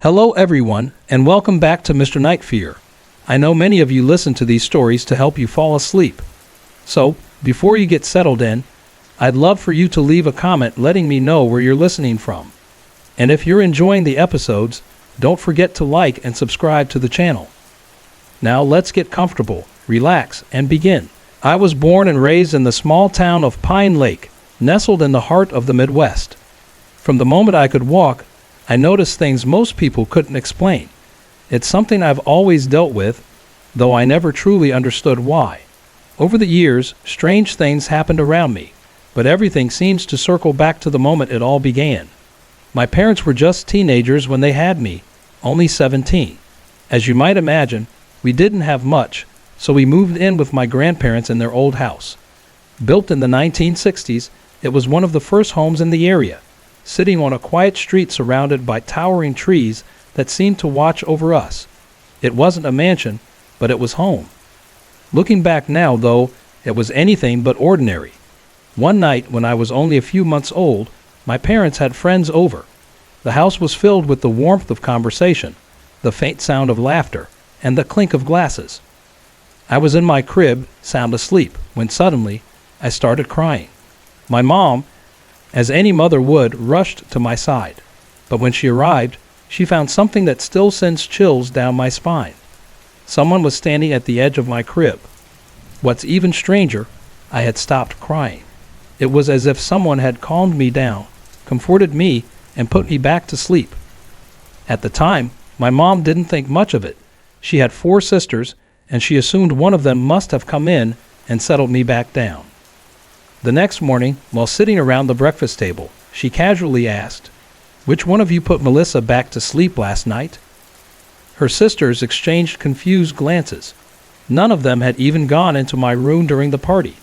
Hello everyone, and welcome back to Mr. Night Fear. I know many of you listen to these stories to help you fall asleep. So, before you get settled in, I'd love for you to leave a comment letting me know where you're listening from. And if you're enjoying the episodes, don't forget to like and subscribe to the channel. Now let's get comfortable, relax, and begin. I was born and raised in the small town of Pine Lake, nestled in the heart of the Midwest. From the moment I could walk, I noticed things most people couldn't explain. It's something I've always dealt with, though I never truly understood why. Over the years, strange things happened around me, but everything seems to circle back to the moment it all began. My parents were just teenagers when they had me, only 17. As you might imagine, we didn't have much, so we moved in with my grandparents in their old house. Built in the 1960s, it was one of the first homes in the area, sitting on a quiet street surrounded by towering trees that seemed to watch over us. It wasn't a mansion, but it was home. Looking back now, though, it was anything but ordinary. One night, when I was only a few months old, my parents had friends over. The house was filled with the warmth of conversation, the faint sound of laughter, and the clink of glasses. I was in my crib, sound asleep, when suddenly I started crying. My mom, as any mother would, rushed to my side. But when she arrived, she found something that still sends chills down my spine. Someone was standing at the edge of my crib. What's even stranger, I had stopped crying. It was as if someone had calmed me down, comforted me, and put me back to sleep. At the time, my mom didn't think much of it. She had 4 sisters, and she assumed one of them must have come in and settled me back down. The next morning, while sitting around the breakfast table, she casually asked, "Which one of you put Melissa back to sleep last night?" Her sisters exchanged confused glances. None of them had even gone into my room during the party.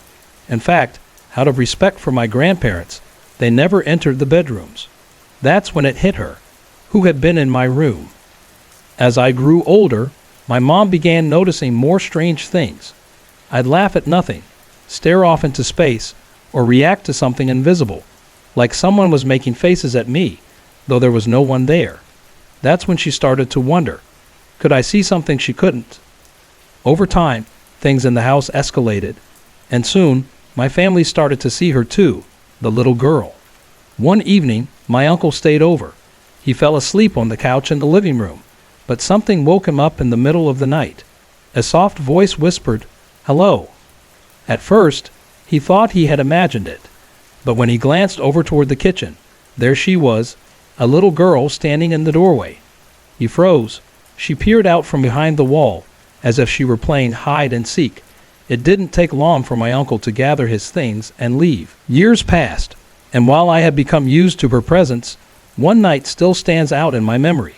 In fact, out of respect for my grandparents, they never entered the bedrooms. That's when it hit her. Who had been in my room? As I grew older, my mom began noticing more strange things. I'd laugh at nothing, stare off into space, or react to something invisible, like someone was making faces at me, though there was no one there. That's when she started to wonder, could I see something she couldn't? Over time, things in the house escalated, and soon my family started to see her too, the little girl. One evening, my uncle stayed over. He fell asleep on the couch in the living room, but something woke him up in the middle of the night. A soft voice whispered, "Hello." At first, he thought he had imagined it, but when he glanced over toward the kitchen, there she was, a little girl standing in the doorway. He froze. She peered out from behind the wall, as if she were playing hide and seek. It didn't take long for my uncle to gather his things and leave. Years passed, and while I had become used to her presence, one night still stands out in my memory.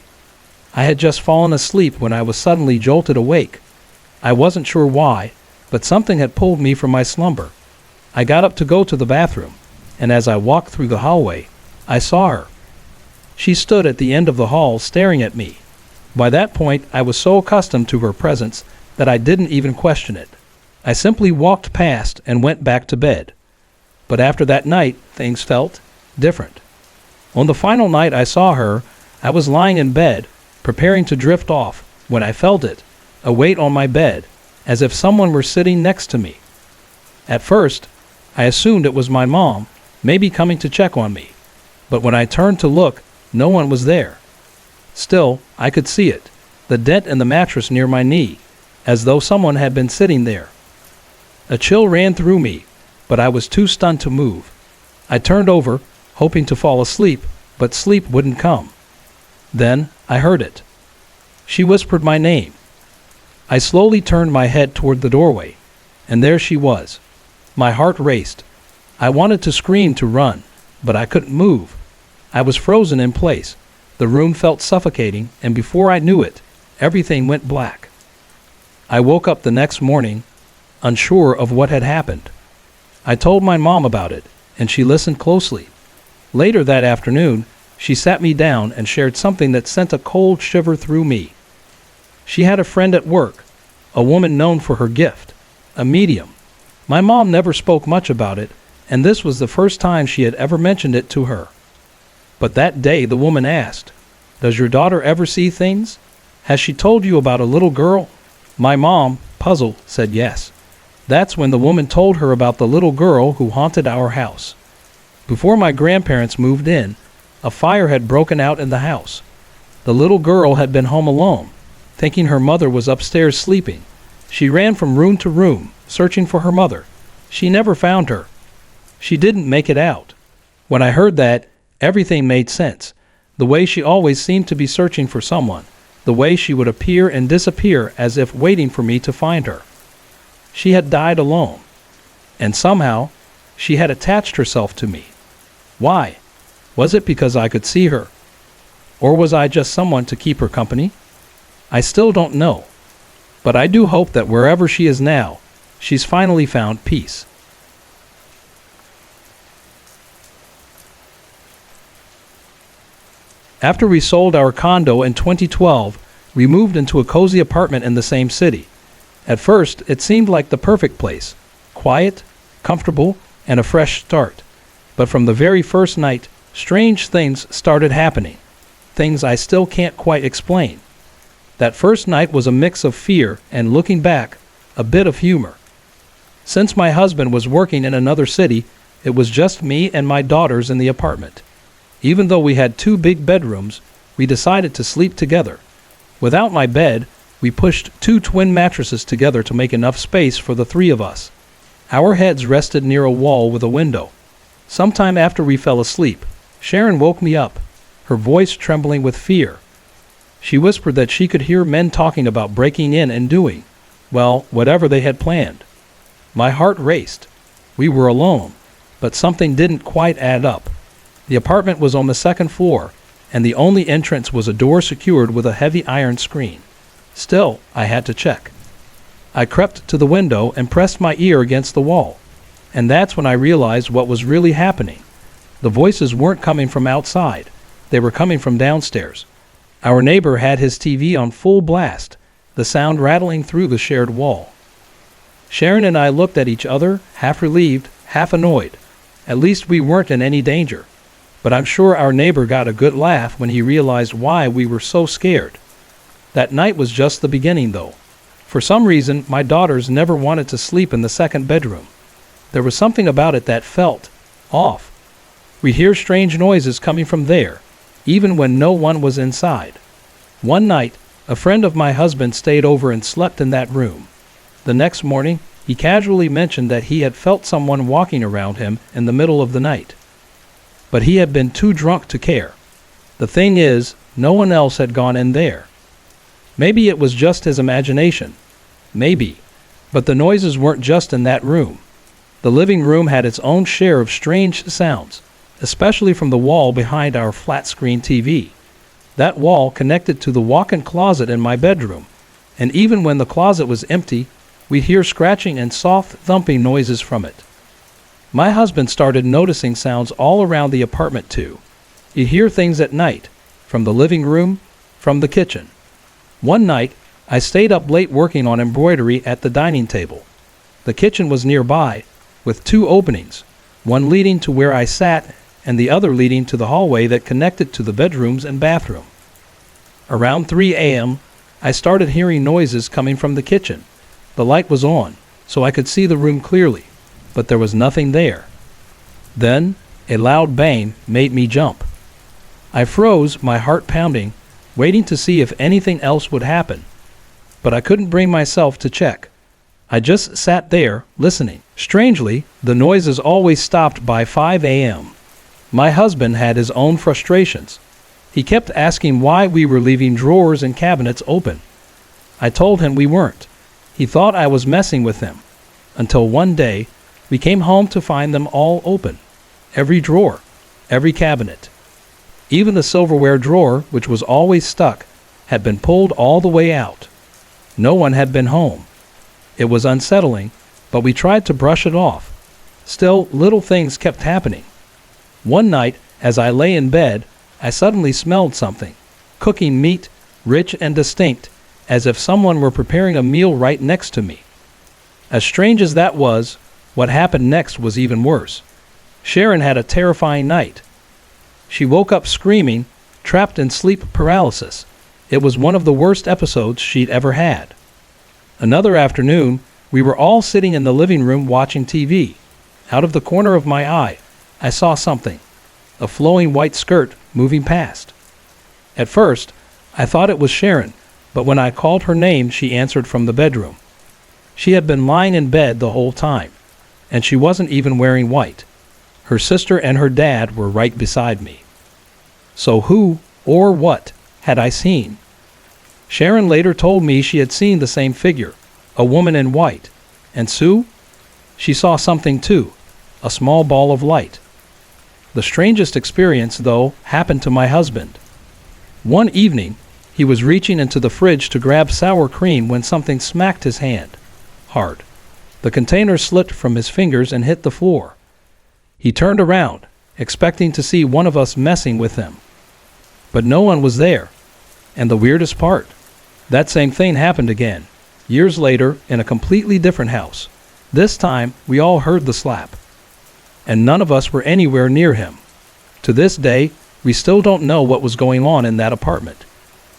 I had just fallen asleep when I was suddenly jolted awake. I wasn't sure why, but something had pulled me from my slumber. I got up to go to the bathroom, and as I walked through the hallway, I saw her. She stood at the end of the hall staring at me. By that point, I was so accustomed to her presence that I didn't even question it. I simply walked past and went back to bed. But after that night, things felt different. On the final night I saw her, I was lying in bed, preparing to drift off, when I felt it, a weight on my bed, as if someone were sitting next to me. At first, I assumed it was my mom, maybe coming to check on me. But when I turned to look, no one was there. Still, I could see it, the dent in the mattress near my knee, as though someone had been sitting there. A chill ran through me, but I was too stunned to move. I turned over, hoping to fall asleep, but sleep wouldn't come. Then I heard it. She whispered my name. I slowly turned my head toward the doorway, and there she was. My heart raced. I wanted to scream, to run, but I couldn't move. I was frozen in place. The room felt suffocating, and before I knew it, everything went black. I woke up the next morning, unsure of what had happened. I told my mom about it, and she listened closely. Later that afternoon, she sat me down and shared something that sent a cold shiver through me. She had a friend at work, a woman known for her gift, a medium. My mom never spoke much about it, and this was the first time she had ever mentioned it to her. But that day the woman asked, Does your daughter ever see things? Has she told you about a little girl? My mom, puzzled, said yes. That's when the woman told her about the little girl who haunted our house. Before my grandparents moved in, a fire had broken out in the house. The little girl had been home alone, thinking her mother was upstairs sleeping. She ran from room to room, searching for her mother. She never found her. She didn't make it out. When I heard that, everything made sense. The way she always seemed to be searching for someone. The way she would appear and disappear as if waiting for me to find her. She had died alone. And somehow, she had attached herself to me. Why? Was it because I could see her? Or was I just someone to keep her company? I still don't know. But I do hope that wherever she is now, she's finally found peace. After we sold our condo in 2012, we moved into a cozy apartment in the same city. At first, it seemed like the perfect place. Quiet, comfortable, and a fresh start. But from the very first night, strange things started happening. Things I still can't quite explain. That first night was a mix of fear and, looking back, a bit of humor. Since my husband was working in another city, it was just me and my daughters in the apartment. Even though we had 2 big bedrooms, we decided to sleep together. Without my bed, we pushed 2 twin mattresses together to make enough space for the 3 of us. Our heads rested near a wall with a window. Sometime after we fell asleep, Sharon woke me up, her voice trembling with fear. She whispered that she could hear men talking about breaking in and doing, well, whatever they had planned. My heart raced. We were alone, but something didn't quite add up. The apartment was on the 2nd floor, and the only entrance was a door secured with a heavy iron screen. Still, I had to check. I crept to the window and pressed my ear against the wall. And that's when I realized what was really happening. The voices weren't coming from outside. They were coming from downstairs. Our neighbor had his TV on full blast, the sound rattling through the shared wall. Sharon and I looked at each other, half relieved, half annoyed. At least we weren't in any danger. But I'm sure our neighbor got a good laugh when he realized why we were so scared. That night was just the beginning, though. For some reason, my daughters never wanted to sleep in the 2nd bedroom. There was something about it that felt off. We'd hear strange noises coming from there, even when no one was inside. One night, a friend of my husband stayed over and slept in that room. The next morning, he casually mentioned that he had felt someone walking around him in the middle of the night. But he had been too drunk to care. The thing is, no one else had gone in there. Maybe it was just his imagination. Maybe. But the noises weren't just in that room. The living room had its own share of strange sounds, especially from the wall behind our flat-screen TV. That wall connected to the walk-in closet in my bedroom, and even when the closet was empty, we'd hear scratching and soft thumping noises from it. My husband started noticing sounds all around the apartment too. He'd hear things at night, from the living room, from the kitchen. One night, I stayed up late working on embroidery at the dining table. The kitchen was nearby, with 2 openings, one leading to where I sat and the other leading to the hallway that connected to the bedrooms and bathroom. Around 3 a.m., I started hearing noises coming from the kitchen. The light was on, so I could see the room clearly, but there was nothing there. Then, a loud bang made me jump. I froze, my heart pounding, waiting to see if anything else would happen. But I couldn't bring myself to check. I just sat there, listening. Strangely, the noises always stopped by 5 a.m. My husband had his own frustrations. He kept asking why we were leaving drawers and cabinets open. I told him we weren't. He thought I was messing with them. Until one day, we came home to find them all open. Every drawer, every cabinet. Even the silverware drawer, which was always stuck, had been pulled all the way out. No one had been home. It was unsettling, but we tried to brush it off. Still, little things kept happening. One night, as I lay in bed, I suddenly smelled something. Cooking meat, rich and distinct, as if someone were preparing a meal right next to me. As strange as that was, what happened next was even worse. Sharon had a terrifying night. She woke up screaming, trapped in sleep paralysis. It was one of the worst episodes she'd ever had. Another afternoon, we were all sitting in the living room watching TV. Out of the corner of my eye, I saw something, a flowing white skirt moving past. At first, I thought it was Sharon, but when I called her name, she answered from the bedroom. She had been lying in bed the whole time, and she wasn't even wearing white. Her sister and her dad were right beside me. So who or what had I seen? Sharon later told me she had seen the same figure, a woman in white. And Sue? She saw something too, a small ball of light. The strangest experience, though, happened to my husband. One evening, he was reaching into the fridge to grab sour cream when something smacked his hand. Hard. The container slipped from his fingers and hit the floor. He turned around, expecting to see one of us messing with him. But no one was there. And the weirdest part, that same thing happened again, years later in a completely different house. This time, we all heard the slap. And none of us were anywhere near him. To this day, we still don't know what was going on in that apartment.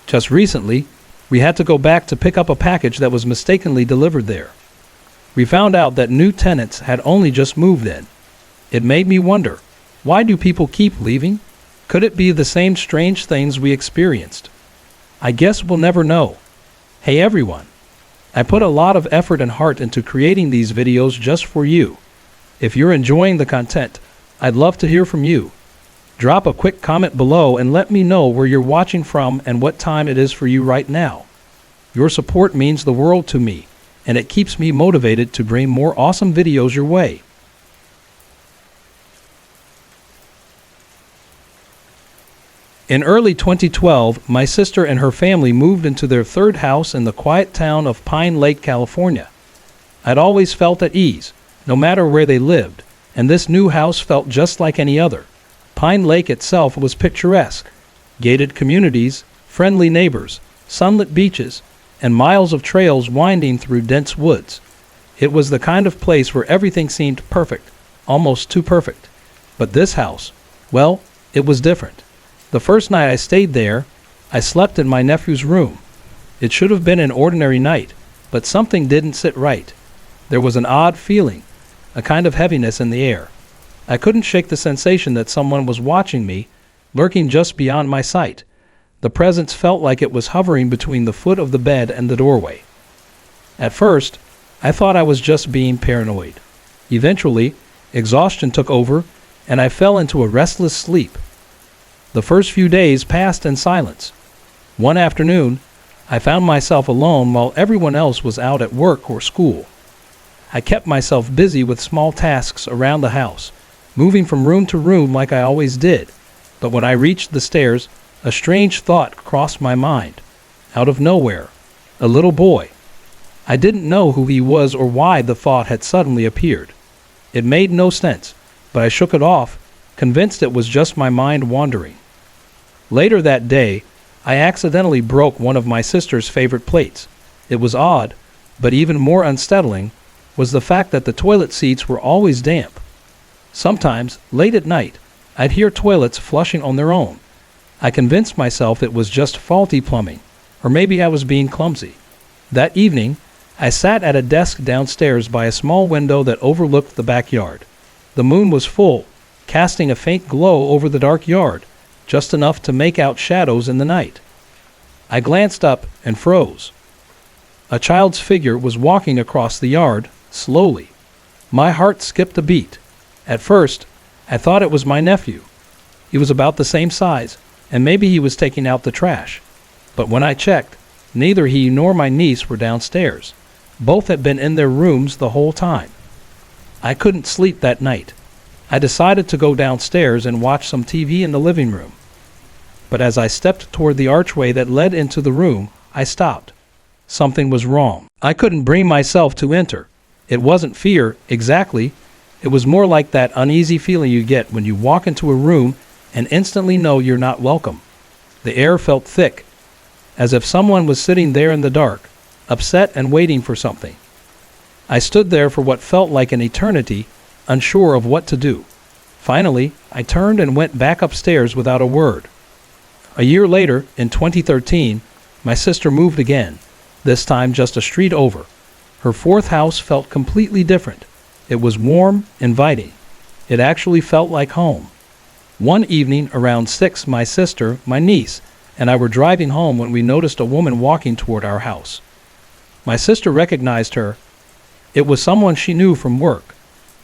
Just recently, we had to go back to pick up a package that was mistakenly delivered there. We found out that new tenants had only just moved in. It made me wonder, why do people keep leaving? Could it be the same strange things we experienced? I guess we'll never know. Hey everyone, I put a lot of effort and heart into creating these videos just for you. If you're enjoying the content, I'd love to hear from you. Drop a quick comment below and let me know where you're watching from and what time it is for you right now. Your support means the world to me, and it keeps me motivated to bring more awesome videos your way. In early 2012, my sister and her family moved into their third house in the quiet town of Pine Lake, California. I'd always felt at ease, no matter where they lived, and this new house felt just like any other. Pine Lake itself was picturesque. Gated communities, friendly neighbors, sunlit beaches, and miles of trails winding through dense woods. It was the kind of place where everything seemed perfect, almost too perfect. But this house, well, it was different. The first night I stayed there, I slept in my nephew's room. It should have been an ordinary night, but something didn't sit right. There was an odd feeling, a kind of heaviness in the air. I couldn't shake the sensation that someone was watching me, lurking just beyond my sight. The presence felt like it was hovering between the foot of the bed and the doorway. At first, I thought I was just being paranoid. Eventually, exhaustion took over, and I fell into a restless sleep. The first few days passed in silence. One afternoon, I found myself alone while everyone else was out at work or school. I kept myself busy with small tasks around the house, moving from room to room like I always did. But when I reached the stairs, a strange thought crossed my mind. Out of nowhere, a little boy. I didn't know who he was or why the thought had suddenly appeared. It made no sense, but I shook it off, convinced it was just my mind wandering. Later that day, I accidentally broke one of my sister's favorite plates. It was odd, but even more unsettling was the fact that the toilet seats were always damp. Sometimes, late at night, I'd hear toilets flushing on their own. I convinced myself it was just faulty plumbing, or maybe I was being clumsy. That evening, I sat at a desk downstairs by a small window that overlooked the backyard. The moon was full, casting a faint glow over the dark yard, just enough to make out shadows in the night. I glanced up and froze. A child's figure was walking across the yard, slowly. My heart skipped a beat. At first, I thought it was my nephew. He was about the same size, and maybe he was taking out the trash. But when I checked, neither he nor my niece were downstairs. Both had been in their rooms the whole time. I couldn't sleep that night. I decided to go downstairs and watch some TV in the living room. But as I stepped toward the archway that led into the room, I stopped. Something was wrong. I couldn't bring myself to enter. It wasn't fear, exactly. It was more like that uneasy feeling you get when you walk into a room and instantly know you're not welcome. The air felt thick, as if someone was sitting there in the dark, upset and waiting for something. I stood there for what felt like an eternity, unsure of what to do. Finally, I turned and went back upstairs without a word. A year later, in 2013, my sister moved again, this time just a street over. Her fourth house felt completely different. It was warm, inviting. It actually felt like home. One evening around 6, my sister, my niece, and I were driving home when we noticed a woman walking toward our house. My sister recognized her. It was someone she knew from work.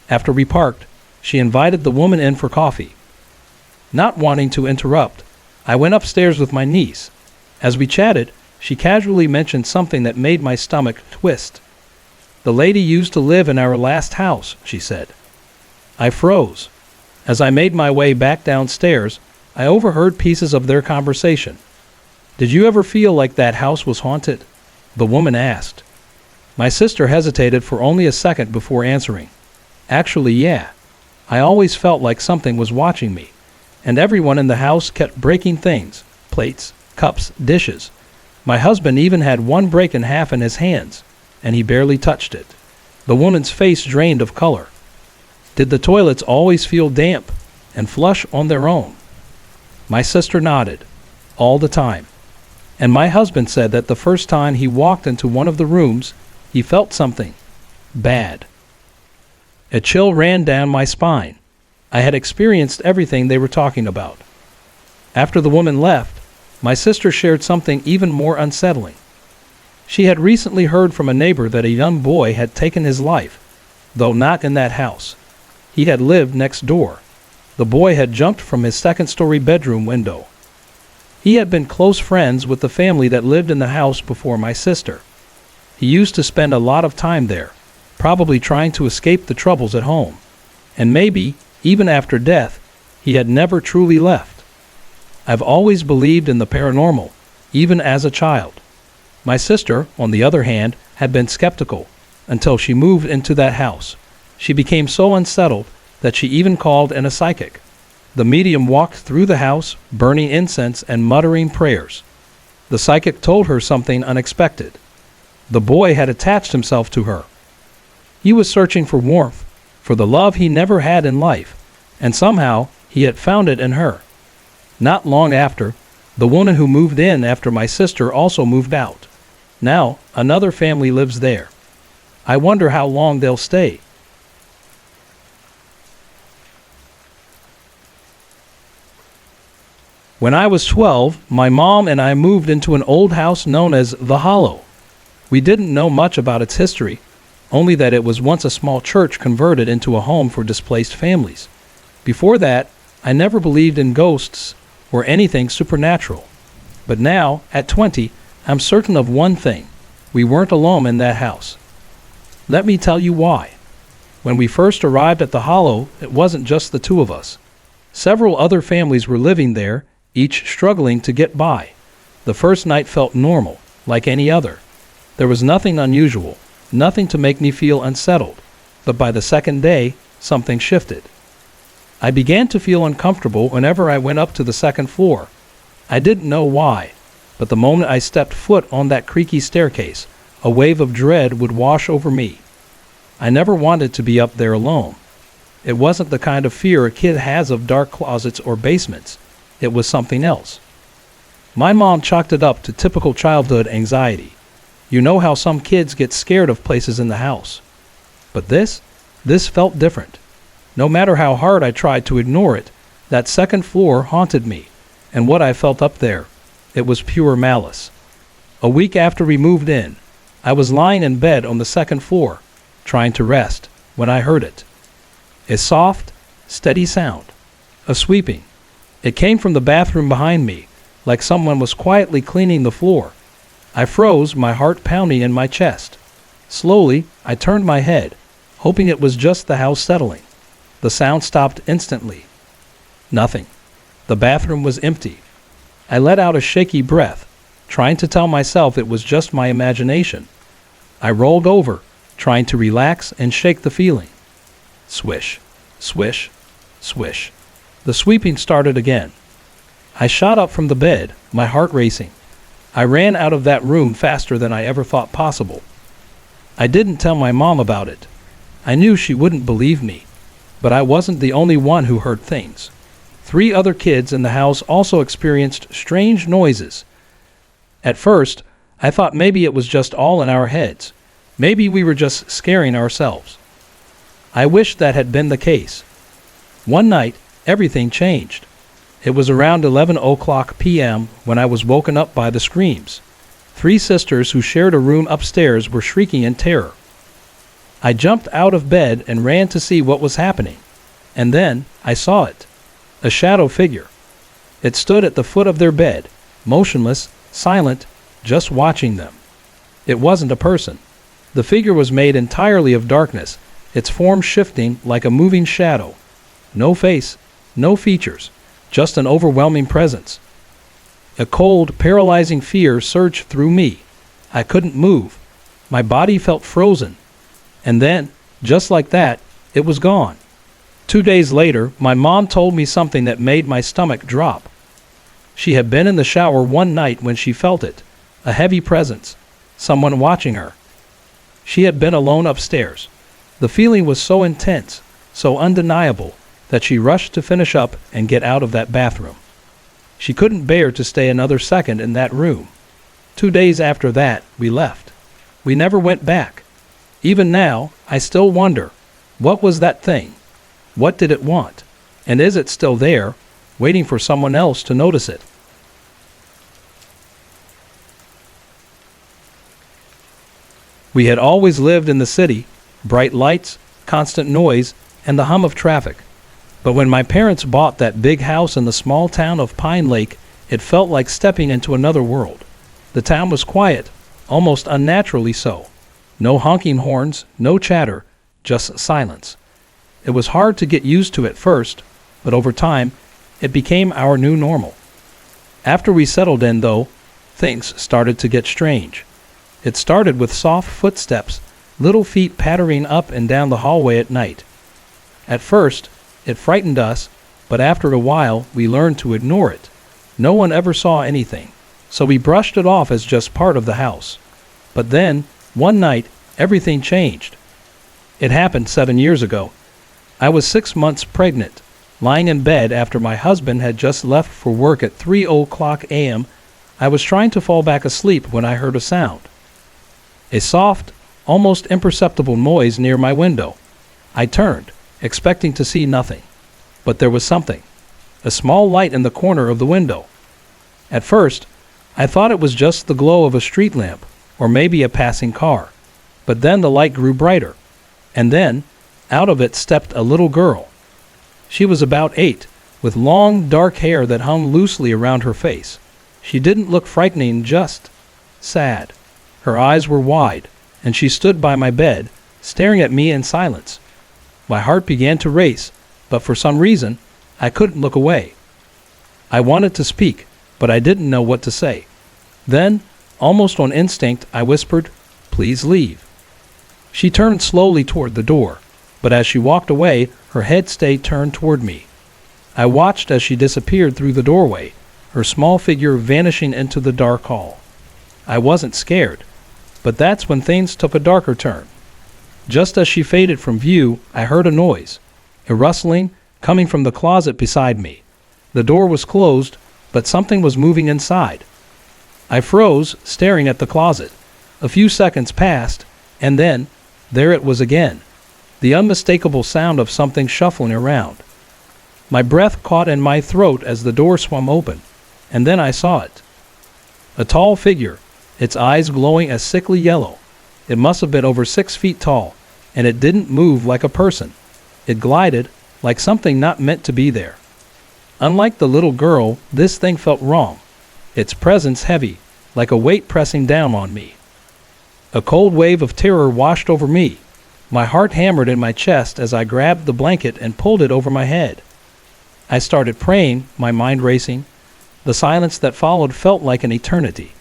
After we parked, she invited the woman in for coffee. Not wanting to interrupt, I went upstairs with my niece. As we chatted, she casually mentioned something that made my stomach twist. "The lady used to live in our last house," she said. I froze. As I made my way back downstairs, I overheard pieces of their conversation. "Did you ever feel like that house was haunted?" the woman asked. My sister hesitated for only a second before answering. "Actually, yeah. I always felt like something was watching me, and everyone in the house kept breaking things, plates, cups, dishes. My husband even had one break in half in his hands, and he barely touched it." The woman's face drained of color. "Did the toilets always feel damp and flush on their own?" My sister nodded. "All the time. And my husband said that the first time he walked into one of the rooms, he felt something bad." A chill ran down my spine. I had experienced everything they were talking about. After the woman left, my sister shared something even more unsettling. She had recently heard from a neighbor that a young boy had taken his life, though not in that house. He had lived next door. The boy had jumped from his second-story bedroom window. He had been close friends with the family that lived in the house before my sister. He used to spend a lot of time there, probably trying to escape the troubles at home. And maybe, even after death, he had never truly left. I've always believed in the paranormal, even as a child. My sister, on the other hand, had been skeptical until she moved into that house. She became so unsettled that she even called in a psychic. The medium walked through the house, burning incense and muttering prayers. The psychic told her something unexpected. The boy had attached himself to her. He was searching for warmth, for the love he never had in life, and somehow he had found it in her. Not long after, the woman who moved in after my sister also moved out. Now, another family lives there. I wonder how long they'll stay. When I was 12, my mom and I moved into an old house known as The Hollow. We didn't know much about its history, only that it was once a small church converted into a home for displaced families. Before that, I never believed in ghosts or anything supernatural. But now, at 20, I'm certain of one thing. We weren't alone in that house. Let me tell you why. When we first arrived at The Hollow, it wasn't just the two of us. Several other families were living there, each struggling to get by. The first night felt normal, like any other. There was nothing unusual, nothing to make me feel unsettled. But by the second day, something shifted. I began to feel uncomfortable whenever I went up to the second floor. I didn't know why, but the moment I stepped foot on that creaky staircase, a wave of dread would wash over me. I never wanted to be up there alone. It wasn't the kind of fear a kid has of dark closets or basements. It was something else. My mom chalked it up to typical childhood anxiety. You know how some kids get scared of places in the house. But this felt different. No matter how hard I tried to ignore it, that second floor haunted me. And what I felt up there, it was pure malice. A week after we moved in, I was lying in bed on the second floor, trying to rest, when I heard it. A soft, steady sound. A sweeping. It came from the bathroom behind me, like someone was quietly cleaning the floor. I froze, my heart pounding in my chest. Slowly, I turned my head, hoping it was just the house settling. The sound stopped instantly. Nothing. The bathroom was empty. I let out a shaky breath, trying to tell myself it was just my imagination. I rolled over, trying to relax and shake the feeling. Swish, swish, swish. The sweeping started again. I shot up from the bed, my heart racing. I ran out of that room faster than I ever thought possible. I didn't tell my mom about it. I knew she wouldn't believe me, but I wasn't the only one who heard things. 3 other kids in the house also experienced strange noises. At first, I thought maybe it was just all in our heads. Maybe we were just scaring ourselves. I wish that had been the case. One night, everything changed. It was around 11 p.m. when I was woken up by the screams. 3 sisters who shared a room upstairs were shrieking in terror. I jumped out of bed and ran to see what was happening. And then I saw it. A shadow figure. It stood at the foot of their bed, motionless, silent, just watching them. It wasn't a person. The figure was made entirely of darkness, its form shifting like a moving shadow. No face, no features, just an overwhelming presence. A cold, paralyzing fear surged through me. I couldn't move. My body felt frozen. And then, just like that, it was gone. 2 days later, my mom told me something that made my stomach drop. She had been in the shower one night when she felt it, a heavy presence, someone watching her. She had been alone upstairs. The feeling was so intense, so undeniable, that she rushed to finish up and get out of that bathroom. She couldn't bear to stay another second in that room. 2 days after that, we left. We never went back. Even now, I still wonder, what was that thing? What did it want? And is it still there, waiting for someone else to notice it? We had always lived in the city, bright lights, constant noise, and the hum of traffic. But when my parents bought that big house in the small town of Pine Lake, it felt like stepping into another world. The town was quiet, almost unnaturally so. No honking horns, no chatter, just silence. It was hard to get used to at first, but over time, it became our new normal. After we settled in, though, things started to get strange. It started with soft footsteps, little feet pattering up and down the hallway at night. At first, it frightened us, but after a while, we learned to ignore it. No one ever saw anything, so we brushed it off as just part of the house. But then, one night, everything changed. It happened 7 years ago. I was 6 months pregnant, lying in bed after my husband had just left for work at 3:00 a.m. I was trying to fall back asleep when I heard a sound. A soft, almost imperceptible noise near my window. I turned, expecting to see nothing. But there was something. A small light in the corner of the window. At first, I thought it was just the glow of a street lamp, or maybe a passing car. But then the light grew brighter. And then, out of it stepped a little girl. She was about 8, with long, dark hair that hung loosely around her face. She didn't look frightening, just sad. Her eyes were wide, and she stood by my bed, staring at me in silence. My heart began to race, but for some reason, I couldn't look away. I wanted to speak, but I didn't know what to say. Then, almost on instinct, I whispered, "Please leave." She turned slowly toward the door, but as she walked away, her head stayed turned toward me. I watched as she disappeared through the doorway, her small figure vanishing into the dark hall. I wasn't scared, but that's when things took a darker turn. Just as she faded from view, I heard a noise, a rustling, coming from the closet beside me. The door was closed, but something was moving inside. I froze, staring at the closet. A few seconds passed, and then, there it was again. The unmistakable sound of something shuffling around. My breath caught in my throat as the door swung open, and then I saw it. A tall figure, its eyes glowing a sickly yellow. It must have been over 6 feet tall, and it didn't move like a person. It glided like something not meant to be there. Unlike the little girl, this thing felt wrong. Its presence heavy, like a weight pressing down on me. A cold wave of terror washed over me. My heart hammered in my chest as I grabbed the blanket and pulled it over my head. I started praying, my mind racing. The silence that followed felt like an eternity.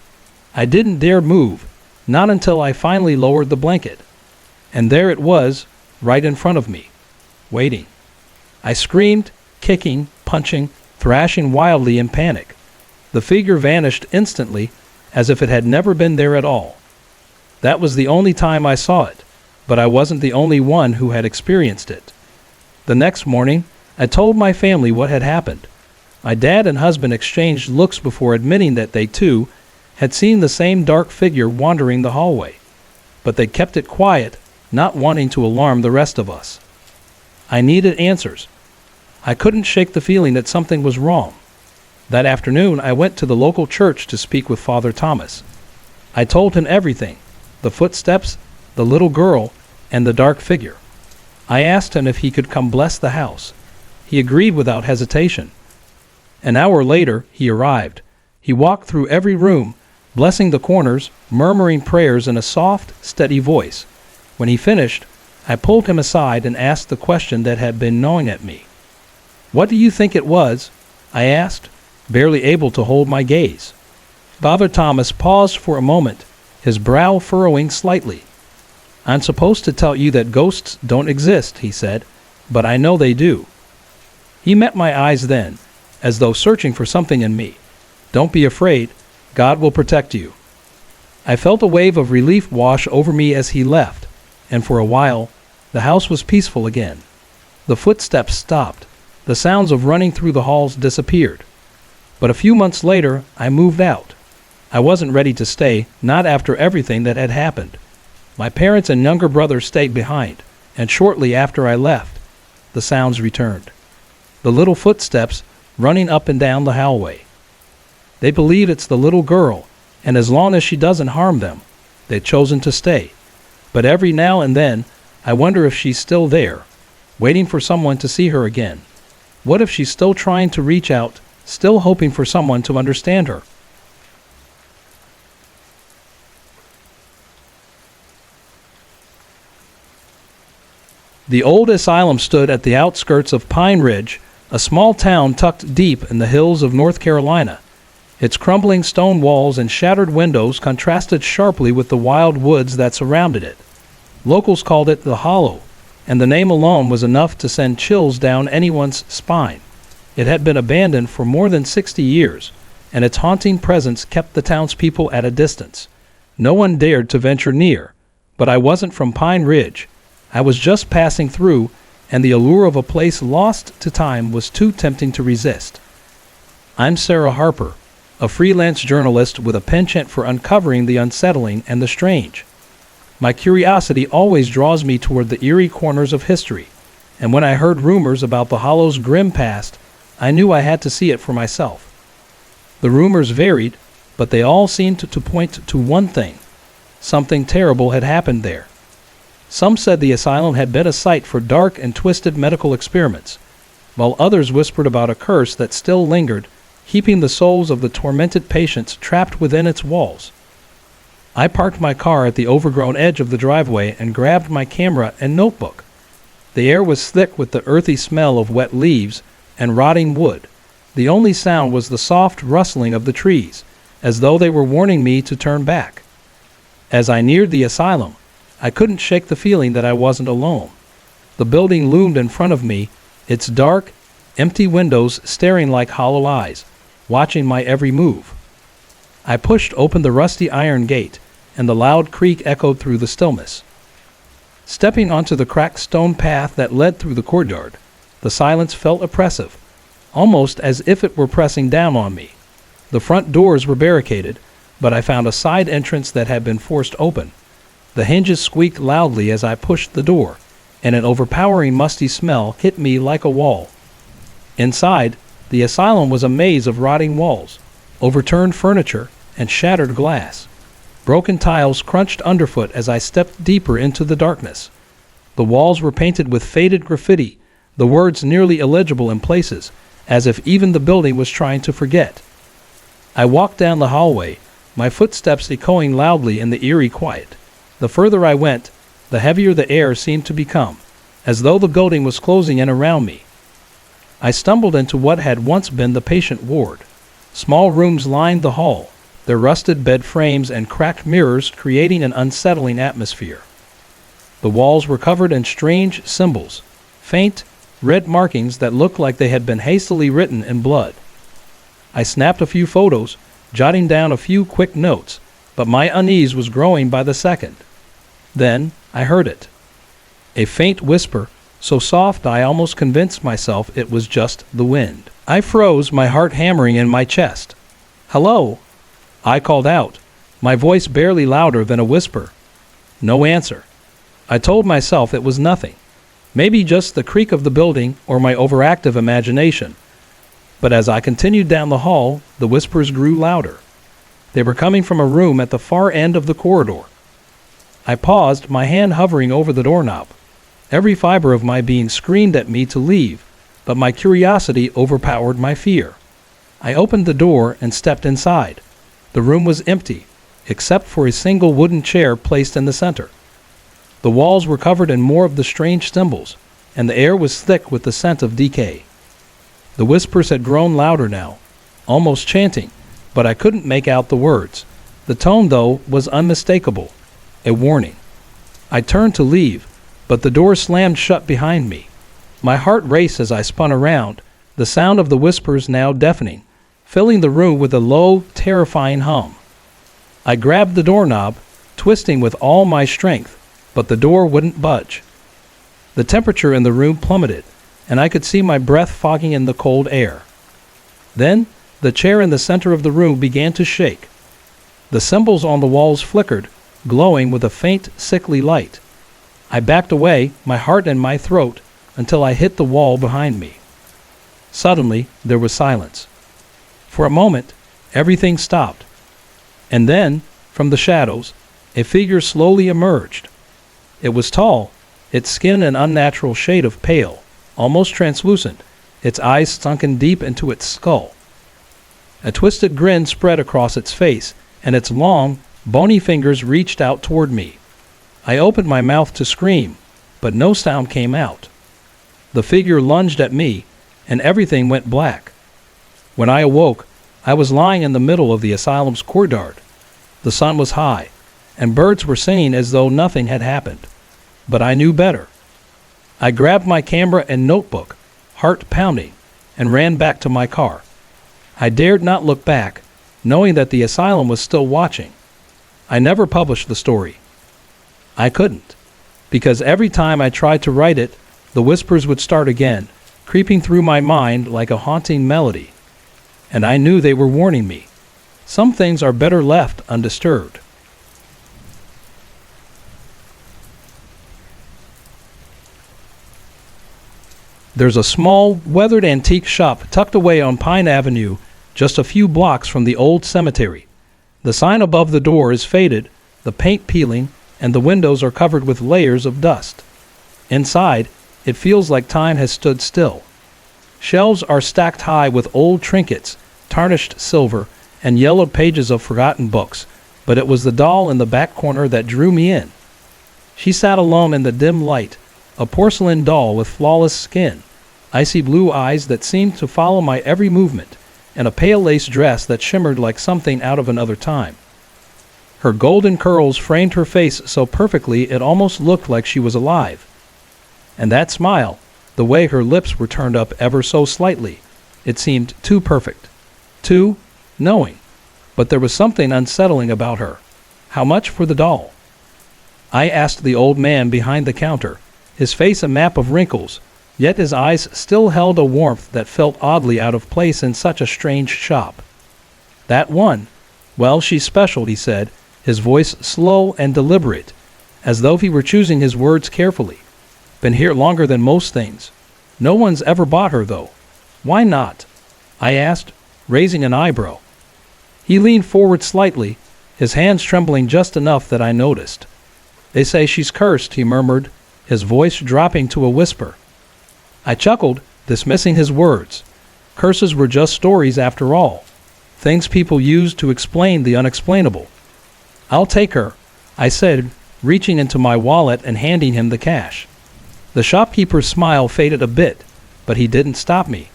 I didn't dare move, not until I finally lowered the blanket. And there it was, right in front of me, waiting. I screamed, kicking, punching, thrashing wildly in panic. The figure vanished instantly, as if it had never been there at all. That was the only time I saw it, but I wasn't the only one who had experienced it. The next morning, I told my family what had happened. My dad and husband exchanged looks before admitting that they, too, had seen the same dark figure wandering the hallway. But they kept it quiet, not wanting to alarm the rest of us. I needed answers. I couldn't shake the feeling that something was wrong. That afternoon, I went to the local church to speak with Father Thomas. I told him everything: the footsteps, the little girl, and the dark figure. I asked him if he could come bless the house. He agreed without hesitation. An hour later, he arrived. He walked through every room, blessing the corners, murmuring prayers in a soft, steady voice. When he finished, I pulled him aside and asked the question that had been gnawing at me. "What do you think it was?" I asked, barely able to hold my gaze. Father Thomas paused for a moment, his brow furrowing slightly. "I'm supposed to tell you that ghosts don't exist," he said, "but I know they do." He met my eyes then, as though searching for something in me. "Don't be afraid. God will protect you." I felt a wave of relief wash over me as he left, and for a while, the house was peaceful again. The footsteps stopped. The sounds of running through the halls disappeared. But a few months later, I moved out. I wasn't ready to stay, not after everything that had happened. My parents and younger brother stayed behind, and shortly after I left, the sounds returned. The little footsteps running up and down the hallway. They believe it's the little girl, and as long as she doesn't harm them, they've chosen to stay. But every now and then, I wonder if she's still there, waiting for someone to see her again. What if she's still trying to reach out, still hoping for someone to understand her? The old asylum stood at the outskirts of Pine Ridge, a small town tucked deep in the hills of North Carolina. Its crumbling stone walls and shattered windows contrasted sharply with the wild woods that surrounded it. Locals called it the Hollow, and the name alone was enough to send chills down anyone's spine. It had been abandoned for more than 60 years, and its haunting presence kept the townspeople at a distance. No one dared to venture near, but I wasn't from Pine Ridge. I was just passing through, and the allure of a place lost to time was too tempting to resist. I'm Sarah Harper, a freelance journalist with a penchant for uncovering the unsettling and the strange. My curiosity always draws me toward the eerie corners of history, and when I heard rumors about the Hollow's grim past, I knew I had to see it for myself. The rumors varied, but they all seemed to point to one thing: something terrible had happened there. Some said the asylum had been a site for dark and twisted medical experiments, while others whispered about a curse that still lingered, keeping the souls of the tormented patients trapped within its walls. I parked my car at the overgrown edge of the driveway and grabbed my camera and notebook. The air was thick with the earthy smell of wet leaves and rotting wood. The only sound was the soft rustling of the trees, as though they were warning me to turn back. As I neared the asylum, I couldn't shake the feeling that I wasn't alone. The building loomed in front of me, its dark, empty windows staring like hollow eyes, watching my every move. I pushed open the rusty iron gate, and the loud creak echoed through the stillness. Stepping onto the cracked stone path that led through the courtyard, the silence felt oppressive, almost as if it were pressing down on me. The front doors were barricaded, but I found a side entrance that had been forced open. The hinges squeaked loudly as I pushed the door, and an overpowering musty smell hit me like a wall. Inside, the asylum was a maze of rotting walls, overturned furniture, and shattered glass. Broken tiles crunched underfoot as I stepped deeper into the darkness. The walls were painted with faded graffiti, the words nearly illegible in places, as if even the building was trying to forget. I walked down the hallway, my footsteps echoing loudly in the eerie quiet. The further I went, the heavier the air seemed to become, as though the building was closing in around me. I stumbled into what had once been the patient ward. Small rooms lined the hall, their rusted bed frames and cracked mirrors creating an unsettling atmosphere. The walls were covered in strange symbols, faint, red markings that looked like they had been hastily written in blood. I snapped a few photos, jotting down a few quick notes, but my unease was growing by the second. Then I heard it. A faint whisper, so soft I almost convinced myself it was just the wind. I froze, my heart hammering in my chest. "Hello?" I called out, my voice barely louder than a whisper. No answer. I told myself it was nothing. Maybe just the creak of the building or my overactive imagination. But as I continued down the hall, the whispers grew louder. They were coming from a room at the far end of the corridor. I paused, my hand hovering over the doorknob. Every fiber of my being screamed at me to leave, but my curiosity overpowered my fear. I opened the door and stepped inside. The room was empty, except for a single wooden chair placed in the center. The walls were covered in more of the strange symbols, and the air was thick with the scent of decay. The whispers had grown louder now, almost chanting, but I couldn't make out the words. The tone, though, was unmistakable, a warning. I turned to leave, but the door slammed shut behind me. My heart raced as I spun around, the sound of the whispers now deafening, filling the room with a low, terrifying hum. I grabbed the doorknob, twisting with all my strength, but the door wouldn't budge. The temperature in the room plummeted, and I could see my breath fogging in the cold air. Then, the chair in the center of the room began to shake. The symbols on the walls flickered, glowing with a faint, sickly light. I backed away, my heart in my throat, until I hit the wall behind me. Suddenly, there was silence. For a moment, everything stopped. And then, from the shadows, a figure slowly emerged. It was tall, its skin an unnatural shade of pale, almost translucent, its eyes sunken deep into its skull. A twisted grin spread across its face, and its long, bony fingers reached out toward me. I opened my mouth to scream, but no sound came out. The figure lunged at me, and everything went black. When I awoke, I was lying in the middle of the asylum's courtyard. The sun was high, and birds were singing as though nothing had happened. But I knew better. I grabbed my camera and notebook, heart pounding, and ran back to my car. I dared not look back, knowing that the asylum was still watching. I never published the story. I couldn't, because every time I tried to write it, the whispers would start again, creeping through my mind like a haunting melody. And I knew they were warning me. Some things are better left undisturbed. There's a small, weathered antique shop tucked away on Pine Avenue, just a few blocks from the old cemetery. The sign above the door is faded, the paint peeling, and the windows are covered with layers of dust. Inside, it feels like time has stood still. Shelves are stacked high with old trinkets, tarnished silver, and yellowed pages of forgotten books, but it was the doll in the back corner that drew me in. She sat alone in the dim light, a porcelain doll with flawless skin, icy blue eyes that seemed to follow my every movement, and a pale lace dress that shimmered like something out of another time. Her golden curls framed her face so perfectly it almost looked like she was alive. And that smile, the way her lips were turned up ever so slightly, it seemed too perfect, too knowing. But there was something unsettling about her. How much for the doll? I asked the old man behind the counter, his face a map of wrinkles, yet his eyes still held a warmth that felt oddly out of place in such a strange shop. That one? Well, she's special, he said, his voice slow and deliberate, as though he were choosing his words carefully. Been here longer than most things. No one's ever bought her, though. Why not? I asked, raising an eyebrow. He leaned forward slightly, his hands trembling just enough that I noticed. They say she's cursed, he murmured, his voice dropping to a whisper. I chuckled, dismissing his words. Curses were just stories after all, things people used to explain the unexplainable. I'll take her, I said, reaching into my wallet and handing him the cash. The shopkeeper's smile faded a bit, but he didn't stop me.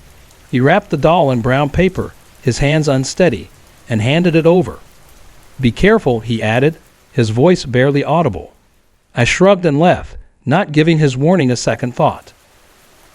He wrapped the doll in brown paper, his hands unsteady, and handed it over. Be careful, he added, his voice barely audible. I shrugged and left, not giving his warning a second thought.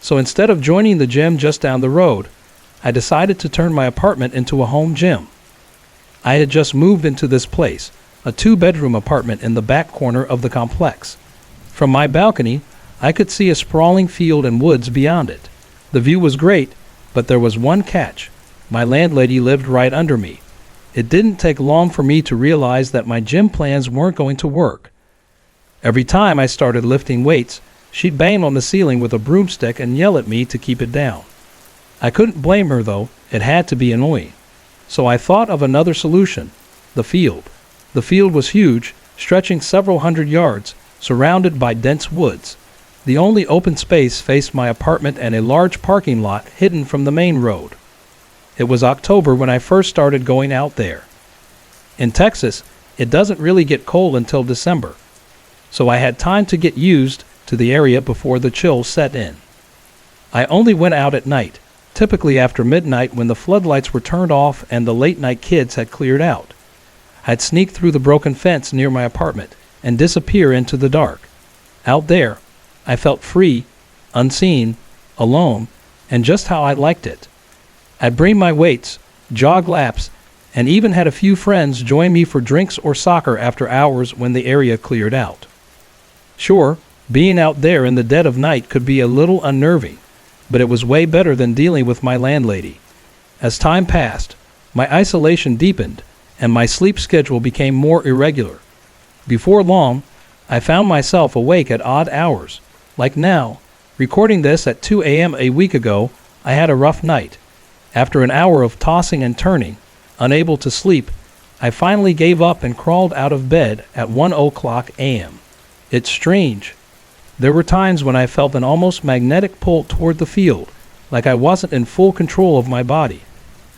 So instead of joining the gym just down the road, I decided to turn my apartment into a home gym. I had just moved into this place, a 2-bedroom apartment in the back corner of the complex. From my balcony, I could see a sprawling field and woods beyond it. The view was great, but there was one catch. My landlady lived right under me. It didn't take long for me to realize that my gym plans weren't going to work. Every time I started lifting weights, she'd bang on the ceiling with a broomstick and yell at me to keep it down. I couldn't blame her though, it had to be annoying. So I thought of another solution, the field. The field was huge, stretching several hundred yards, surrounded by dense woods. The only open space faced my apartment and a large parking lot hidden from the main road. It was October when I first started going out there. In Texas, it doesn't really get cold until December, so I had time to get used to the area before the chill set in. I only went out at night, typically after midnight when the floodlights were turned off and the late-night kids had cleared out. I'd sneak through the broken fence near my apartment and disappear into the dark. Out there, I felt free, unseen, alone, and just how I liked it. I'd bring my weights, jog laps, and even had a few friends join me for drinks or soccer after hours when the area cleared out. Sure, being out there in the dead of night could be a little unnerving, but it was way better than dealing with my landlady. As time passed, my isolation deepened, and my sleep schedule became more irregular. Before long, I found myself awake at odd hours. Like now, recording this at 2 a.m. a week ago, I had a rough night. After an hour of tossing and turning, unable to sleep, I finally gave up and crawled out of bed at 1:00 a.m. It's strange. There were times when I felt an almost magnetic pull toward the field, like I wasn't in full control of my body.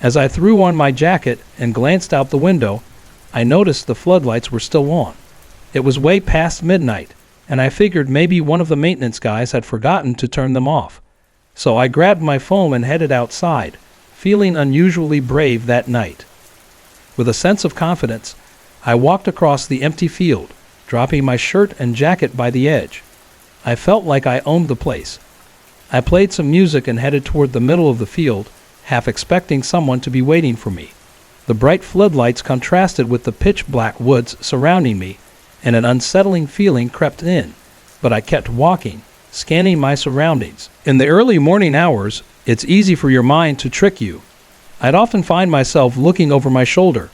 As I threw on my jacket and glanced out the window, I noticed the floodlights were still on. It was way past midnight, and I figured maybe one of the maintenance guys had forgotten to turn them off. So I grabbed my phone and headed outside, feeling unusually brave that night. With a sense of confidence, I walked across the empty field, dropping my shirt and jacket by the edge. I felt like I owned the place. I played some music and headed toward the middle of the field, half expecting someone to be waiting for me. The bright floodlights contrasted with the pitch-black woods surrounding me, and an unsettling feeling crept in, but I kept walking, scanning my surroundings. In the early morning hours, it's easy for your mind to trick you. I'd often find myself looking over my shoulder,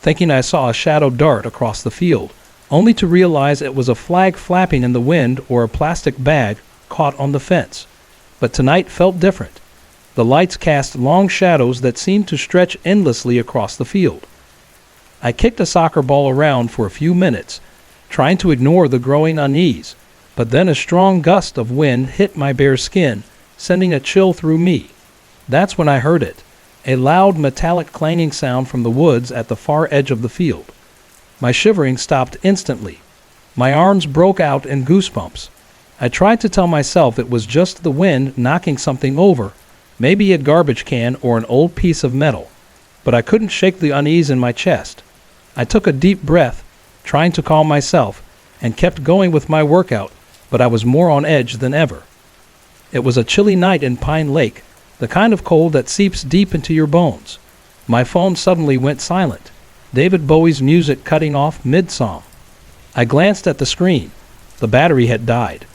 thinking I saw a shadow dart across the field, only to realize it was a flag flapping in the wind or a plastic bag caught on the fence. But tonight felt different. The lights cast long shadows that seemed to stretch endlessly across the field. I kicked a soccer ball around for a few minutes, trying to ignore the growing unease, but then a strong gust of wind hit my bare skin, sending a chill through me. That's when I heard it, a loud metallic clanging sound from the woods at the far edge of the field. My shivering stopped instantly. My arms broke out in goosebumps. I tried to tell myself it was just the wind knocking something over, maybe a garbage can or an old piece of metal, but I couldn't shake the unease in my chest. I took a deep breath, trying to calm myself, and kept going with my workout, but I was more on edge than ever. It was a chilly night in Pine Lake, the kind of cold that seeps deep into your bones. My phone suddenly went silent, David Bowie's music cutting off mid-song. I glanced at the screen. The battery had died.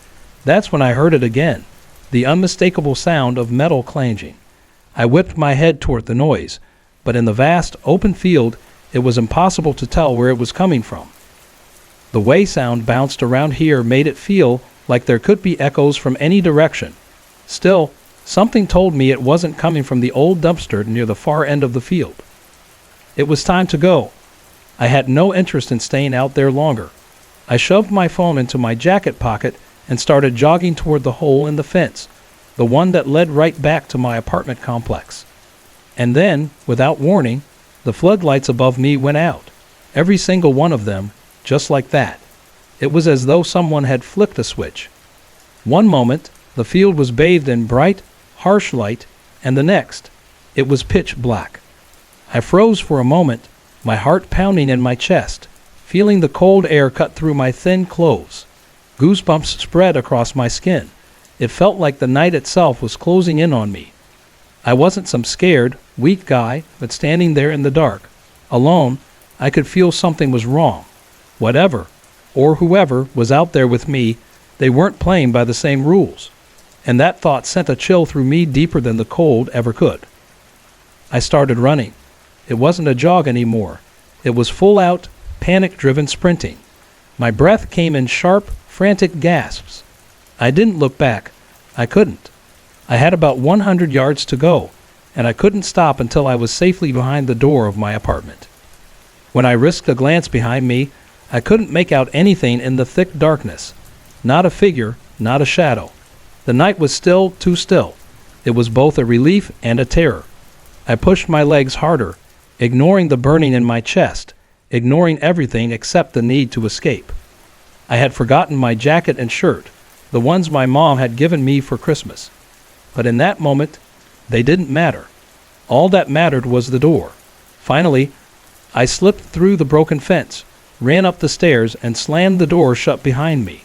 That's when I heard it again, the unmistakable sound of metal clanging. I whipped my head toward the noise, but in the vast, open field, it was impossible to tell where it was coming from. The way sound bounced around here made it feel like there could be echoes from any direction. Still, something told me it wasn't coming from the old dumpster near the far end of the field. It was time to go. I had no interest in staying out there longer. I shoved my phone into my jacket pocket and started jogging toward the hole in the fence, the one that led right back to my apartment complex. And then, without warning, the floodlights above me went out, every single one of them, just like that. It was as though someone had flipped a switch. One moment, the field was bathed in bright, harsh light, and the next, it was pitch black. I froze for a moment, my heart pounding in my chest, feeling the cold air cut through my thin clothes. Goosebumps spread across my skin. It felt like the night itself was closing in on me. I wasn't some scared, weak guy, but standing there in the dark, alone, I could feel something was wrong. Whatever, or whoever, was out there with me, they weren't playing by the same rules. And that thought sent a chill through me deeper than the cold ever could. I started running. It wasn't a jog anymore. It was full-out, panic-driven sprinting. My breath came in sharp, frantic gasps. I didn't look back. I couldn't. I had about 100 yards to go, and I couldn't stop until I was safely behind the door of my apartment. When I risked a glance behind me, I couldn't make out anything in the thick darkness. Not a figure, not a shadow. The night was still, too still. It was both a relief and a terror. I pushed my legs harder, ignoring the burning in my chest, ignoring everything except the need to escape. I had forgotten my jacket and shirt, the ones my mom had given me for Christmas. But in that moment, they didn't matter. All that mattered was the door. Finally, I slipped through the broken fence, ran up the stairs, and slammed the door shut behind me.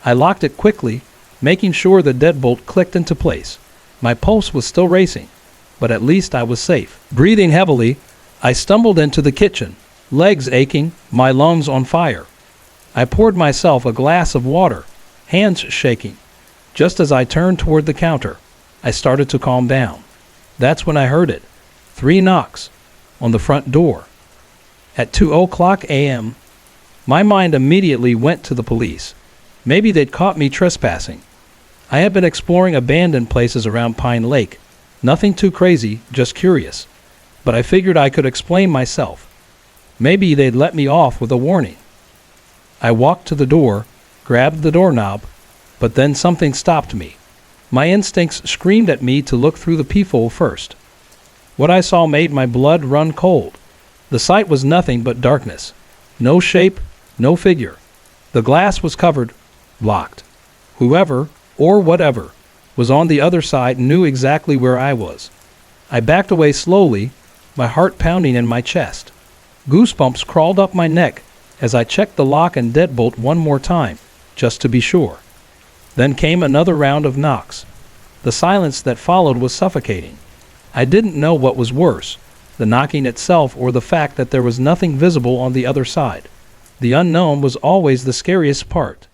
I locked it quickly, making sure the deadbolt clicked into place. My pulse was still racing, but at least I was safe. Breathing heavily, I stumbled into the kitchen, legs aching, my lungs on fire. I poured myself a glass of water, hands shaking. Just as I turned toward the counter, I started to calm down. That's when I heard it. 3 knocks on the front door. At 2:00 a.m., my mind immediately went to the police. Maybe they'd caught me trespassing. I had been exploring abandoned places around Pine Lake. Nothing too crazy, just curious. But I figured I could explain myself. Maybe they'd let me off with a warning. I walked to the door, grabbed the doorknob, but then something stopped me. My instincts screamed at me to look through the peephole first. What I saw made my blood run cold. The sight was nothing but darkness. No shape, no figure. The glass was covered, blocked. Whoever, or whatever, was on the other side knew exactly where I was. I backed away slowly, my heart pounding in my chest. Goosebumps crawled up my neck as I checked the lock and deadbolt one more time, just to be sure. Then came another round of knocks. The silence that followed was suffocating. I didn't know what was worse, the knocking itself or the fact that there was nothing visible on the other side. The unknown was always the scariest part.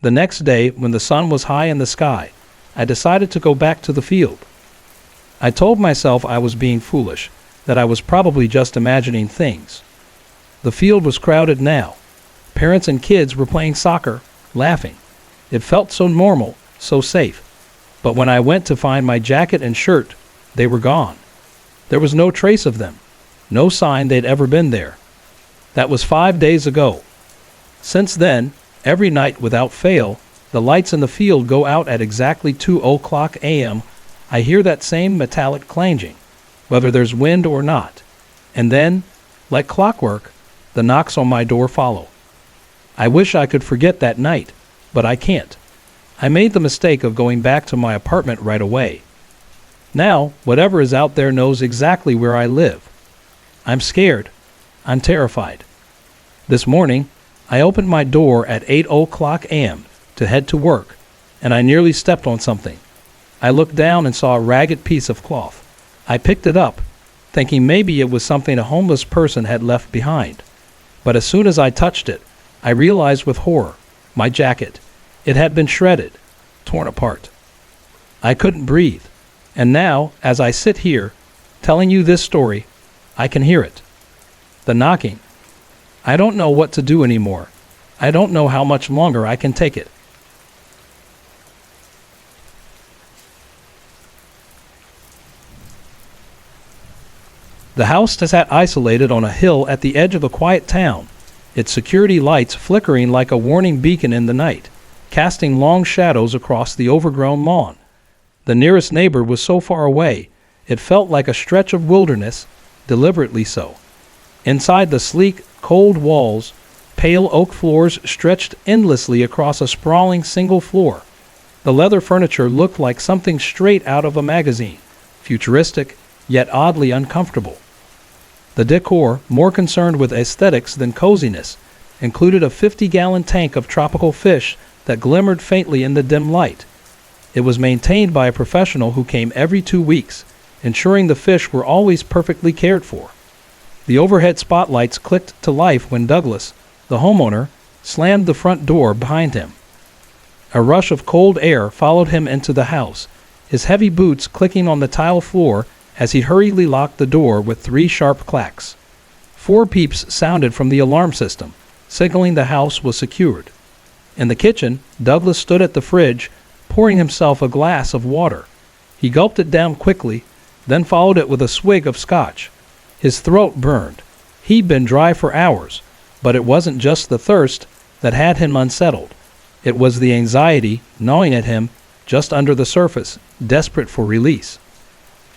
The next day, when the sun was high in the sky, I decided to go back to the field. I told myself I was being foolish, that I was probably just imagining things. The field was crowded now. Parents and kids were playing soccer, laughing. It felt so normal, so safe. But when I went to find my jacket and shirt, they were gone. There was no trace of them, no sign they'd ever been there. That was 5 days ago. Since then, every night without fail, the lights in the field go out at exactly 2:00 a.m. I hear that same metallic clanging, whether there's wind or not. And then, like clockwork, the knocks on my door follow. I wish I could forget that night, but I can't. I made the mistake of going back to my apartment right away. Now, whatever is out there knows exactly where I live. I'm scared. I'm terrified. This morning, I opened my door at 8:00 a.m. to head to work, and I nearly stepped on something. I looked down and saw a ragged piece of cloth. I picked it up, thinking maybe it was something a homeless person had left behind. But as soon as I touched it, I realized with horror, my jacket. It had been shredded, torn apart. I couldn't breathe. And now, as I sit here, telling you this story, I can hear it. The knocking. I don't know what to do anymore. I don't know how much longer I can take it. The house sat isolated on a hill at the edge of a quiet town, its security lights flickering like a warning beacon in the night, casting long shadows across the overgrown lawn. The nearest neighbor was so far away, it felt like a stretch of wilderness, deliberately so. Inside the sleek, cold walls, pale oak floors stretched endlessly across a sprawling single floor. The leather furniture looked like something straight out of a magazine, futuristic, yet oddly uncomfortable. The decor, more concerned with aesthetics than coziness, included a 50-gallon tank of tropical fish that glimmered faintly in the dim light. It was maintained by a professional who came every 2 weeks, ensuring the fish were always perfectly cared for. The overhead spotlights clicked to life when Douglas, the homeowner, slammed the front door behind him. A rush of cold air followed him into the house, his heavy boots clicking on the tile floor as he hurriedly locked the door with 3 sharp clacks. 4 beeps sounded from the alarm system, signaling the house was secured. In the kitchen, Douglas stood at the fridge, pouring himself a glass of water. He gulped it down quickly, then followed it with a swig of scotch. His throat burned. He'd been dry for hours, but it wasn't just the thirst that had him unsettled. It was the anxiety gnawing at him just under the surface, desperate for release.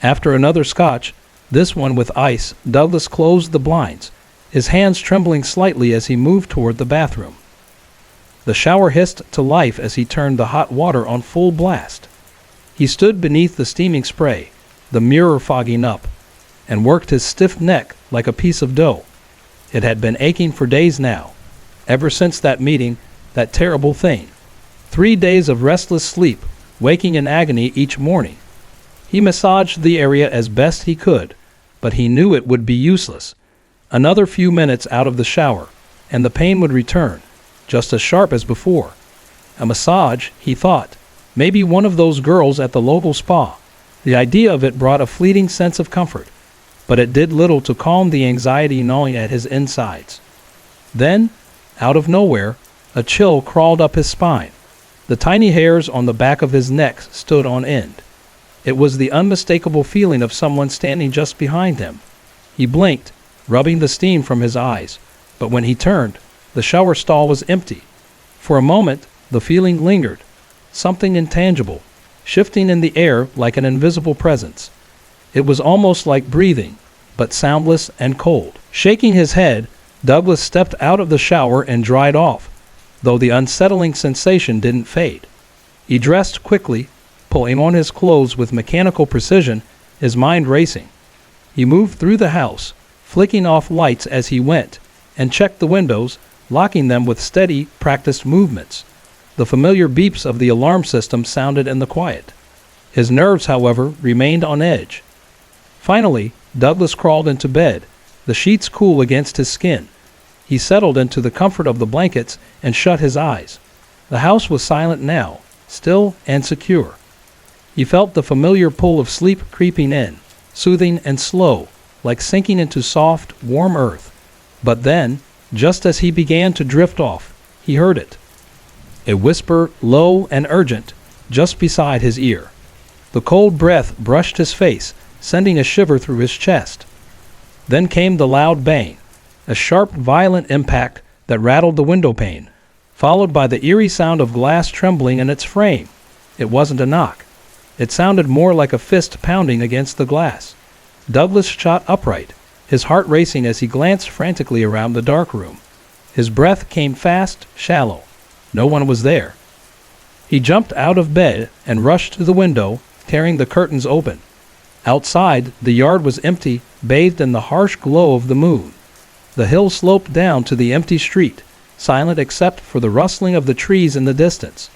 After another scotch, this one with ice, Douglas closed the blinds, his hands trembling slightly as he moved toward the bathroom. The shower hissed to life as he turned the hot water on full blast. He stood beneath the steaming spray, the mirror fogging up, and worked his stiff neck like a piece of dough. It had been aching for days now, ever since that meeting, that terrible thing. 3 days of restless sleep, waking in agony each morning. He massaged the area as best he could, but he knew it would be useless. Another few minutes out of the shower, and the pain would return, just as sharp as before. A massage, he thought. Maybe one of those girls at the local spa. The idea of it brought a fleeting sense of comfort, but it did little to calm the anxiety gnawing at his insides. Then, out of nowhere, a chill crawled up his spine. The tiny hairs on the back of his neck stood on end. It was the unmistakable feeling of someone standing just behind him. He blinked, rubbing the steam from his eyes, but when he turned, the shower stall was empty. For a moment, the feeling lingered, something intangible, shifting in the air like an invisible presence. It was almost like breathing, but soundless and cold. Shaking his head, Douglas stepped out of the shower and dried off, though the unsettling sensation didn't fade. He dressed quickly, pulling on his clothes with mechanical precision, his mind racing. He moved through the house, flicking off lights as he went, and checked the windows, locking them with steady, practiced movements. The familiar beeps of the alarm system sounded in the quiet. His nerves, however, remained on edge. Finally, Douglas crawled into bed, the sheets cool against his skin. He settled into the comfort of the blankets and shut his eyes. The house was silent now, still and secure. He felt the familiar pull of sleep creeping in, soothing and slow, like sinking into soft, warm earth. But then, just as he began to drift off, he heard it. A whisper, low and urgent, just beside his ear. The cold breath brushed his face, sending a shiver through his chest. Then came the loud bang, a sharp, violent impact that rattled the window pane, followed by the eerie sound of glass trembling in its frame. It wasn't a knock. It sounded more like a fist pounding against the glass. Douglas shot upright, his heart racing as he glanced frantically around the dark room. His breath came fast, shallow. No one was there. He jumped out of bed and rushed to the window, tearing the curtains open. Outside, the yard was empty, bathed in the harsh glow of the moon. The hill sloped down to the empty street, silent except for the rustling of the trees in the distance.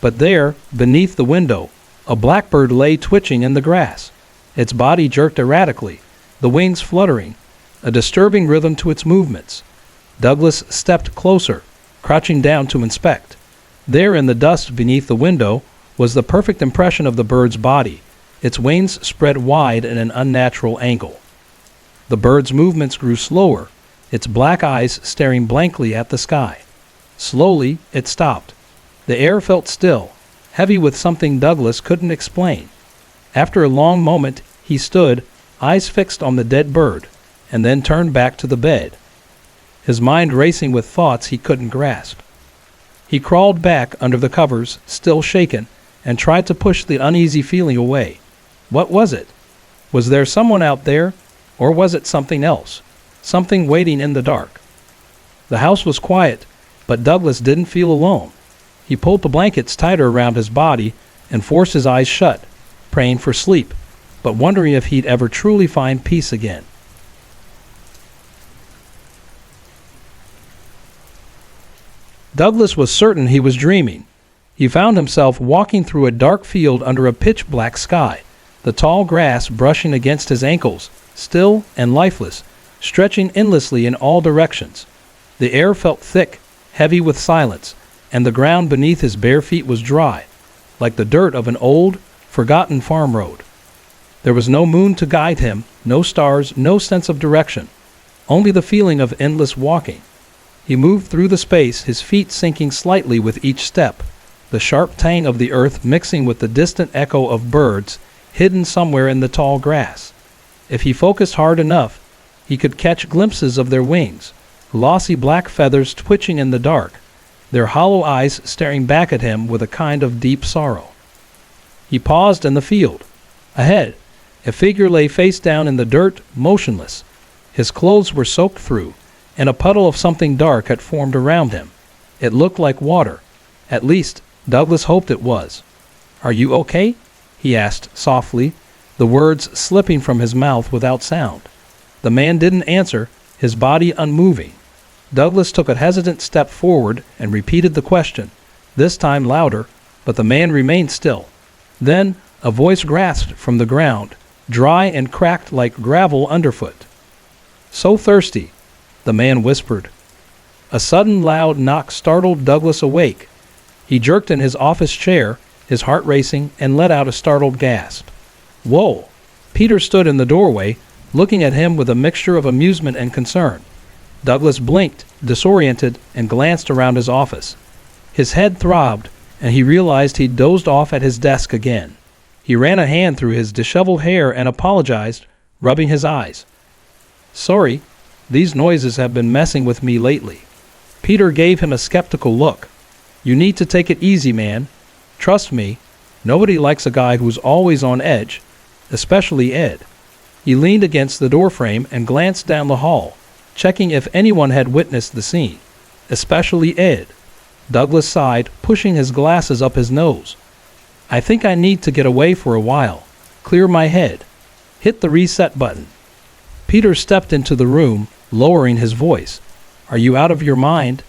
But there, beneath the window, a blackbird lay twitching in the grass. Its body jerked erratically, the wings fluttering, a disturbing rhythm to its movements. Douglas stepped closer, crouching down to inspect. There in the dust beneath the window was the perfect impression of the bird's body, its wings spread wide in an unnatural angle. The bird's movements grew slower, its black eyes staring blankly at the sky. Slowly, it stopped. The air felt still, heavy with something Douglas couldn't explain. After a long moment, he stood, eyes fixed on the dead bird, and then turned back to the bed, his mind racing with thoughts he couldn't grasp. He crawled back under the covers, still shaken, and tried to push the uneasy feeling away. What was it? Was there someone out there, or was it something else? Something waiting in the dark. The house was quiet, but Douglas didn't feel alone. He pulled the blankets tighter around his body and forced his eyes shut, praying for sleep, but wondering if he'd ever truly find peace again. Douglas was certain he was dreaming. He found himself walking through a dark field under a pitch-black sky, the tall grass brushing against his ankles, still and lifeless, stretching endlessly in all directions. The air felt thick, heavy with silence, and the ground beneath his bare feet was dry, like the dirt of an old, forgotten farm road. There was no moon to guide him, no stars, no sense of direction, only the feeling of endless walking. He moved through the space, his feet sinking slightly with each step, the sharp tang of the earth mixing with the distant echo of birds hidden somewhere in the tall grass. If he focused hard enough, he could catch glimpses of their wings, glossy black feathers twitching in the dark, their hollow eyes staring back at him with a kind of deep sorrow. He paused in the field. Ahead, a figure lay face down in the dirt, motionless. His clothes were soaked through, and a puddle of something dark had formed around him. It looked like water. At least, Douglas hoped it was. "Are you okay?" he asked softly, the words slipping from his mouth without sound. The man didn't answer, his body unmoving. Douglas took a hesitant step forward and repeated the question, this time louder, but the man remained still. Then a voice grasped from the ground, dry and cracked like gravel underfoot. "So thirsty," the man whispered. A sudden loud knock startled Douglas awake. He jerked in his office chair, his heart racing, and let out a startled gasp. "Whoa!" Peter stood in the doorway, looking at him with a mixture of amusement and concern. Douglas blinked, disoriented, and glanced around his office. His head throbbed, and he realized he'd dozed off at his desk again. He ran a hand through his disheveled hair and apologized, rubbing his eyes. "Sorry, these noises have been messing with me lately." Peter gave him a skeptical look. "You need to take it easy, man. Trust me, nobody likes a guy who's always on edge, especially Ed." He leaned against the doorframe and glanced down the hall, checking if anyone had witnessed the scene, especially Ed. Douglas sighed, pushing his glasses up his nose. "I think I need to get away for a while, clear my head. Hit the reset button." Peter stepped into the room, lowering his voice. "Are you out of your mind?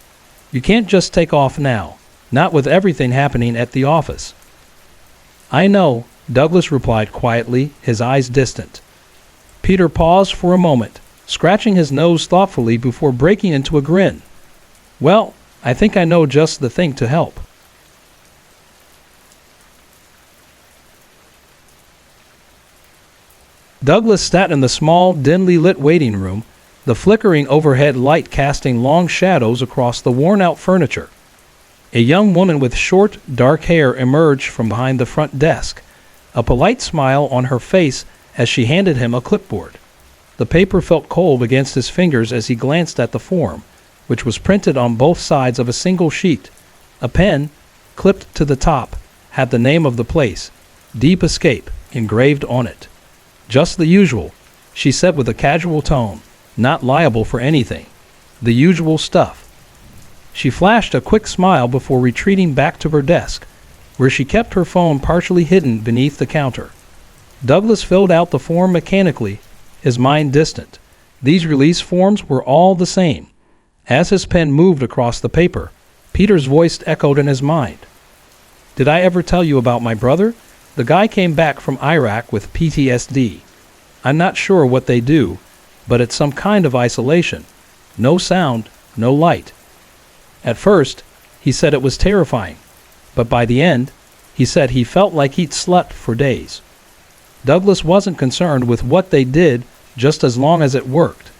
You can't just take off now, not with everything happening at the office." "I know," Douglas replied quietly, his eyes distant. Peter paused for a moment, scratching his nose thoughtfully before breaking into a grin. "Well, I think I know just the thing to help." Douglas sat in the small, dimly lit waiting room, the flickering overhead light casting long shadows across the worn-out furniture. A young woman with short, dark hair emerged from behind the front desk, a polite smile on her face as she handed him a clipboard. The paper felt cold against his fingers as he glanced at the form, which was printed on both sides of a single sheet. A pen, clipped to the top, had the name of the place, Deep Escape, engraved on it. "Just the usual," she said with a casual tone, "not liable for anything. The usual stuff." She flashed a quick smile before retreating back to her desk, where she kept her phone partially hidden beneath the counter. Douglas filled out the form mechanically, his mind distant. These release forms were all the same. As his pen moved across the paper, Peter's voice echoed in his mind. "Did I ever tell you about my brother? The guy came back from Iraq with PTSD. I'm not sure what they do, but it's some kind of isolation. No sound, no light. At first, he said it was terrifying, but by the end, he said he felt like he'd slept for days." Douglas wasn't concerned with what they did just as long as it worked.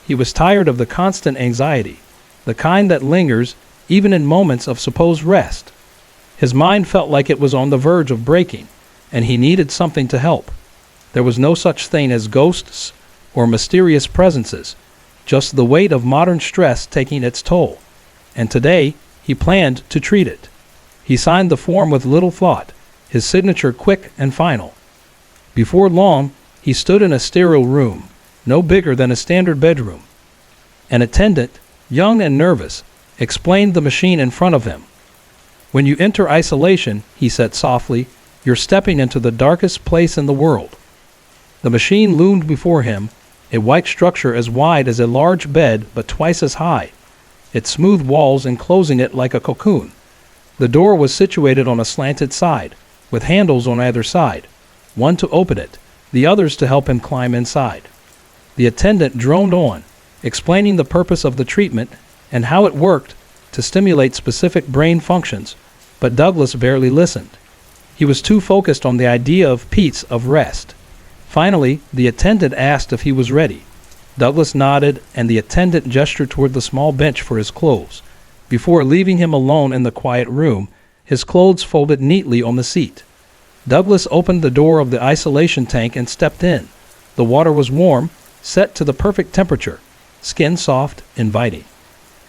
He was tired of the constant anxiety, the kind that lingers even in moments of supposed rest. His mind felt like it was on the verge of breaking, and he needed something to help. There was no such thing as ghosts or mysterious presences, just the weight of modern stress taking its toll. And today, he planned to treat it. He signed the form with little thought, his signature quick and final. Before long, he stood in a sterile room, no bigger than a standard bedroom. An attendant, young and nervous, explained the machine in front of him. "When you enter isolation," he said softly, "you're stepping into the darkest place in the world." The machine loomed before him, a white structure as wide as a large bed but twice as high, its smooth walls enclosing it like a cocoon. The door was situated on a slanted side, with handles on either side, one to open it, the others to help him climb inside. The attendant droned on, explaining the purpose of the treatment and how it worked to stimulate specific brain functions, but Douglas barely listened. He was too focused on the idea of peace, of rest. Finally, the attendant asked if he was ready. Douglas nodded, and the attendant gestured toward the small bench for his clothes. Before leaving him alone in the quiet room, his clothes folded neatly on the seat. Douglas opened the door of the isolation tank and stepped in. The water was warm, set to the perfect temperature, skin soft, inviting.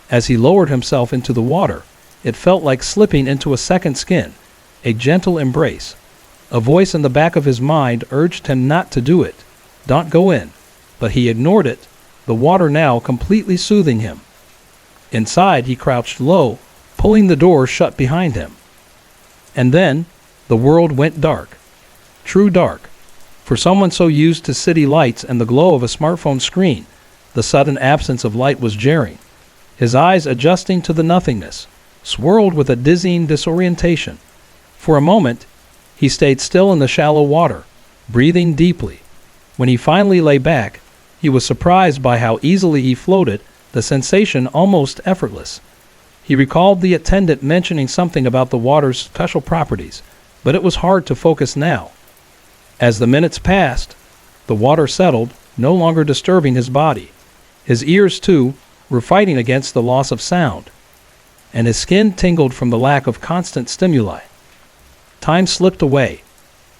As he lowered himself into the water, it felt like slipping into a second skin, a gentle embrace. A voice in the back of his mind urged him not to do it. Don't go in. But he ignored it, the water now completely soothing him. Inside, he crouched low, pulling the door shut behind him. And then, the world went dark. True dark. For someone so used to city lights and the glow of a smartphone screen, the sudden absence of light was jarring. His eyes, adjusting to the nothingness, swirled with a dizzying disorientation. For a moment, he stayed still in the shallow water, breathing deeply. When he finally lay back, he was surprised by how easily he floated, the sensation almost effortless. He recalled the attendant mentioning something about the water's special properties, but it was hard to focus now. As the minutes passed, the water settled, no longer disturbing his body. His ears, too, were fighting against the loss of sound, and his skin tingled from the lack of constant stimuli. Time slipped away.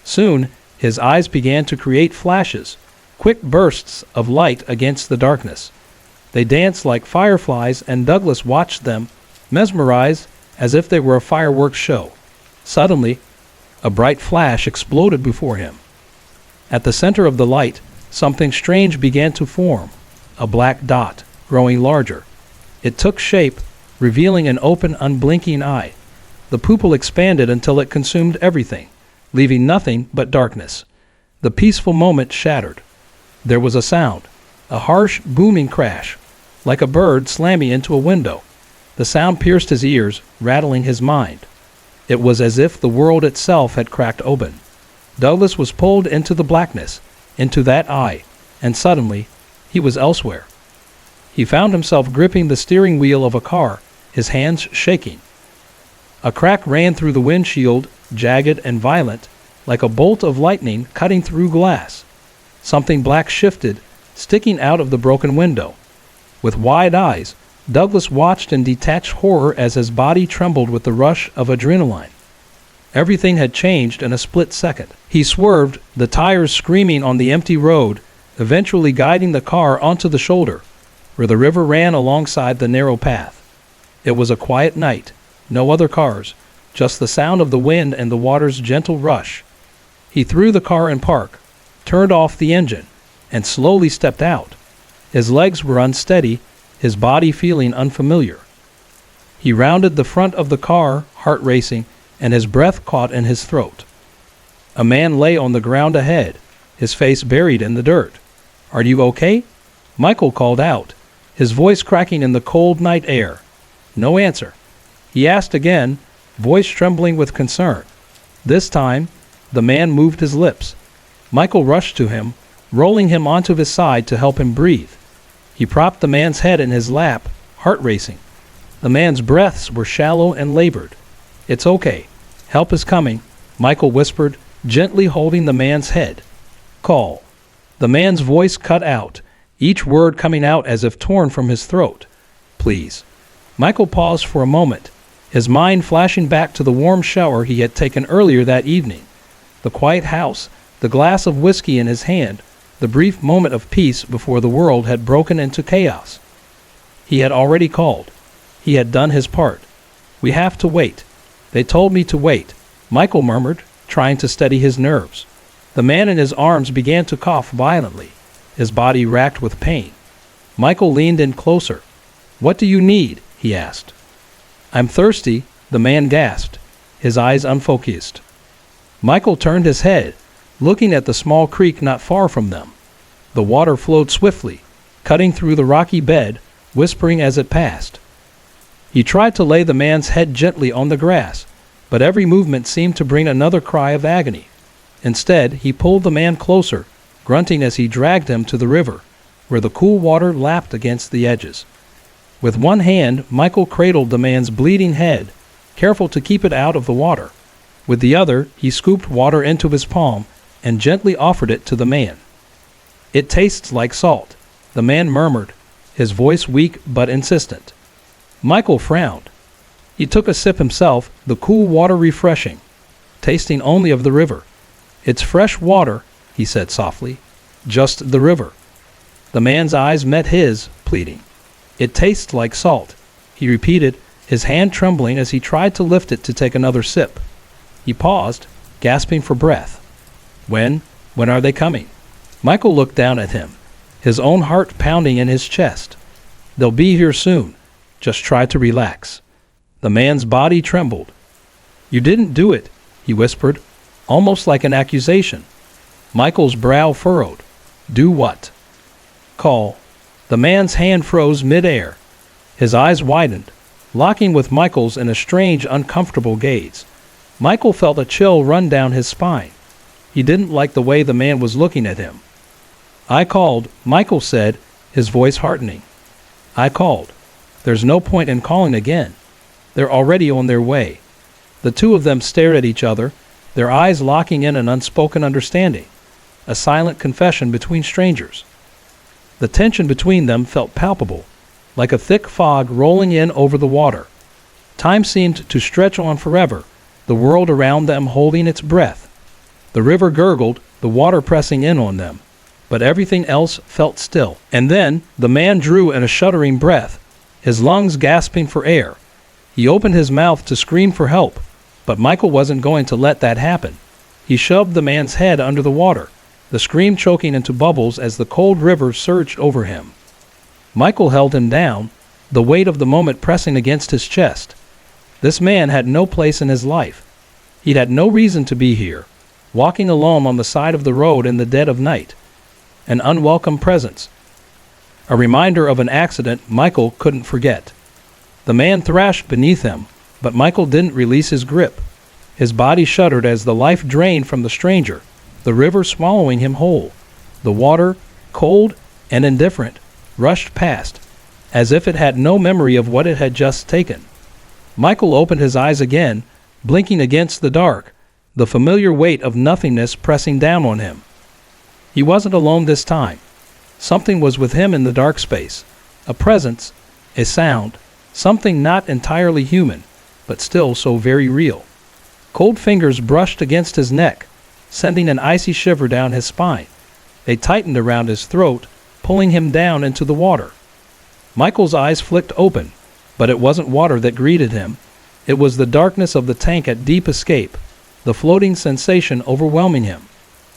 Soon, his eyes began to create flashes, quick bursts of light against the darkness. They danced like fireflies, and Douglas watched them, mesmerized as if they were a fireworks show. Suddenly, a bright flash exploded before him. At the center of the light, something strange began to form, a black dot, growing larger. It took shape, revealing an open, unblinking eye. The pupil expanded until it consumed everything, leaving nothing but darkness. The peaceful moment shattered. There was a sound, a harsh, booming crash, like a bird slamming into a window. The sound pierced his ears, rattling his mind. It was as if the world itself had cracked open. Douglas was pulled into the blackness, into that eye, and suddenly, he was elsewhere. He found himself gripping the steering wheel of a car, his hands shaking. A crack ran through the windshield, jagged and violent, like a bolt of lightning cutting through glass. Something black shifted, sticking out of the broken window. With wide eyes, Douglas watched in detached horror as his body trembled with the rush of adrenaline. Everything had changed in a split second. He swerved, the tires screaming on the empty road, eventually guiding the car onto the shoulder, where the river ran alongside the narrow path. It was a quiet night, no other cars, just the sound of the wind and the water's gentle rush. He threw the car in park, turned off the engine, and slowly stepped out. His legs were unsteady, his body feeling unfamiliar. He rounded the front of the car, heart racing, and his breath caught in his throat. A man lay on the ground ahead, his face buried in the dirt. "Are you okay?" Michael called out, his voice cracking in the cold night air. No answer. He asked again, voice trembling with concern. This time, the man moved his lips. Michael rushed to him, rolling him onto his side to help him breathe. He propped the man's head in his lap, heart racing. The man's breaths were shallow and labored. "It's okay. Help is coming," Michael whispered, gently holding the man's head. "Call." The man's voice cut out, each word coming out as if torn from his throat. "Please." Michael paused for a moment, his mind flashing back to the warm shower he had taken earlier that evening. The quiet house, the glass of whiskey in his hand, the brief moment of peace before the world had broken into chaos. He had already called. He had done his part. "We have to wait. They told me to wait," Michael murmured, trying to steady his nerves. The man in his arms began to cough violently, his body racked with pain. Michael leaned in closer. "What do you need?" he asked. "I'm thirsty," the man gasped, his eyes unfocused. Michael turned his head, looking at the small creek not far from them. The water flowed swiftly, cutting through the rocky bed, whispering as it passed. He tried to lay the man's head gently on the grass, but every movement seemed to bring another cry of agony. Instead, he pulled the man closer, grunting as he dragged him to the river, where the cool water lapped against the edges. With one hand, Michael cradled the man's bleeding head, careful to keep it out of the water. With the other, he scooped water into his palm and gently offered it to the man. "It tastes like salt," the man murmured, his voice weak but insistent. Michael frowned. He took a sip himself, the cool water refreshing, tasting only of the river. "It's fresh water," he said softly. "Just the river." The man's eyes met his, pleading. "It tastes like salt," he repeated, his hand trembling as he tried to lift it to take another sip. He paused, gasping for breath. When are they coming?" Michael looked down at him, his own heart pounding in his chest. "They'll be here soon. Just try to relax." The man's body trembled. "You didn't do it," he whispered, almost like an accusation. Michael's brow furrowed. "Do what?" "Call." The man's hand froze mid-air. His eyes widened, locking with Michael's in a strange, uncomfortable gaze. Michael felt a chill run down his spine. He didn't like the way the man was looking at him. "I called," Michael said, his voice hardening. "I called. There's no point in calling again. They're already on their way." The two of them stared at each other, their eyes locking in an unspoken understanding, a silent confession between strangers. The tension between them felt palpable, like a thick fog rolling in over the water. Time seemed to stretch on forever, the world around them holding its breath. The river gurgled, the water pressing in on them, but everything else felt still. And then the man drew in a shuddering breath, his lungs gasping for air. He opened his mouth to scream for help, but Michael wasn't going to let that happen. He shoved the man's head under the water, the scream choking into bubbles as the cold river surged over him. Michael held him down, the weight of the moment pressing against his chest. This man had no place in his life. He'd had no reason to be here, walking alone on the side of the road in the dead of night. An unwelcome presence. A reminder of an accident Michael couldn't forget. The man thrashed beneath him, but Michael didn't release his grip. His body shuddered as the life drained from the stranger, the river swallowing him whole. The water, cold and indifferent, rushed past, as if it had no memory of what it had just taken. Michael opened his eyes again, blinking against the dark, the familiar weight of nothingness pressing down on him. He wasn't alone this time. Something was with him in the dark space. A presence, a sound, something not entirely human, but still so very real. Cold fingers brushed against his neck, sending an icy shiver down his spine. They tightened around his throat, pulling him down into the water. Michael's eyes flicked open, but it wasn't water that greeted him. It was the darkness of the tank at deep escape, the floating sensation overwhelming him.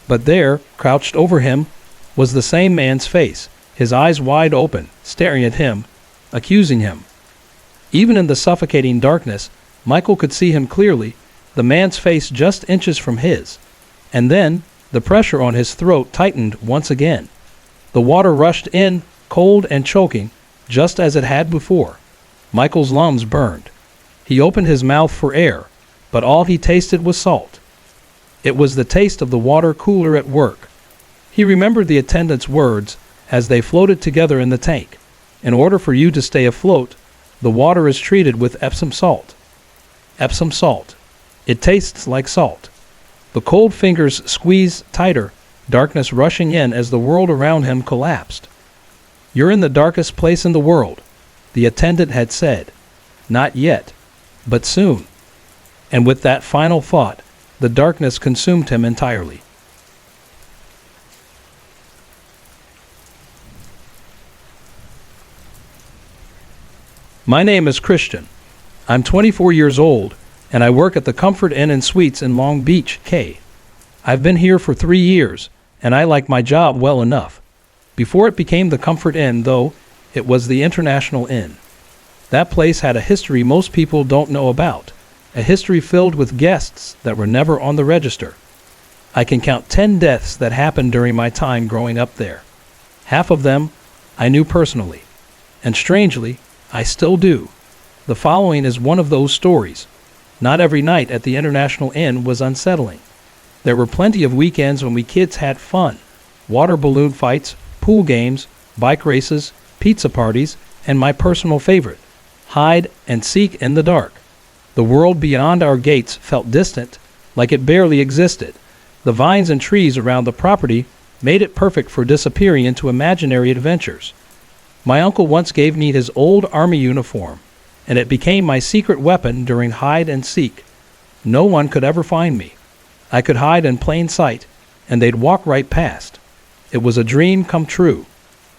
But there, crouched over him, was the same man's face, his eyes wide open, staring at him, accusing him. Even in the suffocating darkness, Michael could see him clearly, the man's face just inches from his. And then, the pressure on his throat tightened once again. The water rushed in, cold and choking, just as it had before. Michael's lungs burned. He opened his mouth for air, but all he tasted was salt. It was the taste of the water cooler at work. He remembered the attendant's words as they floated together in the tank. In order for you to stay afloat, the water is treated with Epsom salt. Epsom salt. It tastes like salt. The cold fingers squeezed tighter, darkness rushing in as the world around him collapsed. "You're in the darkest place in the world," the attendant had said. Not yet, but soon. And with that final thought, the darkness consumed him entirely. My name is Christian. I'm 24 years old, and I work at the Comfort Inn and Suites in Long Beach, K. I've been here for 3 years, and I like my job well enough. Before it became the Comfort Inn, though, it was the International Inn. That place had a history most people don't know about, a history filled with guests that were never on the register. I can count 10 deaths that happened during my time growing up there. Half of them I knew personally, and strangely, I still do. The following is one of those stories. Not every night at the International Inn was unsettling. There were plenty of weekends when we kids had fun. Water balloon fights, pool games, bike races, pizza parties, and my personal favorite, hide and seek in the dark. The world beyond our gates felt distant, like it barely existed. The vines and trees around the property made it perfect for disappearing into imaginary adventures. My uncle once gave me his old army uniform, and it became my secret weapon during hide and seek. No one could ever find me. I could hide in plain sight, and they'd walk right past. It was a dream come true.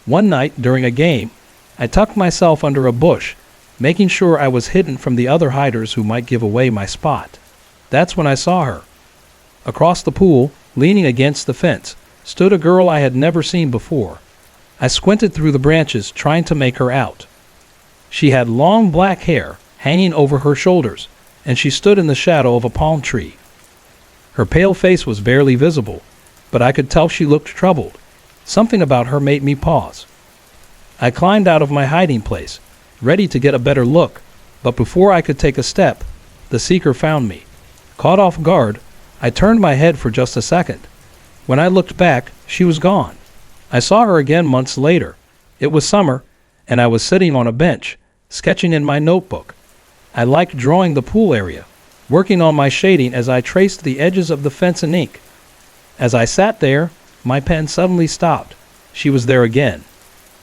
One night during a game, I tucked myself under a bush, making sure I was hidden from the other hiders who might give away my spot. That's when I saw her. Across the pool, leaning against the fence, stood a girl I had never seen before. I squinted through the branches, trying to make her out. She had long black hair hanging over her shoulders, and she stood in the shadow of a palm tree. Her pale face was barely visible, but I could tell she looked troubled. Something about her made me pause. I climbed out of my hiding place, ready to get a better look, but before I could take a step, the seeker found me. Caught off guard, I turned my head for just a second. When I looked back, she was gone. I saw her again months later. It was summer, and I was sitting on a bench, sketching in my notebook. I liked drawing the pool area, working on my shading as I traced the edges of the fence in ink. As I sat there, my pen suddenly stopped. She was there again.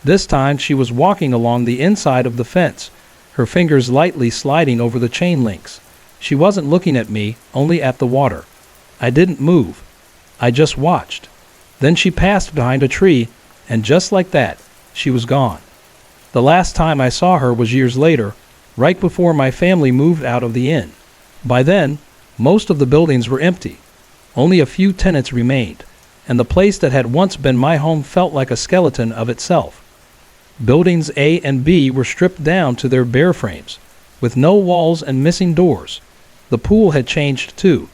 This time she was walking along the inside of the fence, her fingers lightly sliding over the chain links. She wasn't looking at me, only at the water. I didn't move. I just watched. Then she passed behind a tree, and just like that, she was gone. The last time I saw her was years later, right before my family moved out of the inn. By then, most of the buildings were empty. Only a few tenants remained, and the place that had once been my home felt like a skeleton of itself. Buildings A and B were stripped down to their bare frames, with no walls and missing doors. The pool had changed too.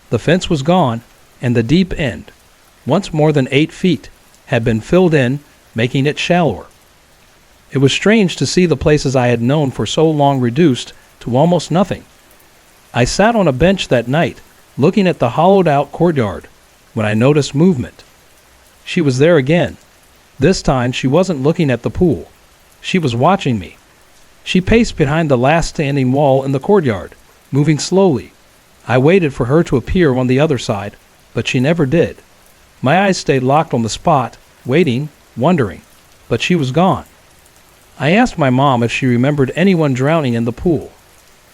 The fence was gone, and the deep end, once more than 8 feet, had been filled in, making it shallower. It was strange to see the places I had known for so long reduced to almost nothing. I sat on a bench that night, looking at the hollowed-out courtyard, when I noticed movement. She was there again. This time she wasn't looking at the pool. She was watching me. She paced behind the last standing wall in the courtyard, moving slowly. I waited for her to appear on the other side, but she never did. My eyes stayed locked on the spot, waiting, wondering, but she was gone. I asked my mom if she remembered anyone drowning in the pool.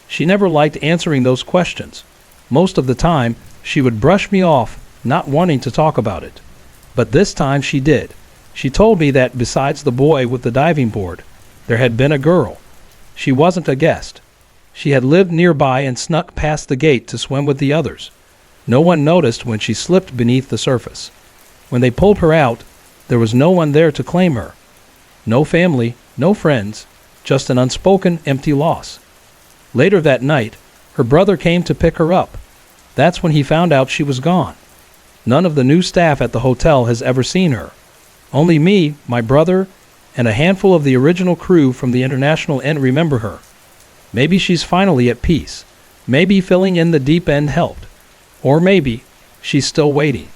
She never liked answering those questions. Most of the time, she would brush me off, not wanting to talk about it. But this time she did. She told me that besides the boy with the diving board, there had been a girl. She wasn't a guest. She had lived nearby and snuck past the gate to swim with the others. No one noticed when she slipped beneath the surface. When they pulled her out, there was no one there to claim her. No family, no friends, just an unspoken empty loss. Later that night, her brother came to pick her up. That's when he found out she was gone. None of the new staff at the hotel has ever seen her. Only me, my brother, and a handful of the original crew from the International Inn remember her. Maybe she's finally at peace. Maybe filling in the deep end helped. Or maybe she's still waiting.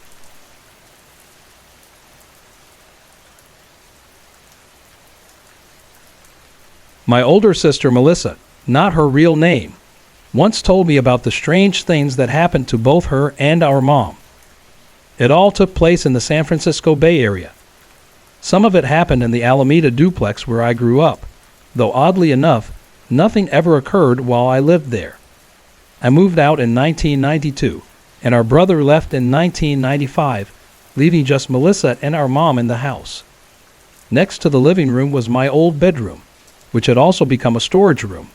My older sister Melissa, not her real name, once told me about the strange things that happened to both her and our mom. It all took place in the San Francisco Bay Area. Some of it happened in the Alameda duplex where I grew up, though oddly enough, nothing ever occurred while I lived there. I moved out in 1992, and our brother left in 1995, leaving just Melissa and our mom in the house. Next to the living room was my old bedroom, which had also become a storage room.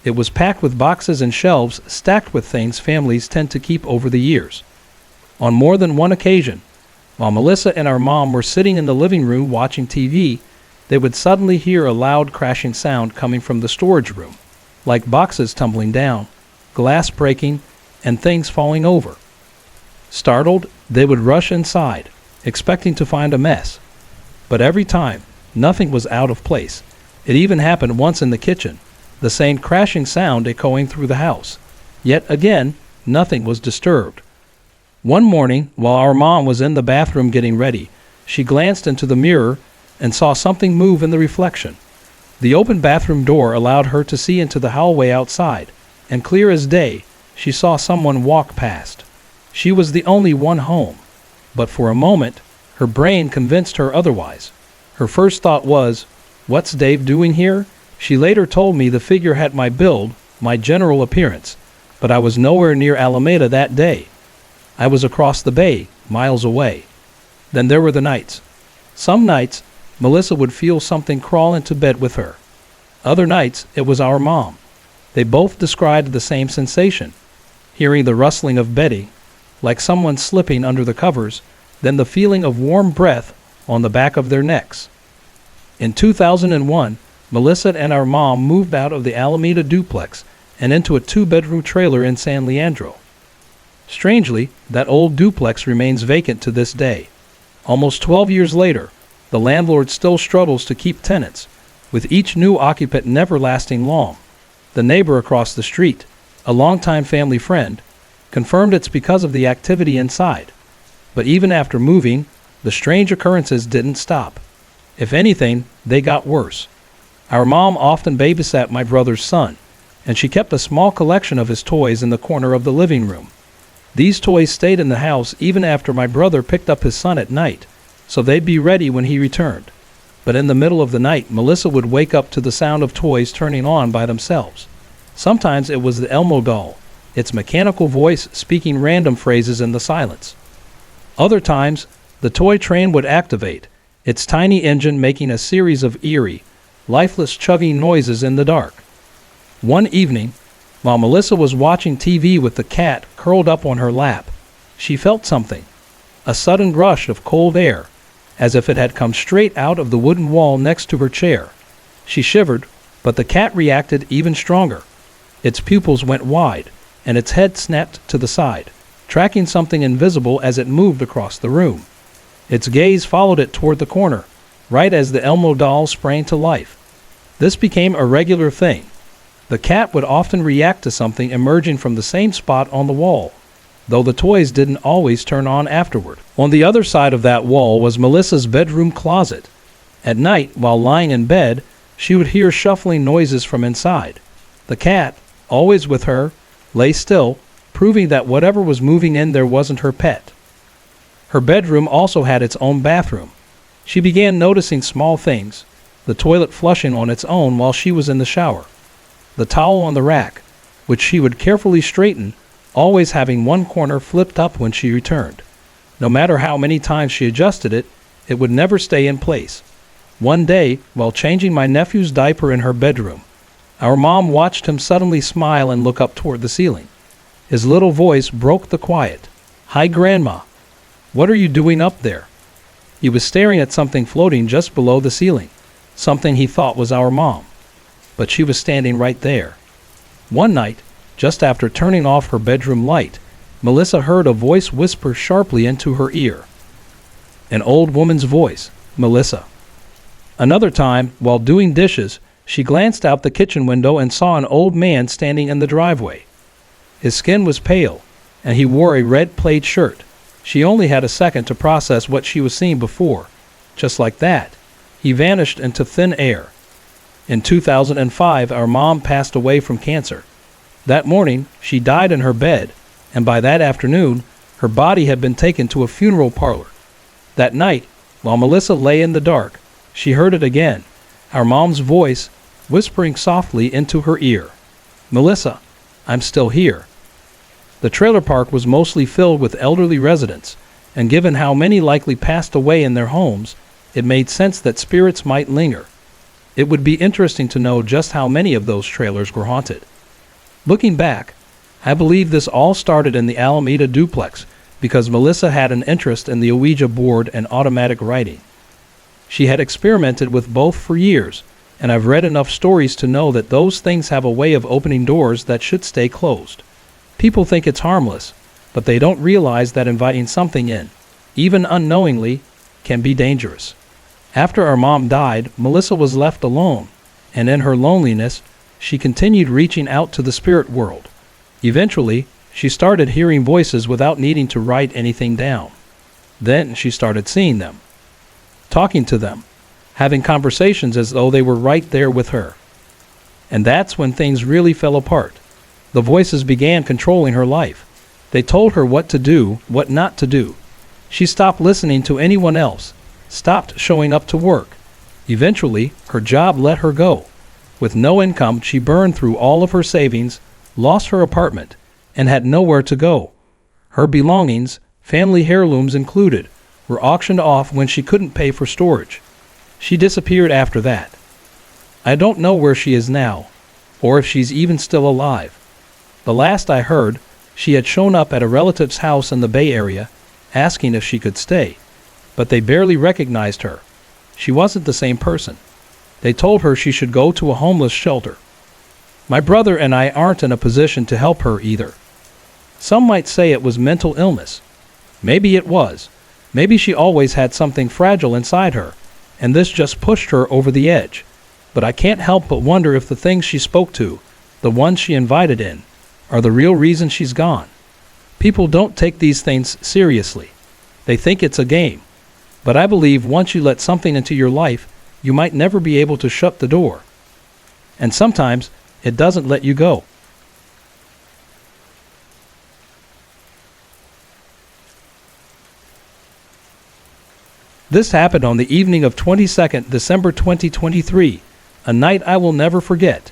It was packed with boxes and shelves stacked with things families tend to keep over the years. On more than one occasion, while Melissa and our mom were sitting in the living room watching TV, they would suddenly hear a loud crashing sound coming from the storage room, like boxes tumbling down, glass breaking, and things falling over. Startled, they would rush inside, expecting to find a mess. But every time, nothing was out of place. It even happened once in the kitchen. the same crashing sound echoing through the house. Yet again, nothing was disturbed. One morning, while our mom was in the bathroom getting ready, she glanced into the mirror and saw something move in the reflection. The open bathroom door allowed her to see into the hallway outside, and clear as day, she saw someone walk past. She was the only one home, but for a moment, her brain convinced her otherwise. Her first thought was, "What's Dave doing here?" She later told me the figure had my build, my general appearance, but I was nowhere near Alameda that day. I was across the bay, miles away. Then there were the nights. Some nights, Melissa would feel something crawl into bed with her. Other nights, it was our mom. They both described the same sensation, hearing the rustling of bedding, like someone slipping under the covers, then the feeling of warm breath on the back of their necks. In 2001, Melissa and our mom moved out of the Alameda duplex and into a 2-bedroom trailer in San Leandro. Strangely, that old duplex remains vacant to this day. Almost 12 years later, the landlord still struggles to keep tenants, with each new occupant never lasting long. The neighbor across the street, a longtime family friend, confirmed it's because of the activity inside. But even after moving, the strange occurrences didn't stop. If anything, they got worse. Our mom often babysat my brother's son, and she kept a small collection of his toys in the corner of the living room. These toys stayed in the house even after my brother picked up his son at night, so they'd be ready when he returned. But in the middle of the night, Melissa would wake up to the sound of toys turning on by themselves. Sometimes it was the Elmo doll, its mechanical voice speaking random phrases in the silence. Other times, the toy train would activate, its tiny engine making a series of eerie, lifeless chugging noises in the dark. One evening, while Melissa was watching TV with the cat curled up on her lap, she felt something, a sudden rush of cold air, as if it had come straight out of the wooden wall next to her chair. She shivered, but the cat reacted even stronger. Its pupils went wide, and its head snapped to the side, tracking something invisible as it moved across the room. Its gaze followed it toward the corner, right as the Elmo doll sprang to life. This became a regular thing. The cat would often react to something emerging from the same spot on the wall, though the toys didn't always turn on afterward. On the other side of that wall was Melissa's bedroom closet. At night, while lying in bed, she would hear shuffling noises from inside. The cat, always with her, lay still, proving that whatever was moving in there wasn't her pet. Her bedroom also had its own bathroom. She began noticing small things, the toilet flushing on its own while she was in the shower, the towel on the rack, which she would carefully straighten, always having one corner flipped up when she returned. No matter how many times she adjusted it, it would never stay in place. One day, while changing my nephew's diaper in her bedroom, our mom watched him suddenly smile and look up toward the ceiling. His little voice broke the quiet. "Hi, Grandma. What are you doing up there?" He was staring at something floating just below the ceiling, something he thought was our mom. But she was standing right there. One night, just after turning off her bedroom light, Melissa heard a voice whisper sharply into her ear. An old woman's voice, Melissa. Another time, while doing dishes, she glanced out the kitchen window and saw an old man standing in the driveway. His skin was pale, and he wore a red plaid shirt. She only had a second to process what she was seeing before. Just like that, he vanished into thin air. In 2005, our mom passed away from cancer. That morning, she died in her bed, and by that afternoon, her body had been taken to a funeral parlor. That night, while Melissa lay in the dark, she heard it again, our mom's voice whispering softly into her ear. "Melissa, I'm still here." The trailer park was mostly filled with elderly residents, and given how many likely passed away in their homes, it made sense that spirits might linger. It would be interesting to know just how many of those trailers were haunted. Looking back, I believe this all started in the Alameda duplex because Melissa had an interest in the Ouija board and automatic writing. She had experimented with both for years, and I've read enough stories to know that those things have a way of opening doors that should stay closed. People think it's harmless, but they don't realize that inviting something in, even unknowingly, can be dangerous. After our mom died, Melissa was left alone, and in her loneliness, she continued reaching out to the spirit world. Eventually, she started hearing voices without needing to write anything down. Then she started seeing them, talking to them, having conversations as though they were right there with her. And that's when things really fell apart. The voices began controlling her life. They told her what to do, what not to do. She stopped listening to anyone else, stopped showing up to work. Eventually, her job let her go. With no income, she burned through all of her savings, lost her apartment, and had nowhere to go. Her belongings, family heirlooms included, were auctioned off when she couldn't pay for storage. She disappeared after that. I don't know where she is now, or if she's even still alive. The last I heard, she had shown up at a relative's house in the Bay Area, asking if she could stay, but they barely recognized her. She wasn't the same person. They told her she should go to a homeless shelter. My brother and I aren't in a position to help her either. Some might say it was mental illness. Maybe it was. Maybe she always had something fragile inside her, and this just pushed her over the edge. But I can't help but wonder if the things she spoke to, the ones she invited in, are the real reason she's gone. People don't take these things seriously. They think it's a game. But I believe once you let something into your life, you might never be able to shut the door. And sometimes it doesn't let you go. This happened on the evening of 22nd December 2023, a night I will never forget.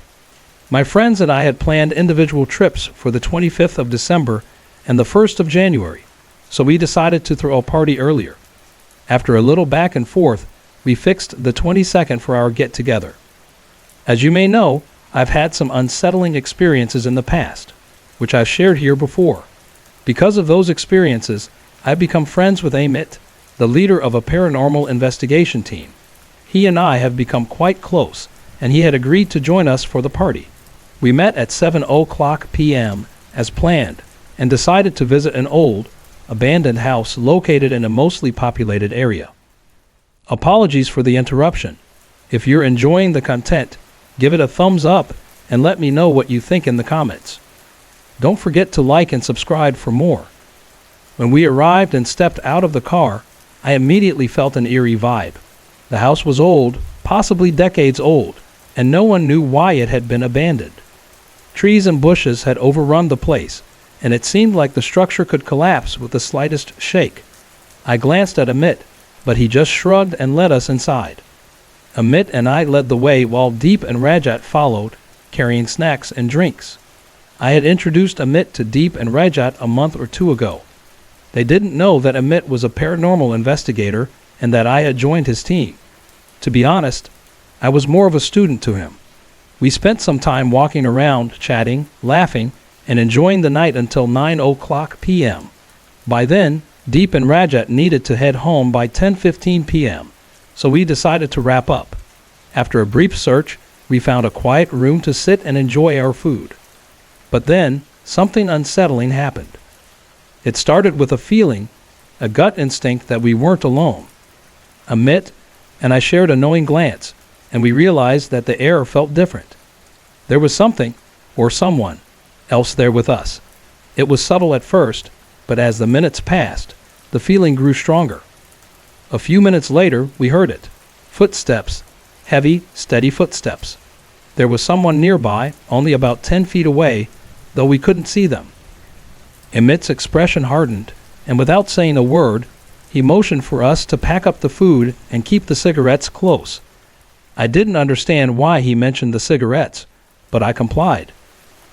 My friends and I had planned individual trips for the 25th of December and the 1st of January, so we decided to throw a party earlier. After a little back and forth, we fixed the 22nd for our get-together. As you may know, I've had some unsettling experiences in the past, which I've shared here before. Because of those experiences, I've become friends with Amit, the leader of a paranormal investigation team. He and I have become quite close, and he had agreed to join us for the party. We met at 7:00 p.m. as planned, and decided to visit an old, abandoned house located in a mostly populated area. Apologies for the interruption. If you're enjoying the content, give it a thumbs up and let me know what you think in the comments. Don't forget to like and subscribe for more. When we arrived and stepped out of the car, I immediately felt an eerie vibe. The house was old, possibly decades old, and no one knew why it had been abandoned. Trees and bushes had overrun the place, and it seemed like the structure could collapse with the slightest shake. I glanced at Amit, but he just shrugged and led us inside. Amit and I led the way while Deep and Rajat followed, carrying snacks and drinks. I had introduced Amit to Deep and Rajat a month or two ago. They didn't know that Amit was a paranormal investigator and that I had joined his team. To be honest, I was more of a student to him. We spent some time walking around, chatting, laughing, and enjoying the night until 9:00 p.m. By then, Deep and Rajat needed to head home by 10:15 p.m., so we decided to wrap up. After a brief search, we found a quiet room to sit and enjoy our food. But then, something unsettling happened. It started with a feeling, a gut instinct that we weren't alone. Amit and I shared a knowing glance, and we realized that the air felt different. There was something, or someone, else there with us. It was subtle at first, but as the minutes passed, the feeling grew stronger. A few minutes later, we heard it. Footsteps. Heavy, steady footsteps. There was someone nearby, only about 10 feet away, though we couldn't see them. Amit's expression hardened, and without saying a word, he motioned for us to pack up the food and keep the cigarettes close. I didn't understand why he mentioned the cigarettes, but I complied.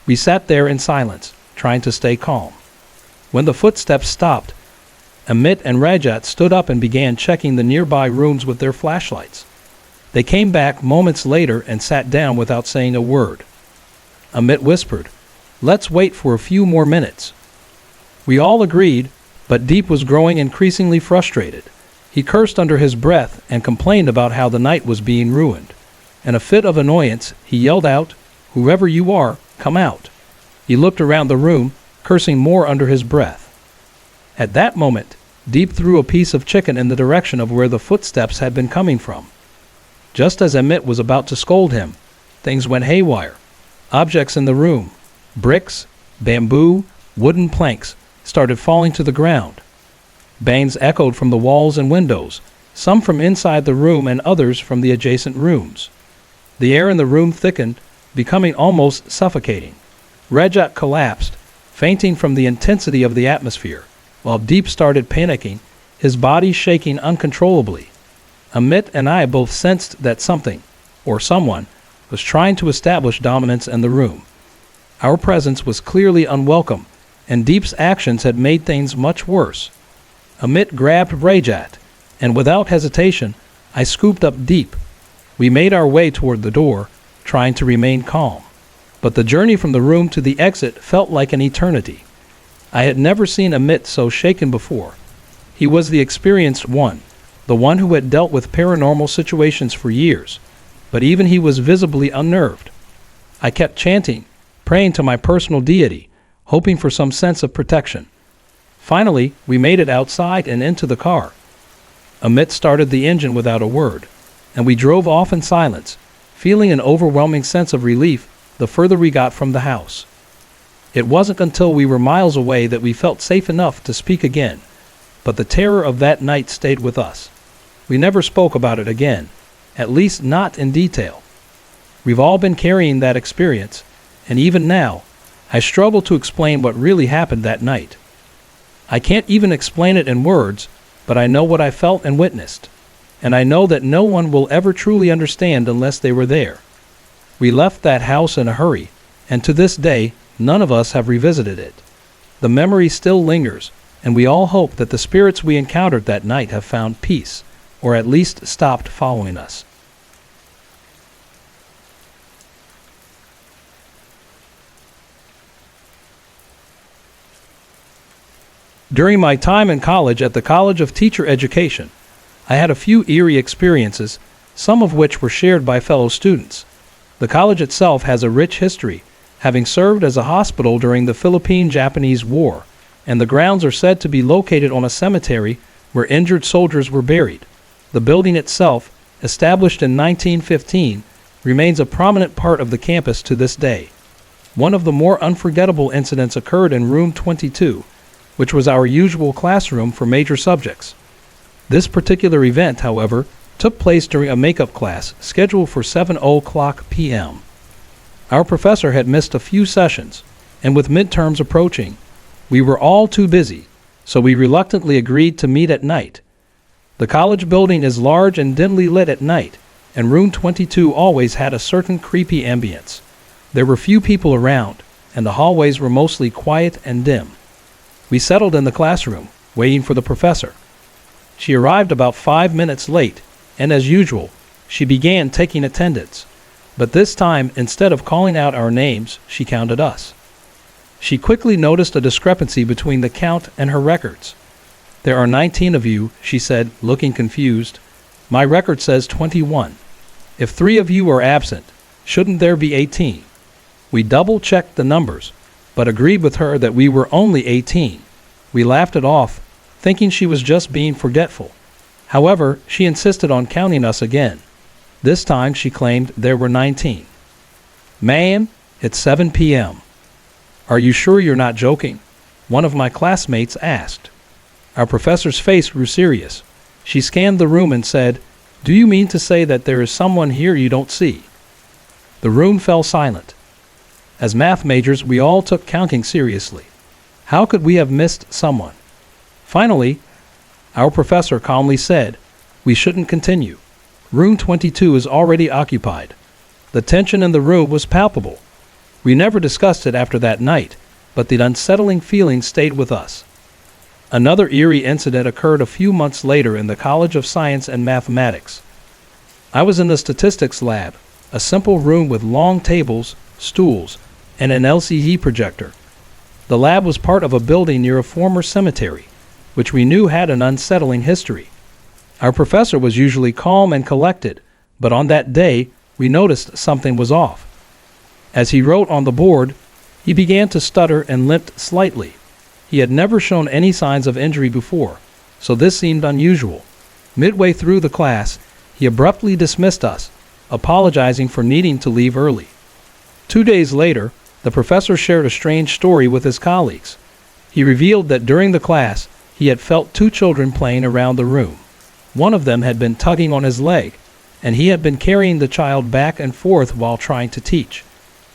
We sat there in silence, trying to stay calm. When the footsteps stopped, Amit and Rajat stood up and began checking the nearby rooms with their flashlights. They came back moments later and sat down without saying a word. Amit whispered, "Let's wait for a few more minutes." We all agreed, but Deep was growing increasingly frustrated. He cursed under his breath and complained about how the night was being ruined. In a fit of annoyance, he yelled out, "Whoever you are, come out." He looked around the room, cursing more under his breath. At that moment, Deep threw a piece of chicken in the direction of where the footsteps had been coming from. Just as Amit was about to scold him, things went haywire. Objects in the room, bricks, bamboo, wooden planks, started falling to the ground. Bangs echoed from the walls and windows, some from inside the room and others from the adjacent rooms. The air in the room thickened, becoming almost suffocating. Rajat collapsed, fainting from the intensity of the atmosphere, while Deep started panicking, his body shaking uncontrollably. Amit and I both sensed that something, or someone, was trying to establish dominance in the room. Our presence was clearly unwelcome, and Deep's actions had made things much worse. Amit grabbed Rajat, and without hesitation, I scooped up Deep. We made our way toward the door, trying to remain calm. But the journey from the room to the exit felt like an eternity. I had never seen Amit so shaken before. He was the experienced one, the one who had dealt with paranormal situations for years, but even he was visibly unnerved. I kept chanting, praying to my personal deity, hoping for some sense of protection. Finally, we made it outside and into the car. Amit started the engine without a word, and we drove off in silence, feeling an overwhelming sense of relief the further we got from the house. It wasn't until we were miles away that we felt safe enough to speak again, but the terror of that night stayed with us. We never spoke about it again, at least not in detail. We've all been carrying that experience, and even now, I struggle to explain what really happened that night. I can't even explain it in words, but I know what I felt and witnessed, and I know that no one will ever truly understand unless they were there. We left that house in a hurry, and to this day, none of us have revisited it. The memory still lingers, and we all hope that the spirits we encountered that night have found peace, or at least stopped following us. During my time in college at the College of Teacher Education, I had a few eerie experiences, some of which were shared by fellow students. The college itself has a rich history, having served as a hospital during the Philippine-Japanese War, and the grounds are said to be located on a cemetery where injured soldiers were buried. The building itself, established in 1915, remains a prominent part of the campus to this day. One of the more unforgettable incidents occurred in room 22, which was our usual classroom for major subjects. This particular event, however, took place during a makeup class scheduled for 7:00 p.m. Our professor had missed a few sessions, and with midterms approaching, we were all too busy, so we reluctantly agreed to meet at night. The college building is large and dimly lit at night, and room 22 always had a certain creepy ambience. There were few people around, and the hallways were mostly quiet and dim. We settled in the classroom, waiting for the professor. She arrived about 5 minutes late, and as usual, she began taking attendance. But this time, instead of calling out our names, she counted us. She quickly noticed a discrepancy between the count and her records. "There are 19 of you," she said, looking confused. "My record says 21. If 3 of you are absent, shouldn't there be 18? We double-checked the numbers, but agreed with her that we were only 18. We laughed it off, thinking she was just being forgetful. However, she insisted on counting us again. This time she claimed there were 19. "Ma'am, it's 7 p.m. "Are you sure you're not joking?" one of my classmates asked. Our professor's face grew serious. She scanned the room and said, "Do you mean to say that there is someone here you don't see?" The room fell silent. As math majors, we all took counting seriously. How could we have missed someone? Finally, our professor calmly said, "We shouldn't continue. Room 22 is already occupied." The tension in the room was palpable. We never discussed it after that night, but the unsettling feeling stayed with us. Another eerie incident occurred a few months later in the College of Science and Mathematics. I was in the statistics lab, a simple room with long tables, stools, and an LCD projector. The lab was part of a building near a former cemetery, which we knew had an unsettling history. Our professor was usually calm and collected, but on that day, we noticed something was off. As he wrote on the board, he began to stutter and limped slightly. He had never shown any signs of injury before, so this seemed unusual. Midway through the class, he abruptly dismissed us, apologizing for needing to leave early. 2 days later, the professor shared a strange story with his colleagues. He revealed that during the class, he had felt two children playing around the room. One of them had been tugging on his leg, and he had been carrying the child back and forth while trying to teach.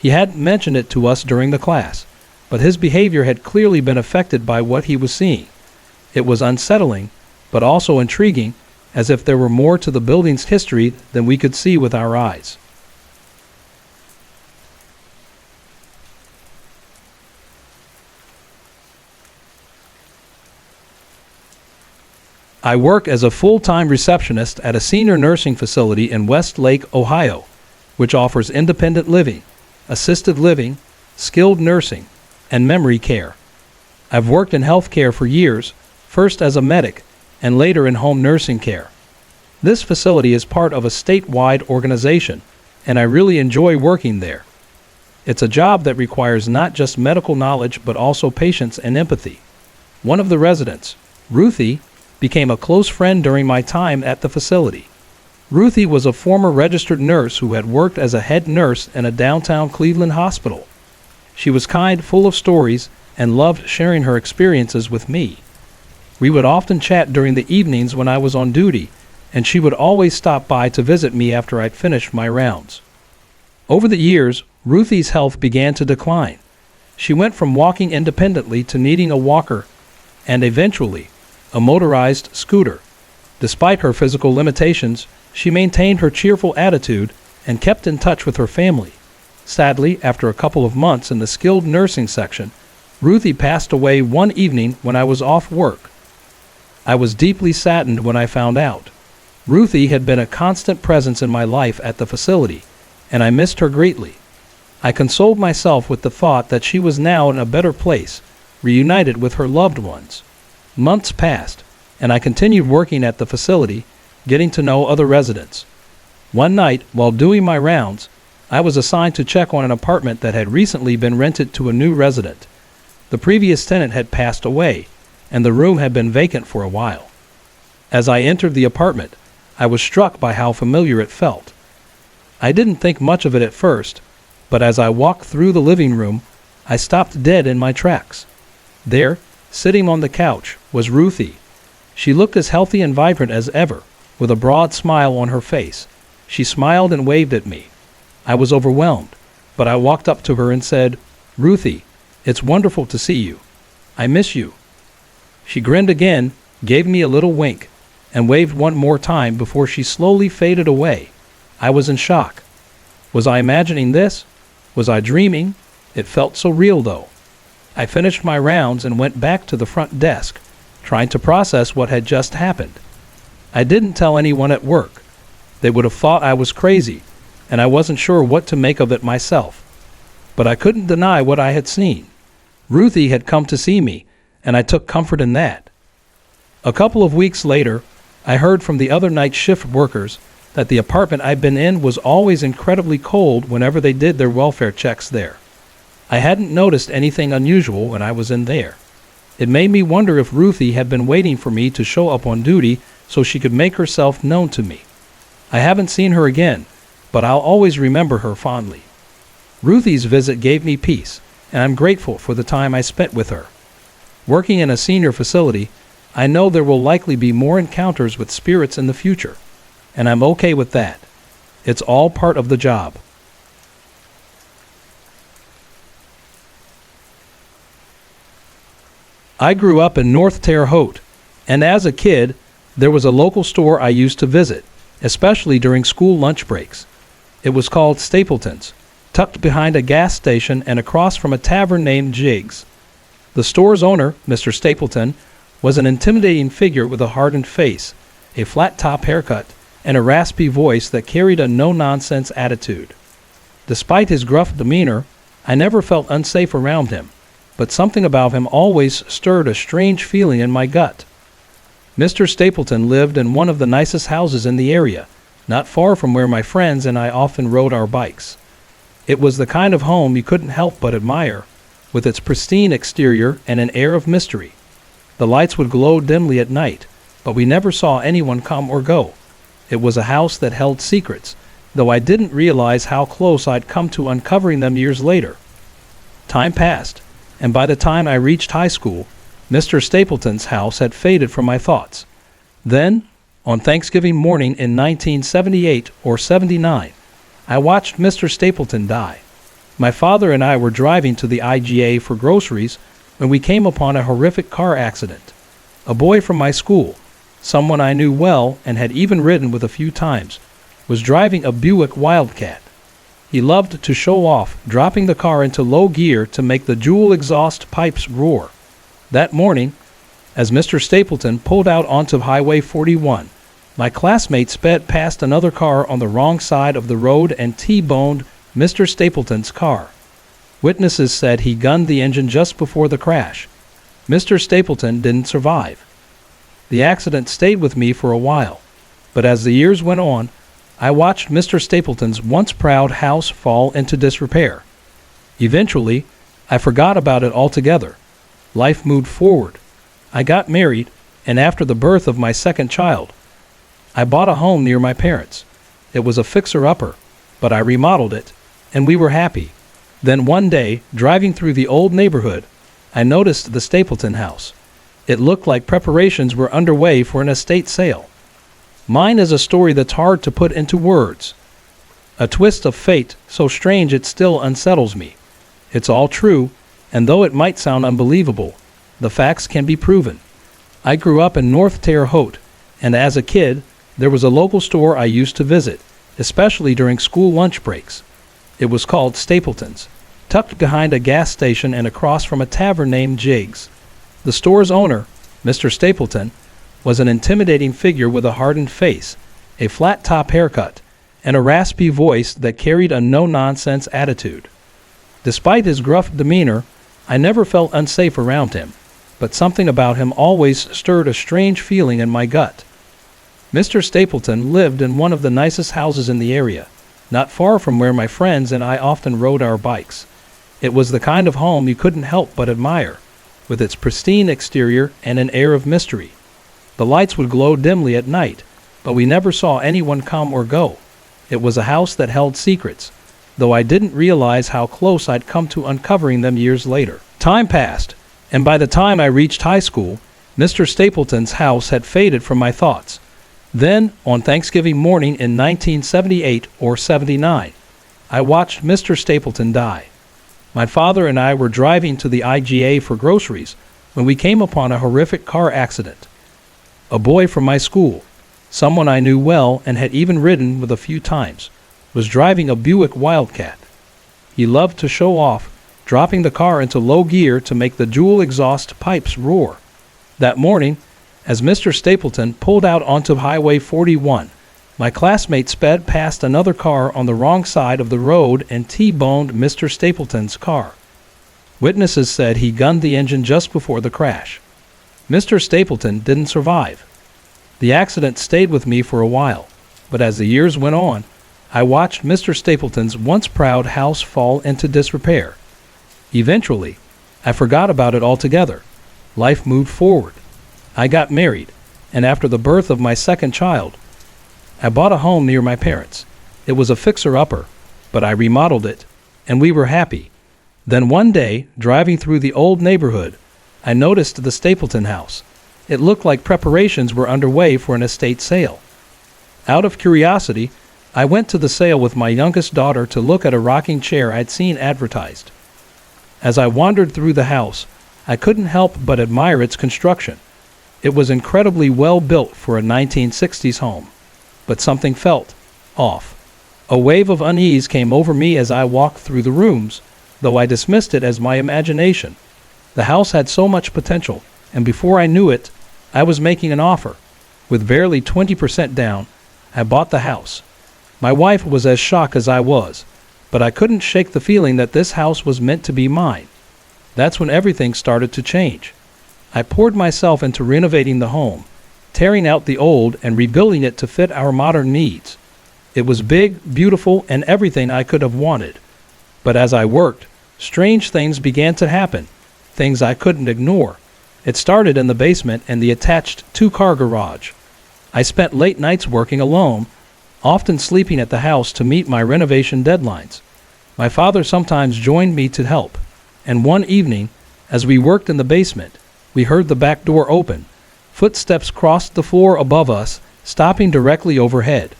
He hadn't mentioned it to us during the class, but his behavior had clearly been affected by what he was seeing. It was unsettling, but also intriguing, as if there were more to the building's history than we could see with our eyes. I work as a full-time receptionist at a senior nursing facility in Westlake, Ohio, which offers independent living, assisted living, skilled nursing, and memory care. I've worked in healthcare for years, first as a medic and later in home nursing care. This facility is part of a statewide organization, and I really enjoy working there. It's a job that requires not just medical knowledge but also patience and empathy. One of the residents, Ruthie, became a close friend during my time at the facility. Ruthie was a former registered nurse who had worked as a head nurse in a downtown Cleveland hospital. She was kind, full of stories, and loved sharing her experiences with me. We would often chat during the evenings when I was on duty, and she would always stop by to visit me after I'd finished my rounds. Over the years, Ruthie's health began to decline. She went from walking independently to needing a walker, and eventually, a motorized scooter. Despite her physical limitations, she maintained her cheerful attitude and kept in touch with her family. Sadly, after a couple of months in the skilled nursing section, Ruthie passed away one evening when I was off work. I was deeply saddened when I found out. Ruthie had been a constant presence in my life at the facility, and I missed her greatly. I consoled myself with the thought that she was now in a better place, reunited with her loved ones. Months passed, and I continued working at the facility, getting to know other residents. One night, while doing my rounds, I was assigned to check on an apartment that had recently been rented to a new resident. The previous tenant had passed away, and the room had been vacant for a while. As I entered the apartment, I was struck by how familiar it felt. I didn't think much of it at first, but as I walked through the living room, I stopped dead in my tracks. There, sitting on the couch, was Ruthie. She looked as healthy and vibrant as ever, with a broad smile on her face. She smiled and waved at me. I was overwhelmed, but I walked up to her and said, "Ruthie, it's wonderful to see you. I miss you." She grinned again, gave me a little wink, and waved one more time before she slowly faded away. I was in shock. Was I imagining this? Was I dreaming? It felt so real, though. I finished my rounds and went back to the front desk, trying to process what had just happened. I didn't tell anyone at work. They would have thought I was crazy, and I wasn't sure what to make of it myself. But I couldn't deny what I had seen. Ruthie had come to see me, and I took comfort in that. A couple of weeks later, I heard from the other night shift workers that the apartment I'd been in was always incredibly cold whenever they did their welfare checks there. I hadn't noticed anything unusual when I was in there. It made me wonder if Ruthie had been waiting for me to show up on duty so she could make herself known to me. I haven't seen her again, but I'll always remember her fondly. Ruthie's visit gave me peace, and I'm grateful for the time I spent with her. Working in a senior facility, I know there will likely be more encounters with spirits in the future, and I'm okay with that. It's all part of the job. I grew up in North Terre Haute, and as a kid, there was a local store I used to visit, especially during school lunch breaks. It was called Stapleton's, tucked behind a gas station and across from a tavern named Jiggs. The store's owner, Mr. Stapleton, was an intimidating figure with a hardened face, a flat-top haircut, and a raspy voice that carried a no-nonsense attitude. Despite his gruff demeanor, I never felt unsafe around him, but something about him always stirred a strange feeling in my gut. Mr. Stapleton lived in one of the nicest houses in the area, not far from where my friends and I often rode our bikes. It was the kind of home you couldn't help but admire, with its pristine exterior and an air of mystery. The lights would glow dimly at night, but we never saw anyone come or go. It was a house that held secrets, though I didn't realize how close I'd come to uncovering them years later. Time passed, and by the time I reached high school, Mr. Stapleton's house had faded from my thoughts. Then, on Thanksgiving morning in 1978 or 79, I watched Mr. Stapleton die. My father and I were driving to the IGA for groceries when we came upon a horrific car accident. A boy from my school, someone I knew well and had even ridden with a few times, was driving a Buick Wildcat. He loved to show off, dropping the car into low gear to make the dual exhaust pipes roar. That morning, as Mr. Stapleton pulled out onto Highway 41, my classmate sped past another car on the wrong side of the road and T-boned Mr. Stapleton's car. Witnesses said he gunned the engine just before the crash. Mr. Stapleton didn't survive. The accident stayed with me for a while, but as the years went on, I watched Mr. Stapleton's once proud house fall into disrepair. Eventually, I forgot about it altogether. Life moved forward. I got married, and after the birth of my second child, I bought a home near my parents. It was a fixer-upper, but I remodeled it, and we were happy. Then one day, driving through the old neighborhood, I noticed the Stapleton house. It looked like preparations were underway for an estate sale. Mine is a story that's hard to put into words. A twist of fate so strange it still unsettles me. It's all true, and though it might sound unbelievable, the facts can be proven. I grew up in North Terre Haute, and as a kid, there was a local store I used to visit, especially during school lunch breaks. It was called Stapleton's, tucked behind a gas station and across from a tavern named Jiggs. The store's owner, Mr. Stapleton, was an intimidating figure with a hardened face, a flat-top haircut, and a raspy voice that carried a no-nonsense attitude. Despite his gruff demeanor, I never felt unsafe around him, but something about him always stirred a strange feeling in my gut. Mr. Stapleton lived in one of the nicest houses in the area, not far from where my friends and I often rode our bikes. It was the kind of home you couldn't help but admire, with its pristine exterior and an air of mystery. The lights would glow dimly at night, but we never saw anyone come or go. It was a house that held secrets, though I didn't realize how close I'd come to uncovering them years later. Time passed, and by the time I reached high school, Mr. Stapleton's house had faded from my thoughts. Then, on Thanksgiving morning in 1978 or 79, I watched Mr. Stapleton die. My father and I were driving to the IGA for groceries when we came upon a horrific car accident. A boy from my school, someone I knew well and had even ridden with a few times, was driving a Buick Wildcat. He loved to show off, dropping the car into low gear to make the dual exhaust pipes roar. That morning, as Mr. Stapleton pulled out onto Highway 41, my classmate sped past another car on the wrong side of the road and T-boned Mr. Stapleton's car. Witnesses said he gunned the engine just before the crash. Mr. Stapleton didn't survive. The accident stayed with me for a while, but as the years went on, I watched Mr. Stapleton's once proud house fall into disrepair. Eventually, I forgot about it altogether. Life moved forward. I got married, and after the birth of my second child, I bought a home near my parents. It was a fixer-upper, but I remodeled it, and we were happy. Then one day, driving through the old neighborhood, I noticed the Stapleton house. It looked like preparations were underway for an estate sale. Out of curiosity, I went to the sale with my youngest daughter to look at a rocking chair I'd seen advertised. As I wandered through the house, I couldn't help but admire its construction. It was incredibly well built for a 1960s home, but something felt off. A wave of unease came over me as I walked through the rooms, though I dismissed it as my imagination. The house had so much potential, and before I knew it, I was making an offer. With barely 20% down, I bought the house. My wife was as shocked as I was, but I couldn't shake the feeling that this house was meant to be mine. That's when everything started to change. I poured myself into renovating the home, tearing out the old and rebuilding it to fit our modern needs. It was big, beautiful, and everything I could have wanted. But as I worked, strange things began to happen, things I couldn't ignore. It started in the basement and the attached two-car garage. I spent late nights working alone, often sleeping at the house to meet my renovation deadlines. My father sometimes joined me to help, and one evening, as we worked in the basement, we heard the back door open. Footsteps crossed the floor above us, stopping directly overhead.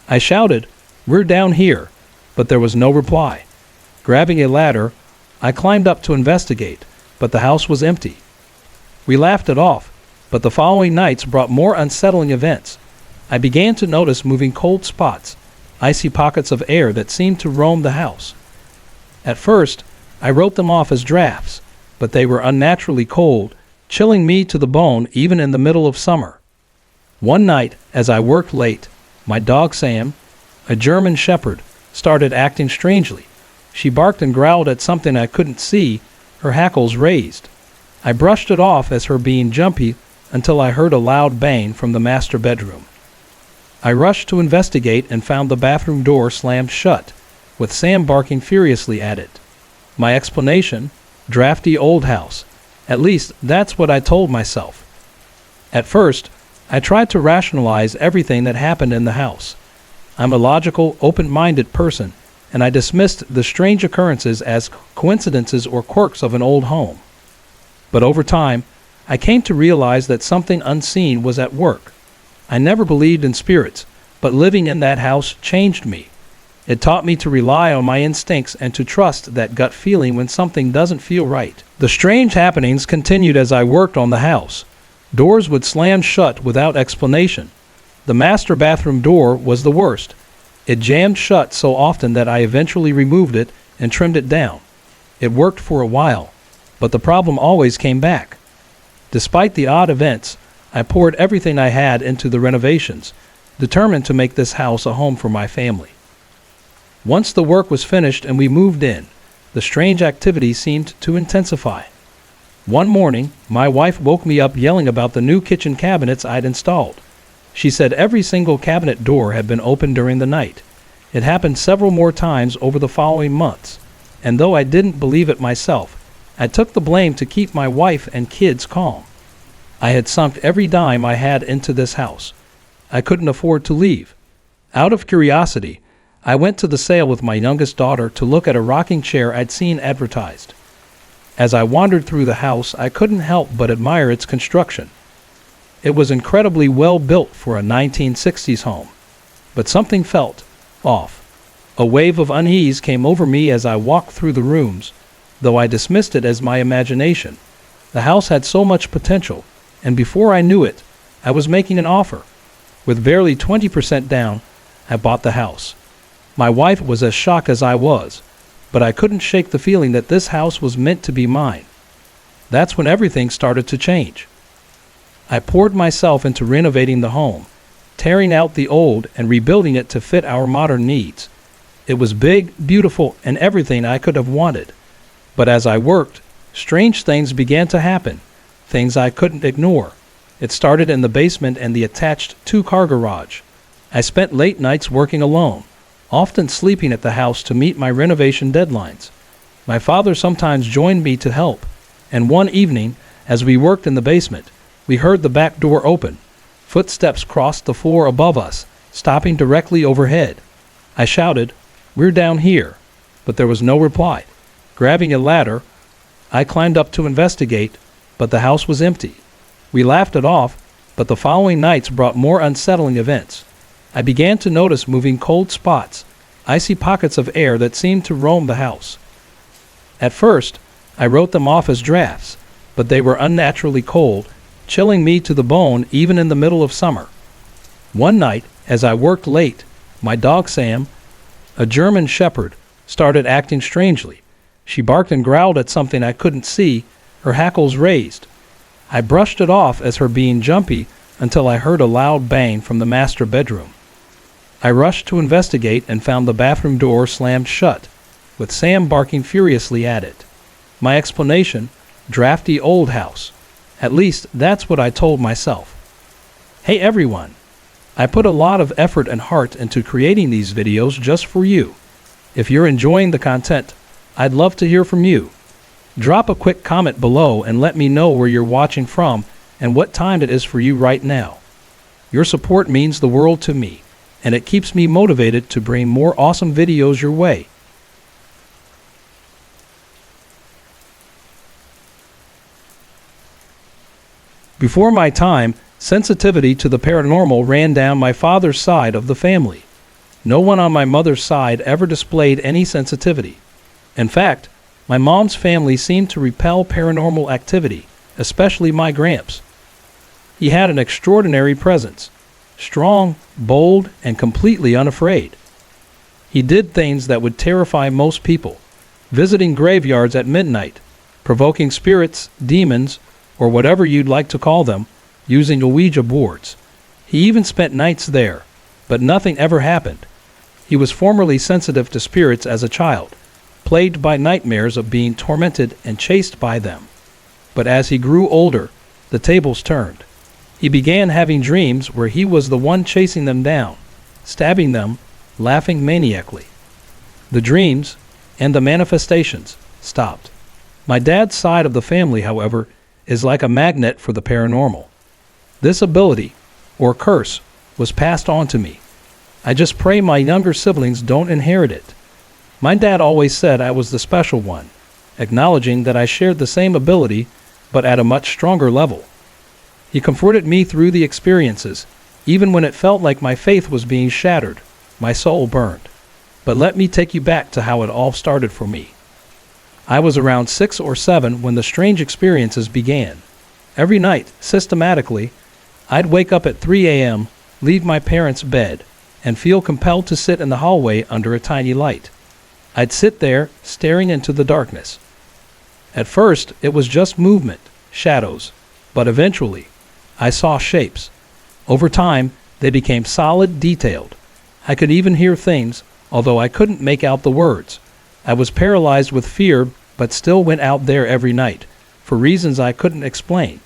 I shouted, "We're down here," but there was no reply. Grabbing a ladder, I climbed up to investigate, but the house was empty. We laughed it off, but the following nights brought more unsettling events. I began to notice moving cold spots, icy pockets of air that seemed to roam the house. At first, I wrote them off as drafts, but they were unnaturally cold, chilling me to the bone even in the middle of summer. One night, as I worked late, my dog Sam, a German shepherd, started acting strangely. She barked and growled at something I couldn't see, her hackles raised. I brushed it off as her being jumpy until I heard a loud bang from the master bedroom. I rushed to investigate and found the bathroom door slammed shut, with Sam barking furiously at it. My explanation: drafty old house. At least that's what I told myself. At first, I tried to rationalize everything that happened in the house. I'm a logical, open-minded person, and I dismissed the strange occurrences as coincidences or quirks of an old home. But over time, I came to realize that something unseen was at work. I never believed in spirits, but living in that house changed me. It taught me to rely on my instincts and to trust that gut feeling when something doesn't feel right. The strange happenings continued as I worked on the house. Doors would slam shut without explanation. The master bathroom door was the worst. It jammed shut so often that I eventually removed it and trimmed it down. It worked for a while, but the problem always came back. Despite the odd events, I poured everything I had into the renovations, determined to make this house a home for my family. Once the work was finished and we moved in, the strange activity seemed to intensify. One morning, my wife woke me up yelling about the new kitchen cabinets I'd installed. She said every single cabinet door had been opened during the night. It happened several more times over the following months, and though I didn't believe it myself, I took the blame to keep my wife and kids calm. I had sunk every dime I had into this house. I couldn't afford to leave. Out of curiosity, I went to the sale with my youngest daughter to look at a rocking chair I'd seen advertised. As I wandered through the house, I couldn't help but admire its construction. It was incredibly well built for a 1960s home, but something felt off. A wave of unease came over me as I walked through the rooms, though I dismissed it as my imagination. The house had so much potential, and before I knew it, I was making an offer. With barely 20% down, I bought the house. My wife was as shocked as I was, but I couldn't shake the feeling that this house was meant to be mine. That's when everything started to change. I poured myself into renovating the home, tearing out the old and rebuilding it to fit our modern needs. It was big, beautiful, and everything I could have wanted. But as I worked, strange things began to happen, things I couldn't ignore. It started in the basement and the attached two-car garage. I spent late nights working alone, often sleeping at the house to meet my renovation deadlines. My father sometimes joined me to help, and one evening, as we worked in the basement, we heard the back door open. Footsteps crossed the floor above us, stopping directly overhead. I shouted, "We're down here," but there was no reply. Grabbing a ladder, I climbed up to investigate, but the house was empty. We laughed it off, but the following nights brought more unsettling events. I began to notice moving cold spots, icy pockets of air that seemed to roam the house. At first, I wrote them off as drafts, but they were unnaturally cold, chilling me to the bone even in the middle of summer. One night, as I worked late, my dog Sam, a German shepherd, started acting strangely. She barked and growled at something I couldn't see, her hackles raised. I brushed it off as her being jumpy until I heard a loud bang from the master bedroom. I rushed to investigate and found the bathroom door slammed shut, with Sam barking furiously at it. My explanation: drafty old house. At least that's what I told myself. Hey everyone! I put a lot of effort and heart into creating these videos just for you. If you're enjoying the content, I'd love to hear from you. Drop a quick comment below and let me know where you're watching from and what time it is for you right now. Your support means the world to me. and it keeps me motivated to bring more awesome videos your way. Before my time, sensitivity to the paranormal ran down my father's side of the family. No one on my mother's side ever displayed any sensitivity. In fact, my mom's family seemed to repel paranormal activity, especially my gramps. He had an extraordinary presence, strong, bold, and completely unafraid. He did things that would terrify most people, visiting graveyards at midnight, provoking spirits, demons, or whatever you'd like to call them, using Ouija boards. He even spent nights there, but nothing ever happened. He was formerly sensitive to spirits as a child, plagued by nightmares of being tormented and chased by them. But as he grew older, the tables turned. He began having dreams where he was the one chasing them down, stabbing them, laughing maniacally. The dreams and the manifestations stopped. My dad's side of the family, however, is like a magnet for the paranormal. This ability, or curse, was passed on to me. I just pray my younger siblings don't inherit it. My dad always said I was the special one, acknowledging that I shared the same ability, but at a much stronger level. He comforted me through the experiences, even when it felt like my faith was being shattered, my soul burned. But let me take you back to how it all started for me. I was around 6 or 7 when the strange experiences began. Every night, systematically, I'd wake up at 3 a.m., leave my parents' bed, and feel compelled to sit in the hallway under a tiny light. I'd sit there, staring into the darkness. At first, it was just movement, shadows, but eventually, I saw shapes. Over time, they became solid, detailed. I could even hear things, although I couldn't make out the words. I was paralyzed with fear, but still went out there every night, for reasons I couldn't explain.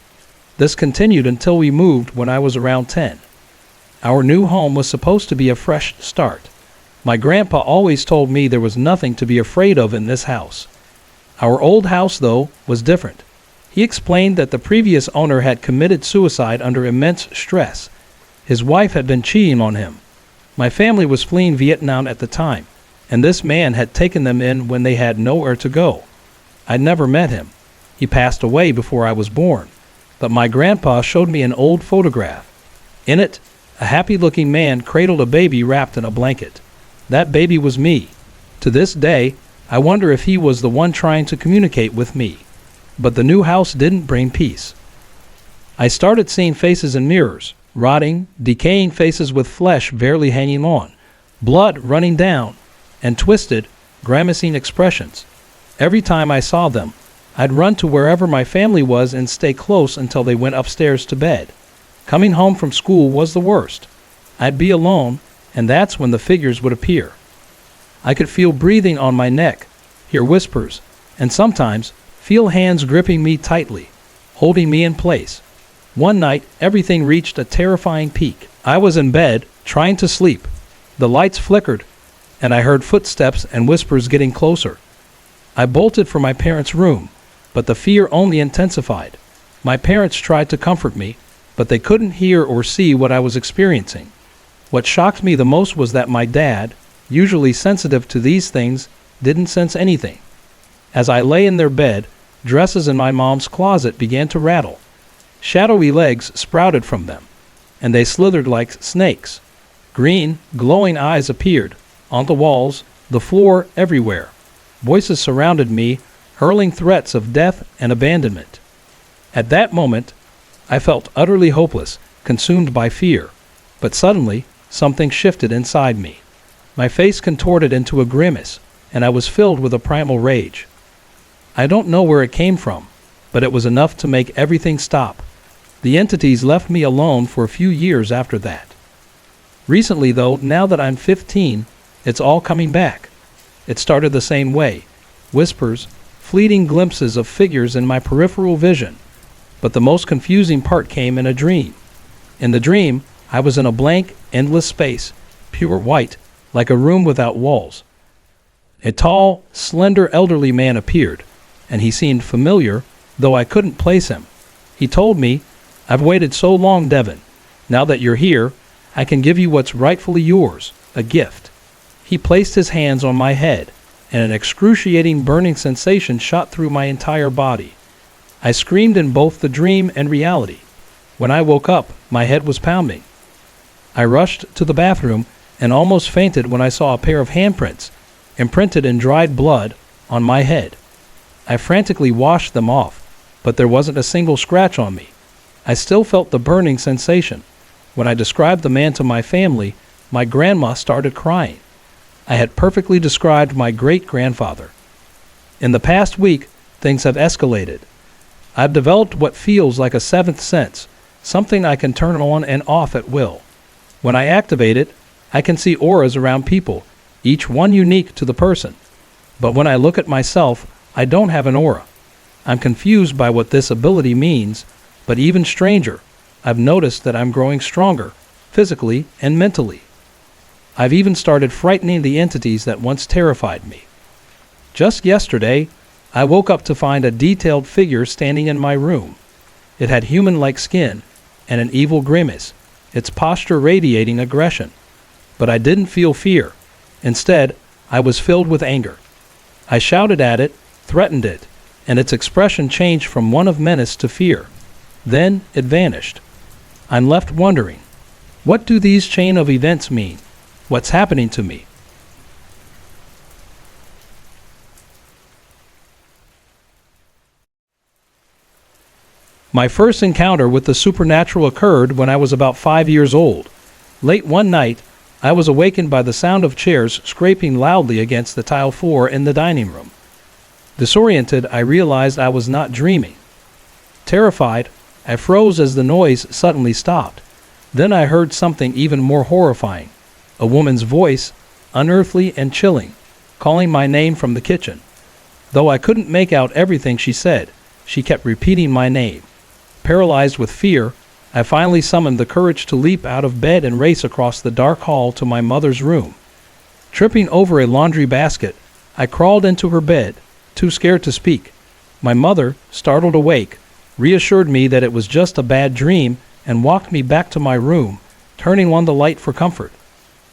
This continued until we moved when I was around 10. Our new home was supposed to be a fresh start. My grandpa always told me there was nothing to be afraid of in this house. Our old house, though, was different. He explained that the previous owner had committed suicide under immense stress. His wife had been cheating on him. My family was fleeing Vietnam at the time, and this man had taken them in when they had nowhere to go. I'd never met him. He passed away before I was born, but my grandpa showed me an old photograph. In it, a happy-looking man cradled a baby wrapped in a blanket. That baby was me. To this day, I wonder if he was the one trying to communicate with me. But the new house didn't bring peace. I started seeing faces in mirrors, rotting, decaying faces with flesh barely hanging on, blood running down, and twisted, grimacing expressions. Every time I saw them, I'd run to wherever my family was and stay close until they went upstairs to bed. Coming home from school was the worst. I'd be alone, and that's when the figures would appear. I could feel breathing on my neck, hear whispers, and sometimes feel hands gripping me tightly, holding me in place. One night, everything reached a terrifying peak. I was in bed, trying to sleep. The lights flickered, and I heard footsteps and whispers getting closer. I bolted for my parents' room, but the fear only intensified. My parents tried to comfort me, but they couldn't hear or see what I was experiencing. What shocked me the most was that my dad, usually sensitive to these things, didn't sense anything. As I lay in their bed, dresses in my mom's closet began to rattle. Shadowy legs sprouted from them, and they slithered like snakes. Green, glowing eyes appeared, on the walls, the floor, everywhere. Voices surrounded me, hurling threats of death and abandonment. At that moment, I felt utterly hopeless, consumed by fear. But suddenly, something shifted inside me. My face contorted into a grimace, and I was filled with a primal rage. I don't know where it came from, but it was enough to make everything stop. The entities left me alone for a few years after that. Recently, though, now that I'm 15, it's all coming back. It started the same way. Whispers, fleeting glimpses of figures in my peripheral vision. But the most confusing part came in a dream. In the dream, I was in a blank, endless space, pure white, like a room without walls. A tall, slender elderly man appeared, and he seemed familiar, though I couldn't place him. He told me, "I've waited so long, Devin. Now that you're here, I can give you what's rightfully yours, a gift." He placed his hands on my head, and an excruciating burning sensation shot through my entire body. I screamed in both the dream and reality. When I woke up, my head was pounding. I rushed to the bathroom and almost fainted when I saw a pair of handprints, imprinted in dried blood, on my head. I frantically washed them off, but there wasn't a single scratch on me. I still felt the burning sensation. When I described the man to my family, my grandma started crying. I had perfectly described my great-grandfather. In the past week, things have escalated. I've developed what feels like a seventh sense, something I can turn on and off at will. When I activate it, I can see auras around people, each one unique to the person. But when I look at myself, I don't have an aura. I'm confused by what this ability means, but even stranger, I've noticed that I'm growing stronger, physically and mentally. I've even started frightening the entities that once terrified me. Just yesterday, I woke up to find a detailed figure standing in my room. It had human-like skin and an evil grimace, its posture radiating aggression. But I didn't feel fear. Instead, I was filled with anger. I shouted at it, threatened it, and its expression changed from one of menace to fear. Then it vanished. I'm left wondering, what do these chain of events mean? What's happening to me? My first encounter with the supernatural occurred when I was about 5 years old. Late one night, I was awakened by the sound of chairs scraping loudly against the tile floor in the dining room. Disoriented, I realized I was not dreaming. Terrified, I froze as the noise suddenly stopped. Then I heard something even more horrifying. A woman's voice, unearthly and chilling, calling my name from the kitchen. Though I couldn't make out everything she said, she kept repeating my name. Paralyzed with fear, I finally summoned the courage to leap out of bed and race across the dark hall to my mother's room. Tripping over a laundry basket, I crawled into her bed, too scared to speak. My mother, startled awake, reassured me that it was just a bad dream and walked me back to my room, turning on the light for comfort.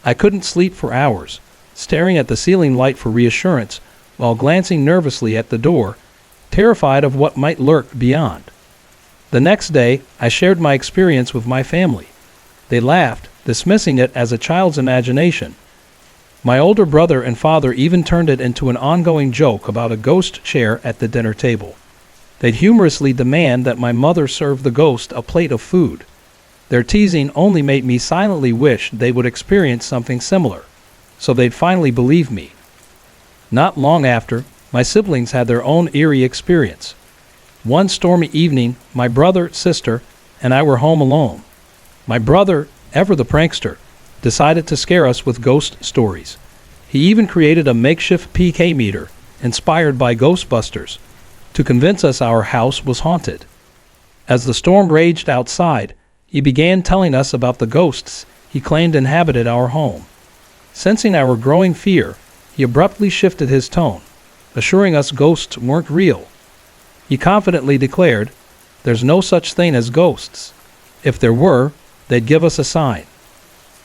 I couldn't sleep for hours, staring at the ceiling light for reassurance while glancing nervously at the door, terrified of what might lurk beyond. The next day, I shared my experience with my family. They laughed, dismissing it as a child's imagination. My older brother and father even turned it into an ongoing joke about a ghost chair at the dinner table. They'd humorously demand that my mother serve the ghost a plate of food. Their teasing only made me silently wish they would experience something similar, so they'd finally believe me. Not long after, my siblings had their own eerie experience. One stormy evening, my brother, sister, and I were home alone. My brother, ever the prankster, decided to scare us with ghost stories. He even created a makeshift PK meter, inspired by Ghostbusters, to convince us our house was haunted. As the storm raged outside, he began telling us about the ghosts he claimed inhabited our home. Sensing our growing fear, he abruptly shifted his tone, assuring us ghosts weren't real. He confidently declared, "There's no such thing as ghosts. If there were, they'd give us a sign."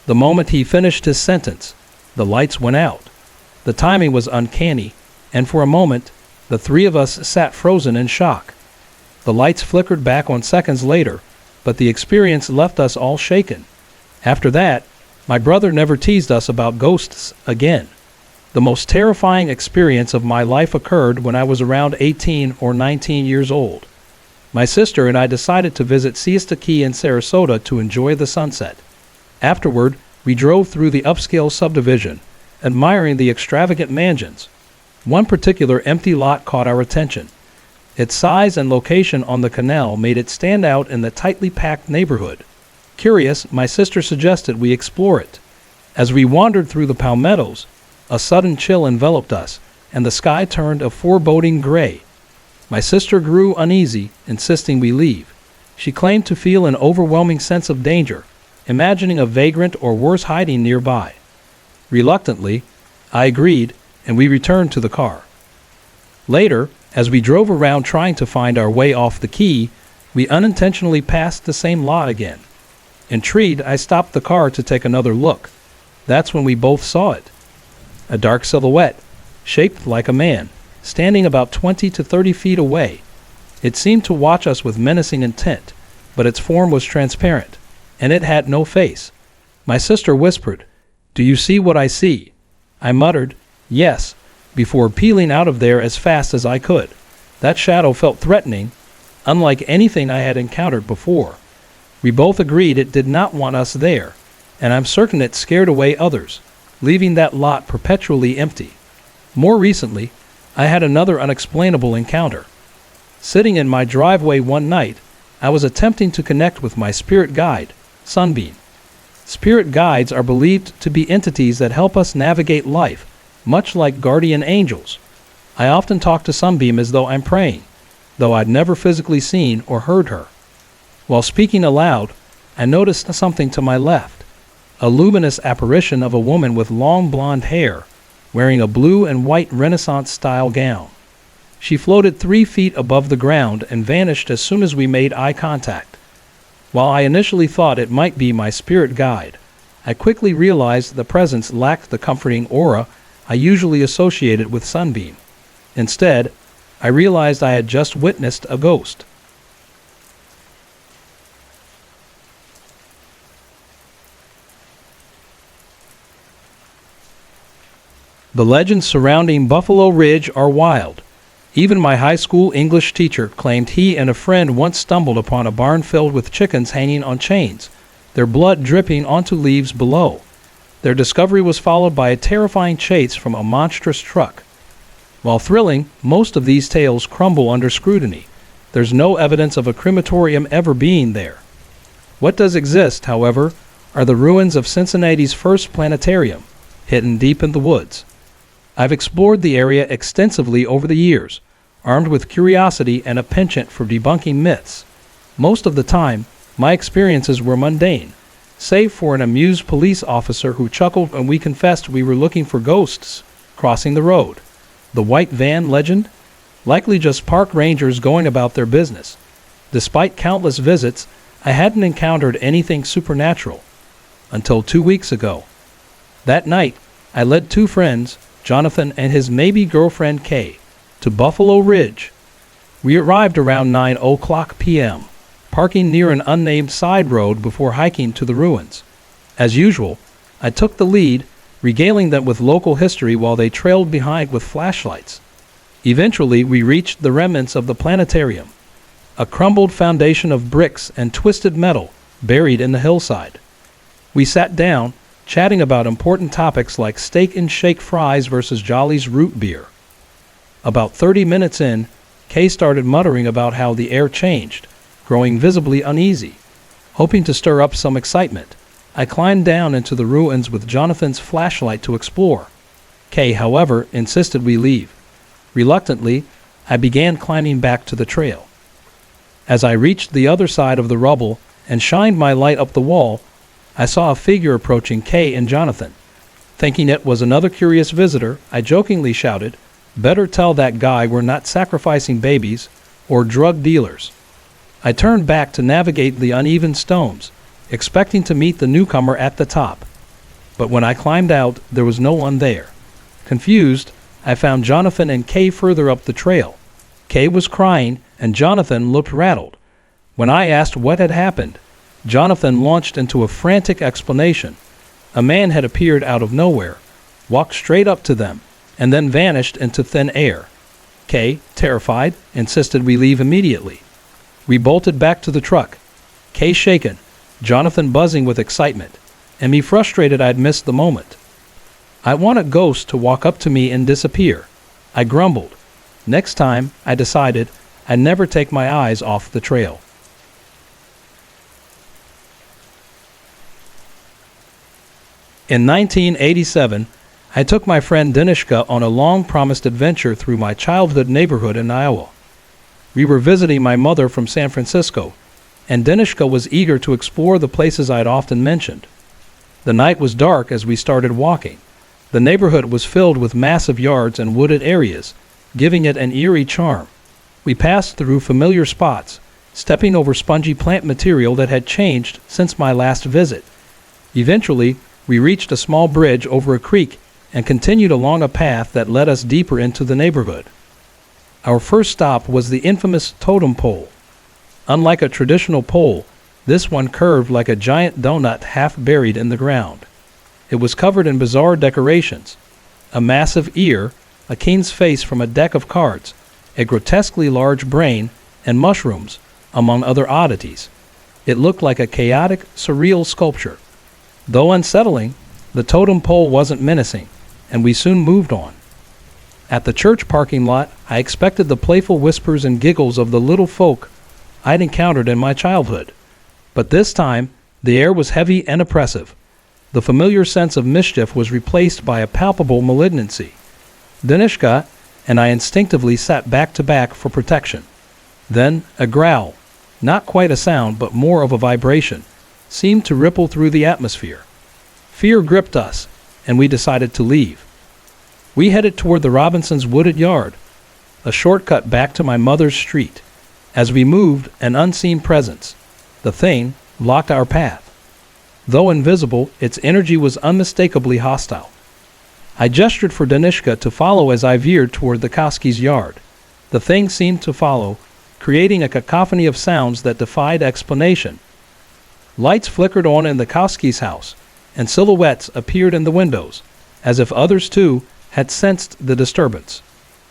The moment he finished his sentence, the lights went out. The timing was uncanny, and for a moment, the three of us sat frozen in shock. The lights flickered back on seconds later, but the experience left us all shaken. After that, my brother never teased us about ghosts again. The most terrifying experience of my life occurred when I was around 18 or 19 years old. My sister and I decided to visit Siesta Key in Sarasota to enjoy the sunset. Afterward, we drove through the upscale subdivision, admiring the extravagant mansions. One particular empty lot caught our attention. Its size and location on the canal made it stand out in the tightly packed neighborhood. Curious, my sister suggested we explore it. As we wandered through the palmettos, a sudden chill enveloped us, and the sky turned a foreboding gray. My sister grew uneasy, insisting we leave. She claimed to feel an overwhelming sense of danger, imagining a vagrant or worse hiding nearby. Reluctantly, I agreed, and we returned to the car. Later, as we drove around trying to find our way off the key, we unintentionally passed the same lot again. Intrigued, I stopped the car to take another look. That's when we both saw it. A dark silhouette, shaped like a man, standing about 20 to 30 feet away. It seemed to watch us with menacing intent, but its form was transparent, and it had no face. My sister whispered, "Do you see what I see?" I muttered, "Yes," before peeling out of there as fast as I could. That shadow felt threatening, unlike anything I had encountered before. We both agreed it did not want us there, and I'm certain it scared away others, leaving that lot perpetually empty. More recently, I had another unexplainable encounter. Sitting in my driveway one night, I was attempting to connect with my spirit guide, Sunbeam. Spirit guides are believed to be entities that help us navigate life, much like guardian angels. I often talk to Sunbeam as though I'm praying, though I'd never physically seen or heard her. While speaking aloud, I noticed something to my left, a luminous apparition of a woman with long blonde hair, wearing a blue and white Renaissance-style gown. She floated 3 feet above the ground and vanished as soon as we made eye contact. While I initially thought it might be my spirit guide, I quickly realized the presence lacked the comforting aura I usually associated with Sunbeam. Instead, I realized I had just witnessed a ghost. The legends surrounding Buffalo Ridge are wild. Even my high school English teacher claimed he and a friend once stumbled upon a barn filled with chickens hanging on chains, their blood dripping onto leaves below. Their discovery was followed by a terrifying chase from a monstrous truck. While thrilling, most of these tales crumble under scrutiny. There's no evidence of a crematorium ever being there. What does exist, however, are the ruins of Cincinnati's first planetarium, hidden deep in the woods. I've explored the area extensively over the years, armed with curiosity and a penchant for debunking myths. Most of the time, my experiences were mundane, save for an amused police officer who chuckled when we confessed we were looking for ghosts crossing the road. The white van legend? Likely just park rangers going about their business. Despite countless visits, I hadn't encountered anything supernatural. Until 2 weeks ago. That night, I led 2 friends, Jonathan and his maybe girlfriend Kay, to Buffalo Ridge. We arrived around 9:00 p.m., parking near an unnamed side road before hiking to the ruins. As usual, I took the lead, regaling them with local history while they trailed behind with flashlights. Eventually, we reached the remnants of the planetarium, a crumbled foundation of bricks and twisted metal buried in the hillside. We sat down, chatting about important topics like steak and shake fries versus Jolly's root beer. About 30 minutes in, Kay started muttering about how the air changed, growing visibly uneasy. Hoping to stir up some excitement, I climbed down into the ruins with Jonathan's flashlight to explore. Kay, however, insisted we leave. Reluctantly, I began climbing back to the trail. As I reached the other side of the rubble and shined my light up the wall, I saw a figure approaching Kay and Jonathan. Thinking it was another curious visitor, I jokingly shouted, "Better tell that guy we're not sacrificing babies or drug dealers." I turned back to navigate the uneven stones, expecting to meet the newcomer at the top. But when I climbed out, there was no one there. Confused, I found Jonathan and Kay further up the trail. Kay was crying, and Jonathan looked rattled. When I asked what had happened, Jonathan launched into a frantic explanation. A man had appeared out of nowhere, walked straight up to them, and then vanished into thin air. Kay, terrified, insisted we leave immediately. We bolted back to the truck, Kay shaken, Jonathan buzzing with excitement, and me frustrated I'd missed the moment. "I want a ghost to walk up to me and disappear," I grumbled. Next time, I decided, I'd never take my eyes off the trail. In 1987, I took my friend Denishka on a long-promised adventure through my childhood neighborhood in Iowa. We were visiting my mother from San Francisco, and Denishka was eager to explore the places I'd often mentioned. The night was dark as we started walking. The neighborhood was filled with massive yards and wooded areas, giving it an eerie charm. We passed through familiar spots, stepping over spongy plant material that had changed since my last visit. Eventually, we reached a small bridge over a creek and continued along a path that led us deeper into the neighborhood. Our first stop was the infamous totem pole. Unlike a traditional pole, this one curved like a giant donut half buried in the ground. It was covered in bizarre decorations: a massive ear, a king's face from a deck of cards, a grotesquely large brain, and mushrooms, among other oddities. It looked like a chaotic, surreal sculpture. Though unsettling, the totem pole wasn't menacing, and we soon moved on. At the church parking lot, I expected the playful whispers and giggles of the little folk I'd encountered in my childhood. But this time, the air was heavy and oppressive. The familiar sense of mischief was replaced by a palpable malignancy. Danishka and I instinctively sat back to back for protection. Then a growl, not quite a sound but more of a vibration, seemed to ripple through the atmosphere. Fear gripped us, and we decided to leave. We headed toward the Robinsons' wooded yard, a shortcut back to my mother's street. As we moved, an unseen presence, the thing, blocked our path. Though invisible, its energy was unmistakably hostile. I gestured for Danishka to follow as I veered toward the Koski's yard. The thing seemed to follow, creating a cacophony of sounds that defied explanation. Lights flickered on in the Koski's house, and silhouettes appeared in the windows, as if others too had sensed the disturbance.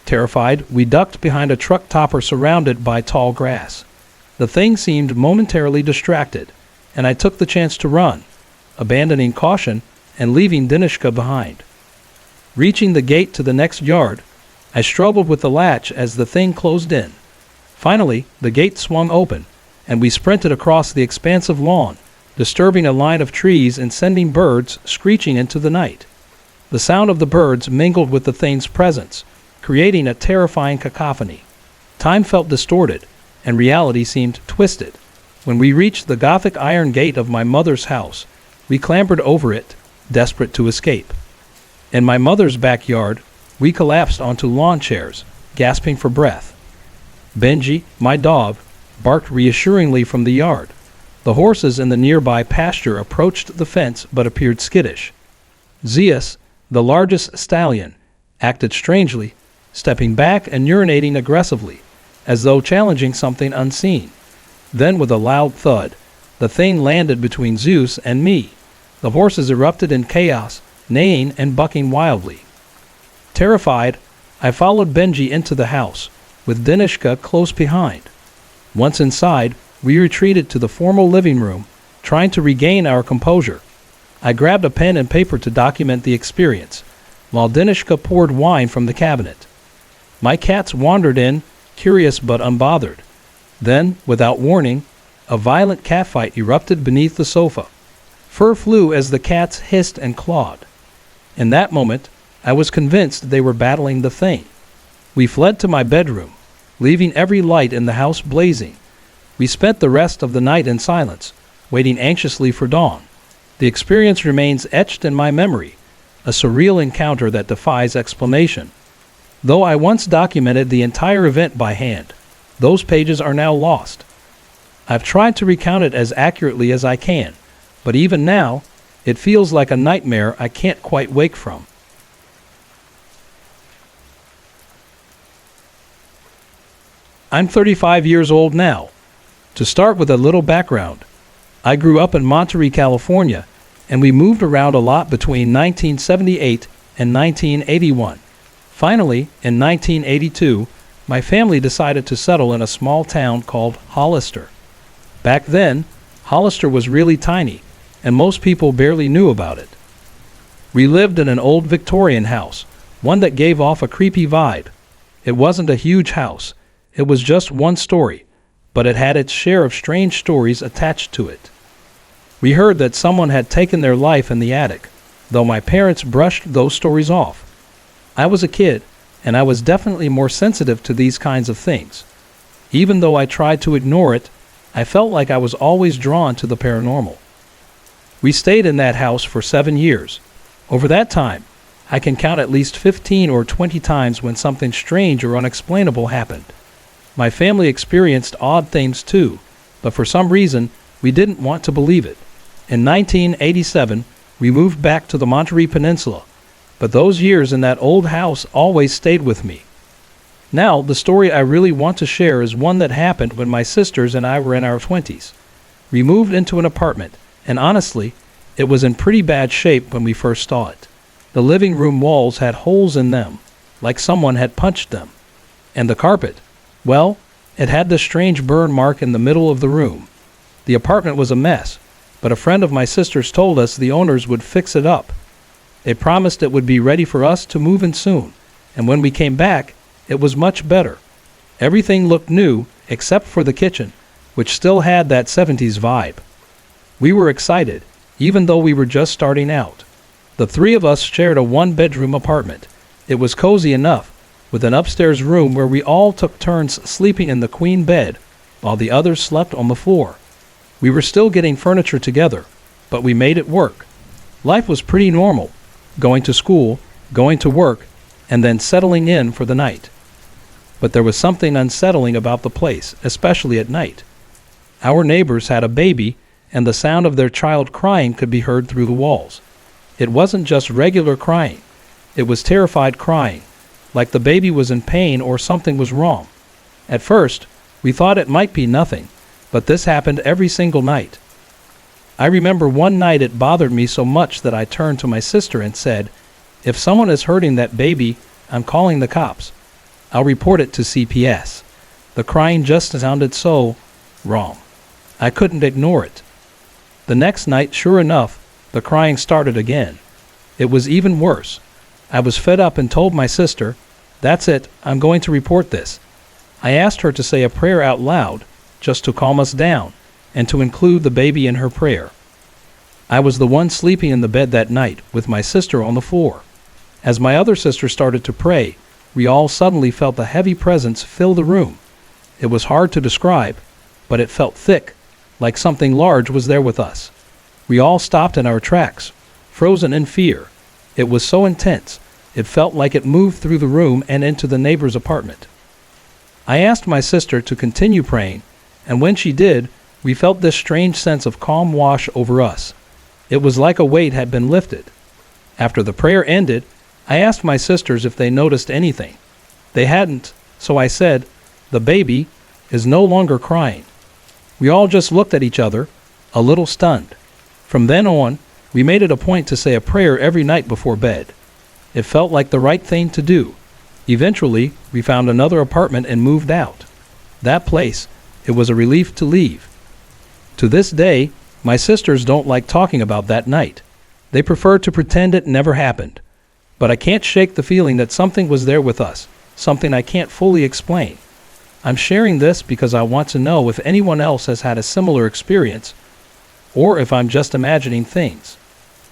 Terrified, we ducked behind a truck topper surrounded by tall grass. The thing seemed momentarily distracted, and I took the chance to run, abandoning caution and leaving Danishka behind. Reaching the gate to the next yard, I struggled with the latch as the thing closed in. Finally, the gate swung open, and we sprinted across the expansive lawn, disturbing a line of trees and sending birds screeching into the night. The sound of the birds mingled with the thing's presence, creating a terrifying cacophony. Time felt distorted, and reality seemed twisted. When we reached the Gothic iron gate of my mother's house, we clambered over it, desperate to escape. In my mother's backyard, we collapsed onto lawn chairs, gasping for breath. Benji, my dog, barked reassuringly from the yard. The horses in the nearby pasture approached the fence but appeared skittish. Zeus, the largest stallion, acted strangely, stepping back and urinating aggressively, as though challenging something unseen. Then, with a loud thud, the thing landed between Zeus and me. The horses erupted in chaos, neighing and bucking wildly. Terrified, I followed Benji into the house, with Danishka close behind. Once inside, we retreated to the formal living room, trying to regain our composure. I grabbed a pen and paper to document the experience, while Danishka poured wine from the cabinet. My cats wandered in, curious but unbothered. Then, without warning, a violent catfight erupted beneath the sofa. Fur flew as the cats hissed and clawed. In that moment, I was convinced they were battling the thing. We fled to my bedroom, leaving every light in the house blazing. We spent the rest of the night in silence, waiting anxiously for dawn. The experience remains etched in my memory, a surreal encounter that defies explanation. Though I once documented the entire event by hand, those pages are now lost. I've tried to recount it as accurately as I can, but even now, it feels like a nightmare I can't quite wake from. I'm 35 years old now. To start with a little background, I grew up in Monterey, California, and we moved around a lot between 1978 and 1981. Finally, in 1982, my family decided to settle in a small town called Hollister. Back then, Hollister was really tiny, and most people barely knew about it. We lived in an old Victorian house, one that gave off a creepy vibe. It wasn't a huge house. It was just one story, but it had its share of strange stories attached to it. We heard that someone had taken their life in the attic, though my parents brushed those stories off. I was a kid, and I was definitely more sensitive to these kinds of things. Even though I tried to ignore it, I felt like I was always drawn to the paranormal. We stayed in that house for 7 years. Over that time, I can count at least 15 or 20 times when something strange or unexplainable happened. My family experienced odd things too, but for some reason, we didn't want to believe it. In 1987, we moved back to the Monterey Peninsula, but those years in that old house always stayed with me. Now, the story I really want to share is one that happened when my sisters and I were in our 20s. We moved into an apartment, and honestly, it was in pretty bad shape when we first saw it. The living room walls had holes in them, like someone had punched them. And the carpet, well, it had this strange burn mark in the middle of the room. The apartment was a mess, but a friend of my sister's told us the owners would fix it up. They promised it would be ready for us to move in soon, and when we came back, it was much better. Everything looked new, except for the kitchen, which still had that 70s vibe. We were excited, even though we were just starting out. The three of us shared a one-bedroom apartment. It was cozy enough, with an upstairs room where we all took turns sleeping in the queen bed, while the others slept on the floor. We were still getting furniture together, but we made it work. Life was pretty normal, going to school, going to work, and then settling in for the night. But there was something unsettling about the place, especially at night. Our neighbors had a baby, and the sound of their child crying could be heard through the walls. It wasn't just regular crying. It was terrified crying, like the baby was in pain or something was wrong. At first, we thought it might be nothing, but this happened every single night. I remember one night it bothered me so much that I turned to my sister and said, "If someone is hurting that baby, I'm calling the cops. I'll report it to CPS." The crying just sounded so wrong. I couldn't ignore it. The next night, sure enough, the crying started again. It was even worse. I was fed up and told my sister, "That's it, I'm going to report this." I asked her to say a prayer out loud, just to calm us down, and to include the baby in her prayer. I was the one sleeping in the bed that night, with my sister on the floor. As my other sister started to pray, we all suddenly felt a heavy presence fill the room. It was hard to describe, but it felt thick, like something large was there with us. We all stopped in our tracks, frozen in fear. It was so intense, it felt like it moved through the room and into the neighbor's apartment. I asked my sister to continue praying, and when she did, we felt this strange sense of calm wash over us. It was like a weight had been lifted. After the prayer ended, I asked my sisters if they noticed anything. They hadn't, so I said, "The baby is no longer crying." We all just looked at each other, a little stunned. From then on, we made it a point to say a prayer every night before bed. It felt like the right thing to do. Eventually, we found another apartment and moved out. That place, it was a relief to leave. To this day, my sisters don't like talking about that night. They prefer to pretend it never happened. But I can't shake the feeling that something was there with us, something I can't fully explain. I'm sharing this because I want to know if anyone else has had a similar experience, or if I'm just imagining things.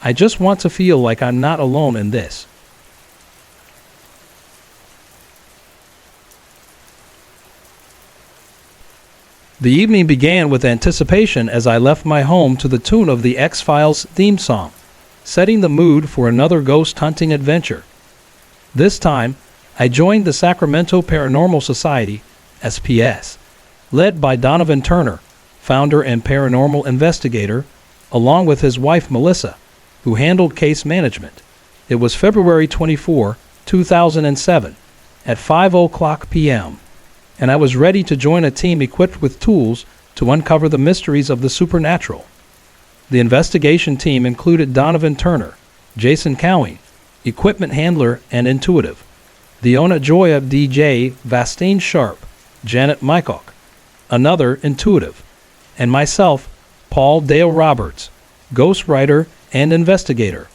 I just want to feel like I'm not alone in this. The evening began with anticipation as I left my home to the tune of the X-Files theme song, setting the mood for another ghost hunting adventure. This time, I joined the Sacramento Paranormal Society, SPS, led by Donovan Turner, founder and paranormal investigator, along with his wife Melissa, who handled case management. It was February 24, 2007, at 5:00 p.m., and I was ready to join a team equipped with tools to uncover the mysteries of the supernatural. The investigation team included Donovan Turner, Jason Cowing, equipment handler and intuitive, Diona Joya DJ Vastine Sharp, Janet Mycock, another intuitive, and myself, Paul Dale Roberts, ghostwriter and investigator.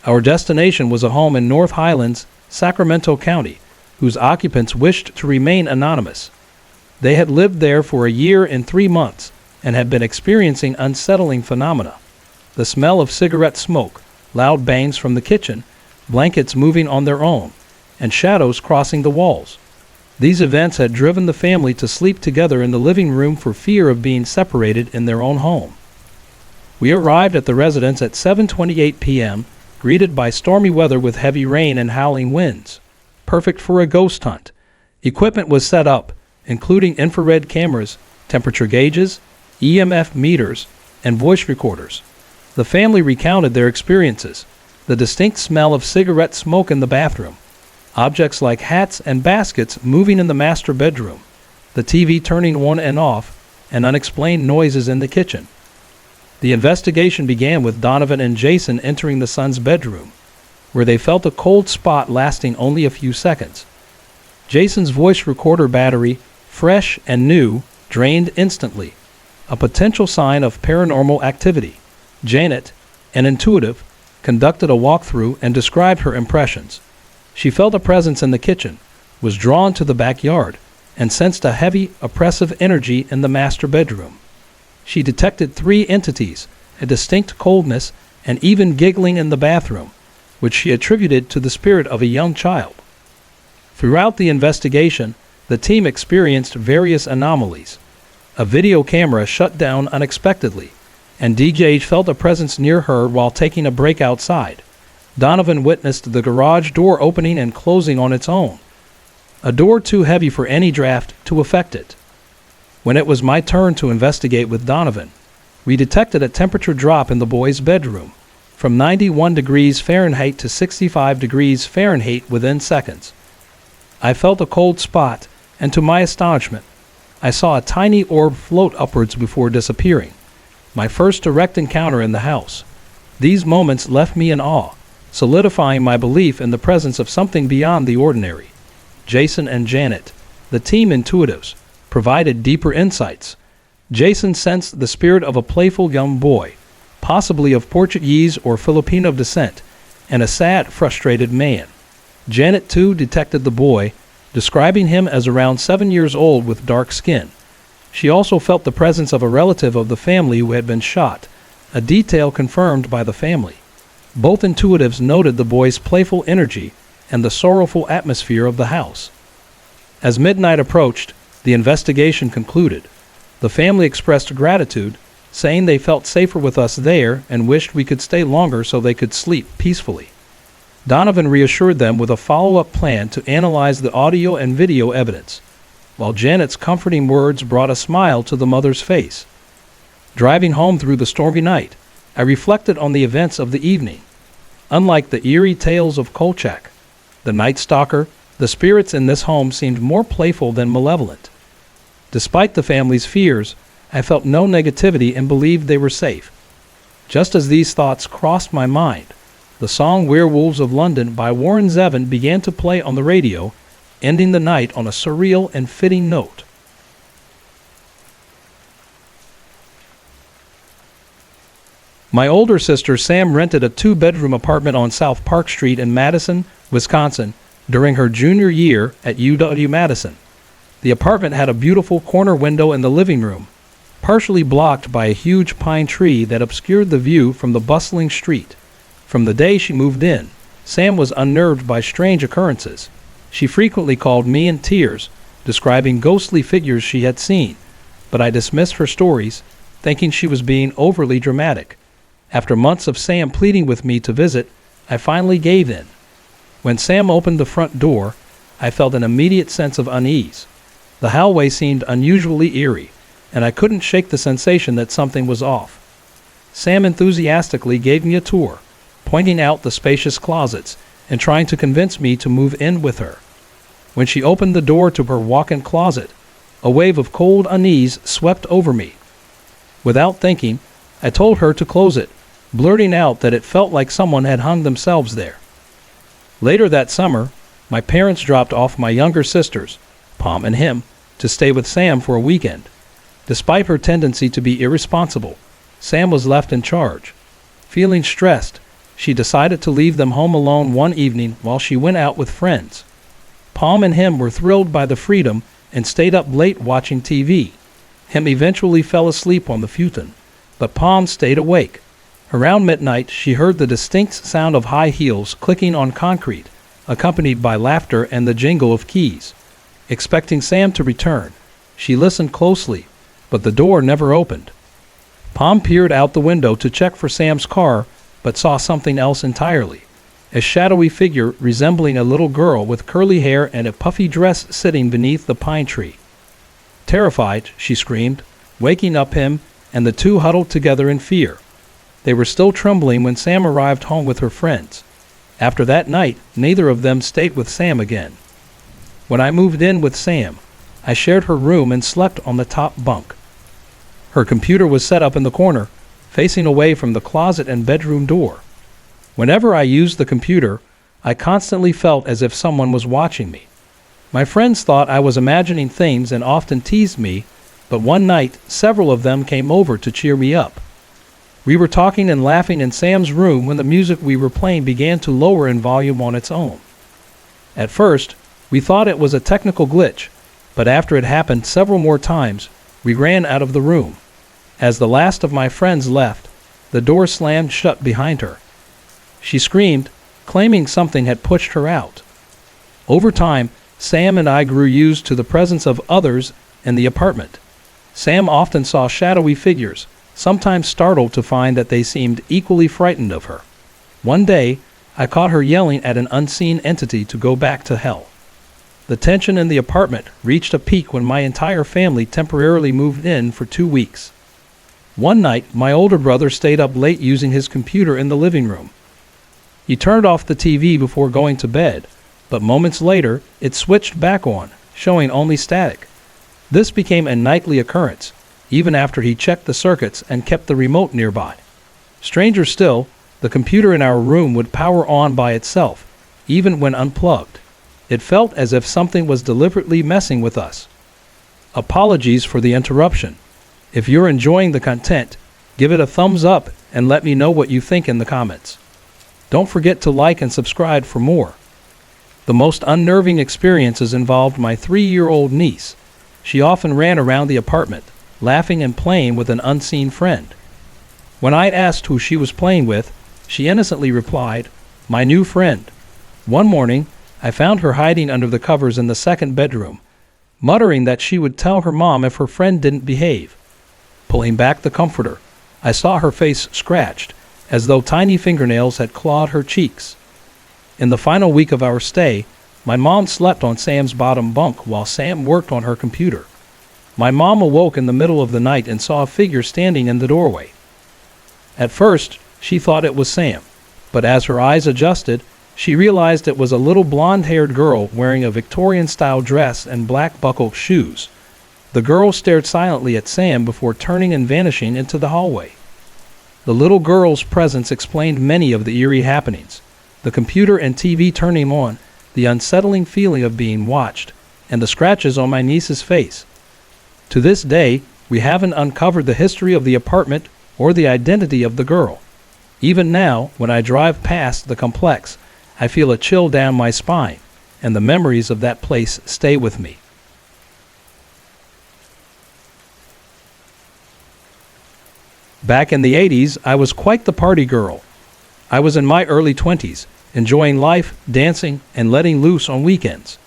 Our destination was a home in North Highlands, Sacramento County, whose occupants wished to remain anonymous. They had lived there for a year and 3 months and had been experiencing unsettling phenomena. The smell of cigarette smoke, loud bangs from the kitchen, blankets moving on their own, and shadows crossing the walls. These events had driven the family to sleep together in the living room for fear of being separated in their own home. We arrived at the residence at 7:28 p.m., greeted by stormy weather with heavy rain and howling winds. Perfect for a ghost hunt. Equipment was set up, including infrared cameras, temperature gauges, EMF meters, and voice recorders. The family recounted their experiences: the distinct smell of cigarette smoke in the bathroom, objects like hats and baskets moving in the master bedroom, the TV turning on and off, and unexplained noises in the kitchen. The investigation began with Donovan and Jason entering the son's bedroom, where they felt a cold spot lasting only a few seconds. Jason's voice recorder battery, fresh and new, drained instantly, a potential sign of paranormal activity. Janet, an intuitive, conducted a walkthrough and described her impressions. She felt a presence in the kitchen, was drawn to the backyard, and sensed a heavy, oppressive energy in the master bedroom. She detected 3 entities, a distinct coldness, and even giggling in the bathroom, which she attributed to the spirit of a young child. Throughout the investigation, the team experienced various anomalies. A video camera shut down unexpectedly, and DJ felt a presence near her while taking a break outside. Donovan witnessed the garage door opening and closing on its own, a door too heavy for any draft to affect it. When it was my turn to investigate with Donovan, we detected a temperature drop in the boy's bedroom, from 91 degrees Fahrenheit to 65 degrees Fahrenheit within seconds. I felt a cold spot, and to my astonishment, I saw a tiny orb float upwards before disappearing. My first direct encounter in the house. These moments left me in awe, solidifying my belief in the presence of something beyond the ordinary. Jason and Janet, the team intuitives, provided deeper insights. Jason sensed the spirit of a playful young boy, possibly of Portuguese or Filipino descent, and a sad, frustrated man. Janet, too, detected the boy, describing him as around 7 years old with dark skin. She also felt the presence of a relative of the family who had been shot, a detail confirmed by the family. Both intuitives noted the boy's playful energy and the sorrowful atmosphere of the house. As midnight approached, the investigation concluded. The family expressed gratitude, saying they felt safer with us there and wished we could stay longer so they could sleep peacefully. Donovan reassured them with a follow-up plan to analyze the audio and video evidence, while Janet's comforting words brought a smile to the mother's face. Driving home through the stormy night, I reflected on the events of the evening. Unlike the eerie tales of Kolchak, the Night Stalker, the spirits in this home seemed more playful than malevolent. Despite the family's fears, I felt no negativity and believed they were safe. Just as these thoughts crossed my mind, the song Werewolves of London by Warren Zevon began to play on the radio, ending the night on a surreal and fitting note. My older sister Sam rented a 2-bedroom apartment on South Park Street in Madison, Wisconsin, during her junior year at UW-Madison. The apartment had a beautiful corner window in the living room, partially blocked by a huge pine tree that obscured the view from the bustling street. From the day she moved in, Sam was unnerved by strange occurrences. She frequently called me in tears, describing ghostly figures she had seen, but I dismissed her stories, thinking she was being overly dramatic. After months of Sam pleading with me to visit, I finally gave in. When Sam opened the front door, I felt an immediate sense of unease. The hallway seemed unusually eerie, and I couldn't shake the sensation that something was off. Sam enthusiastically gave me a tour, pointing out the spacious closets and trying to convince me to move in with her. When she opened the door to her walk-in closet, a wave of cold unease swept over me. Without thinking, I told her to close it, blurting out that it felt like someone had hung themselves there. Later that summer, my parents dropped off my younger sisters, Pom and him, to stay with Sam for a weekend. Despite her tendency to be irresponsible, Sam was left in charge. Feeling stressed, she decided to leave them home alone one evening while she went out with friends. Pom and him were thrilled by the freedom and stayed up late watching TV. Him eventually fell asleep on the futon, but Pom stayed awake. Around midnight, she heard the distinct sound of high heels clicking on concrete, accompanied by laughter and the jingle of keys. Expecting Sam to return, she listened closely, but the door never opened. Pom peered out the window to check for Sam's car, but saw something else entirely. A shadowy figure resembling a little girl with curly hair and a puffy dress sitting beneath the pine tree. Terrified, she screamed, waking up him, and the two huddled together in fear. They were still trembling when Sam arrived home with her friends. After that night, neither of them stayed with Sam again. When I moved in with Sam, I shared her room and slept on the top bunk. Her computer was set up in the corner, facing away from the closet and bedroom door. Whenever I used the computer, I constantly felt as if someone was watching me. My friends thought I was imagining things and often teased me, but one night, several of them came over to cheer me up. We were talking and laughing in Sam's room when the music we were playing began to lower in volume on its own. At first, we thought it was a technical glitch, but after it happened several more times, we ran out of the room. As the last of my friends left, the door slammed shut behind her. She screamed, claiming something had pushed her out. Over time, Sam and I grew used to the presence of others in the apartment. Sam often saw shadowy figures, sometimes startled to find that they seemed equally frightened of her. One day, I caught her yelling at an unseen entity to go back to hell. The tension in the apartment reached a peak when my entire family temporarily moved in for 2 weeks. One night, my older brother stayed up late using his computer in the living room. He turned off the TV before going to bed, but moments later, it switched back on, showing only static. This became a nightly occurrence, even after he checked the circuits and kept the remote nearby. Stranger still, the computer in our room would power on by itself, even when unplugged. It felt as if something was deliberately messing with us. Apologies for the interruption. If you're enjoying the content, give it a thumbs up and let me know what you think in the comments. Don't forget to like and subscribe for more. The most unnerving experiences involved my 3-year-old niece. She often ran around the apartment, laughing and playing with an unseen friend. When I asked who she was playing with, she innocently replied, "My new friend." One morning, I found her hiding under the covers in the second bedroom, muttering that she would tell her mom if her friend didn't behave. Pulling back the comforter, I saw her face scratched, as though tiny fingernails had clawed her cheeks. In the final week of our stay, my mom slept on Sam's bottom bunk while Sam worked on her computer. My mom awoke in the middle of the night and saw a figure standing in the doorway. At first, she thought it was Sam, but as her eyes adjusted, she realized it was a little blonde-haired girl wearing a Victorian-style dress and black buckled shoes. The girl stared silently at Sam before turning and vanishing into the hallway. The little girl's presence explained many of the eerie happenings. The computer and TV turning on, the unsettling feeling of being watched, and the scratches on my niece's face. To this day, we haven't uncovered the history of the apartment or the identity of the girl. Even now, when I drive past the complex, I feel a chill down my spine, and the memories of that place stay with me. Back in the 80s, I was quite the party girl. I was in my early 20s, enjoying life, dancing, and letting loose on weekends.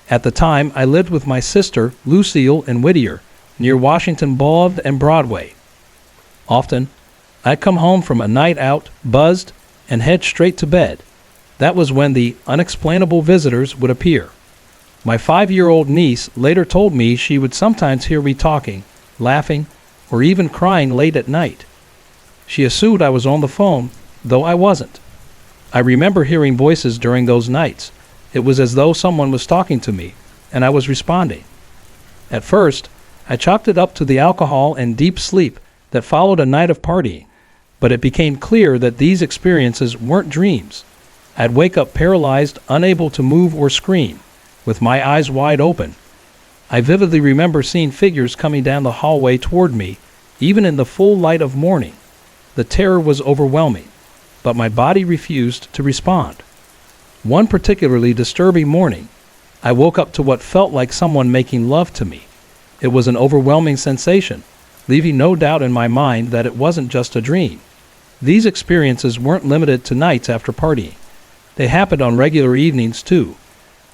At the time, I lived with my sister, Lucille, in Whittier, near Washington Boulevard and Broadway. Often, I'd come home from a night out, buzzed, and head straight to bed. That was when the unexplainable visitors would appear. My 5-year-old niece later told me she would sometimes hear me talking, laughing, or even crying late at night. She assumed I was on the phone, though I wasn't. I remember hearing voices during those nights. It was as though someone was talking to me, and I was responding. At first, I chalked it up to the alcohol and deep sleep that followed a night of partying, but it became clear that these experiences weren't dreams. I'd wake up paralyzed, unable to move or scream, with my eyes wide open. I vividly remember seeing figures coming down the hallway toward me, even in the full light of morning. The terror was overwhelming, but my body refused to respond. One particularly disturbing morning, I woke up to what felt like someone making love to me. It was an overwhelming sensation, leaving no doubt in my mind that it wasn't just a dream. These experiences weren't limited to nights after partying. They happened on regular evenings, too.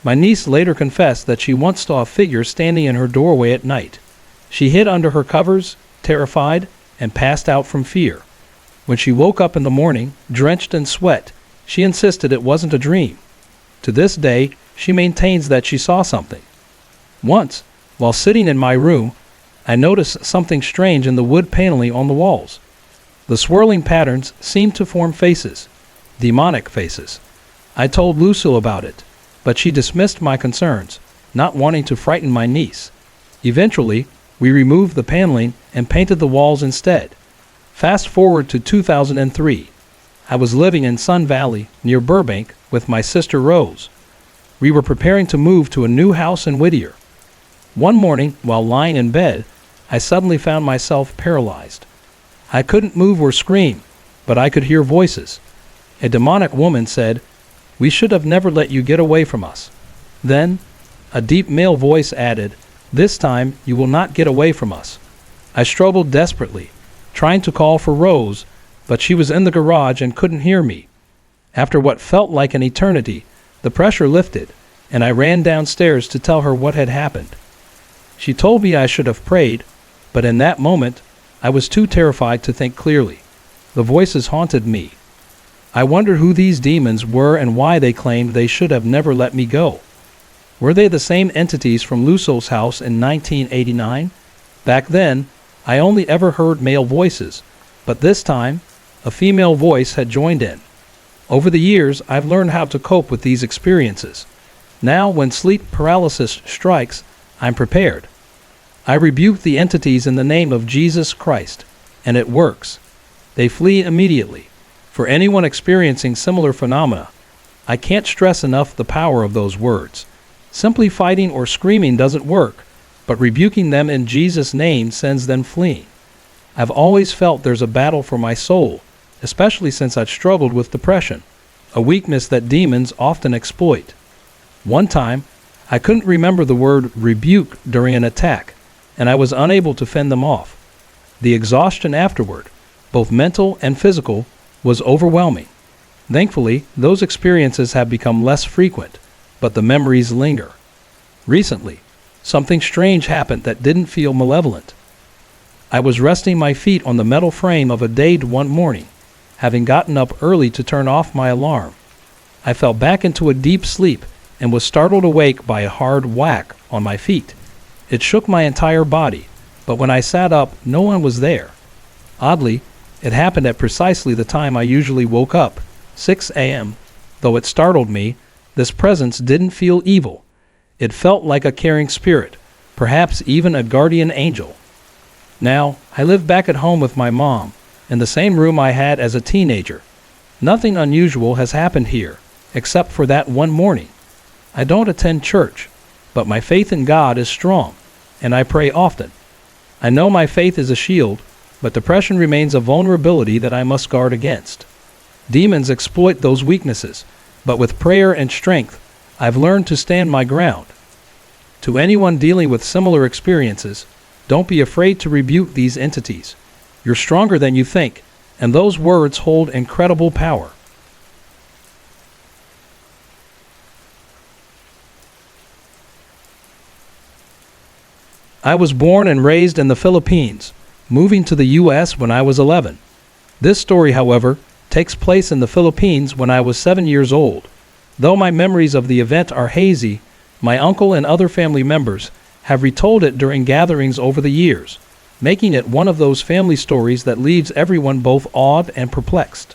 My niece later confessed that she once saw a figure standing in her doorway at night. She hid under her covers, terrified, and passed out from fear. When she woke up in the morning, drenched in sweat, she insisted it wasn't a dream. To this day, she maintains that she saw something. Once, While sitting in my room, I noticed something strange in the wood paneling on the walls. The swirling patterns seemed to form faces, demonic faces. I told Lucille about it, but she dismissed my concerns, not wanting to frighten my niece. Eventually, we removed the paneling and painted the walls instead. Fast forward to 2003. I was living in Sun Valley, near Burbank, with my sister Rose. We were preparing to move to a new house in Whittier. One morning, while lying in bed, I suddenly found myself paralyzed. I couldn't move or scream, but I could hear voices. A demonic woman said, "We should have never let you get away from us." Then, a deep male voice added, "This time you will not get away from us." I struggled desperately, trying to call for Rose, but she was in the garage and couldn't hear me. After what felt like an eternity, the pressure lifted, and I ran downstairs to tell her what had happened. She told me I should have prayed, but in that moment, I was too terrified to think clearly. The voices haunted me. I wondered who these demons were and why they claimed they should have never let me go. Were they the same entities from Lucille's house in 1989? Back then, I only ever heard male voices, but this time, a female voice had joined in. Over the years, I've learned how to cope with these experiences. Now, when sleep paralysis strikes, I'm prepared. I rebuke the entities in the name of Jesus Christ, and it works. They flee immediately. For anyone experiencing similar phenomena, I can't stress enough the power of those words. Simply fighting or screaming doesn't work, but rebuking them in Jesus' name sends them fleeing. I've always felt there's a battle for my soul, especially since I'd struggled with depression, a weakness that demons often exploit. One time, I couldn't remember the word rebuke during an attack, and I was unable to fend them off. The exhaustion afterward, both mental and physical, was overwhelming. Thankfully, those experiences have become less frequent, but the memories linger. Recently, something strange happened that didn't feel malevolent. I was resting my feet on the metal frame of a dade one morning, having gotten up early to turn off my alarm. I fell back into a deep sleep and was startled awake by a hard whack on my feet. It shook my entire body, but when I sat up, no one was there. Oddly, it happened at precisely the time I usually woke up, 6 a.m. Though it startled me, this presence didn't feel evil. It felt like a caring spirit, perhaps even a guardian angel. Now, I live back at home with my mom, in the same room I had as a teenager. Nothing unusual has happened here, except for that one morning. I don't attend church, but my faith in God is strong, and I pray often. I know my faith is a shield, but depression remains a vulnerability that I must guard against. Demons exploit those weaknesses, but with prayer and strength, I've learned to stand my ground. To anyone dealing with similar experiences, don't be afraid to rebuke these entities. You're stronger than you think, and those words hold incredible power. I was born and raised in the Philippines, moving to the U.S. when I was 11. This story, however, takes place in the Philippines when I was 7 years old. Though my memories of the event are hazy, my uncle and other family members have retold it during gatherings over the years, making it one of those family stories that leaves everyone both awed and perplexed.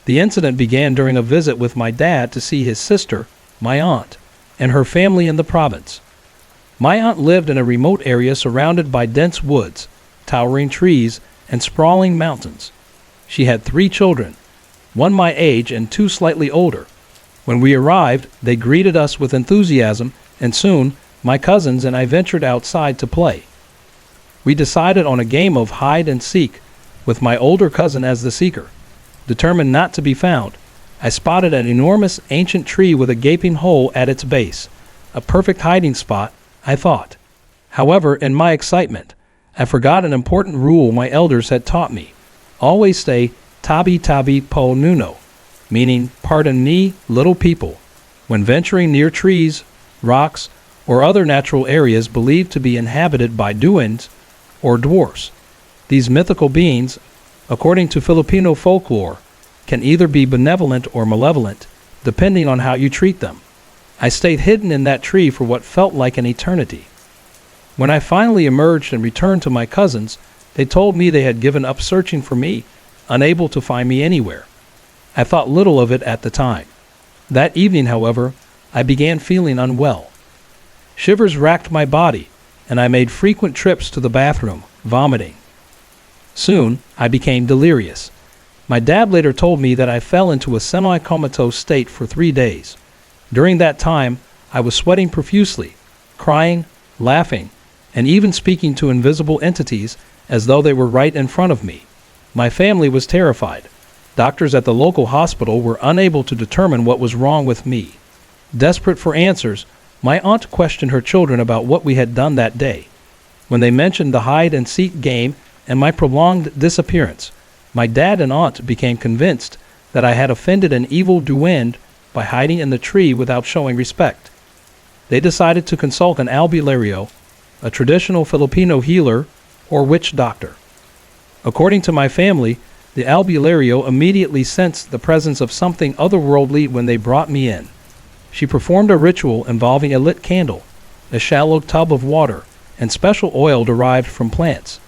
The incident began during a visit with my dad to see his sister, my aunt, and her family in the province. My aunt lived in a remote area surrounded by dense woods, towering trees, and sprawling mountains. She had 3 children, one my age and 2 slightly older. When we arrived, they greeted us with enthusiasm, and soon my cousins and I ventured outside to play. We decided on a game of hide and seek, with my older cousin as the seeker. Determined not to be found, I spotted an enormous ancient tree with a gaping hole at its base. A perfect hiding spot, I thought. However, in my excitement, I forgot an important rule my elders had taught me. Always say, "Tabi tabi po nuno," meaning, "Pardon me, little people," when venturing near trees, rocks, or other natural areas believed to be inhabited by duendes or dwarfs. These mythical beings, according to Filipino folklore, can either be benevolent or malevolent, depending on how you treat them. I stayed hidden in that tree for what felt like an eternity. When I finally emerged and returned to my cousins, they told me they had given up searching for me, unable to find me anywhere. I thought little of it at the time. That evening, however, I began feeling unwell. Shivers racked my body, and I made frequent trips to the bathroom, vomiting. Soon, I became delirious. My dad later told me that I fell into a semi-comatose state for 3 days. During that time, I was sweating profusely, crying, laughing, and even speaking to invisible entities as though they were right in front of me. My family was terrified. Doctors at the local hospital were unable to determine what was wrong with me. Desperate for answers, my aunt questioned her children about what we had done that day. When they mentioned the hide-and-seek game and my prolonged disappearance, my dad and aunt became convinced that I had offended an evil duende by hiding in the tree without showing respect. They decided to consult an albularyo, a traditional Filipino healer or witch doctor. According to my family, the albularyo immediately sensed the presence of something otherworldly when they brought me in. She performed a ritual involving a lit candle, a shallow tub of water, and special oil derived from plants.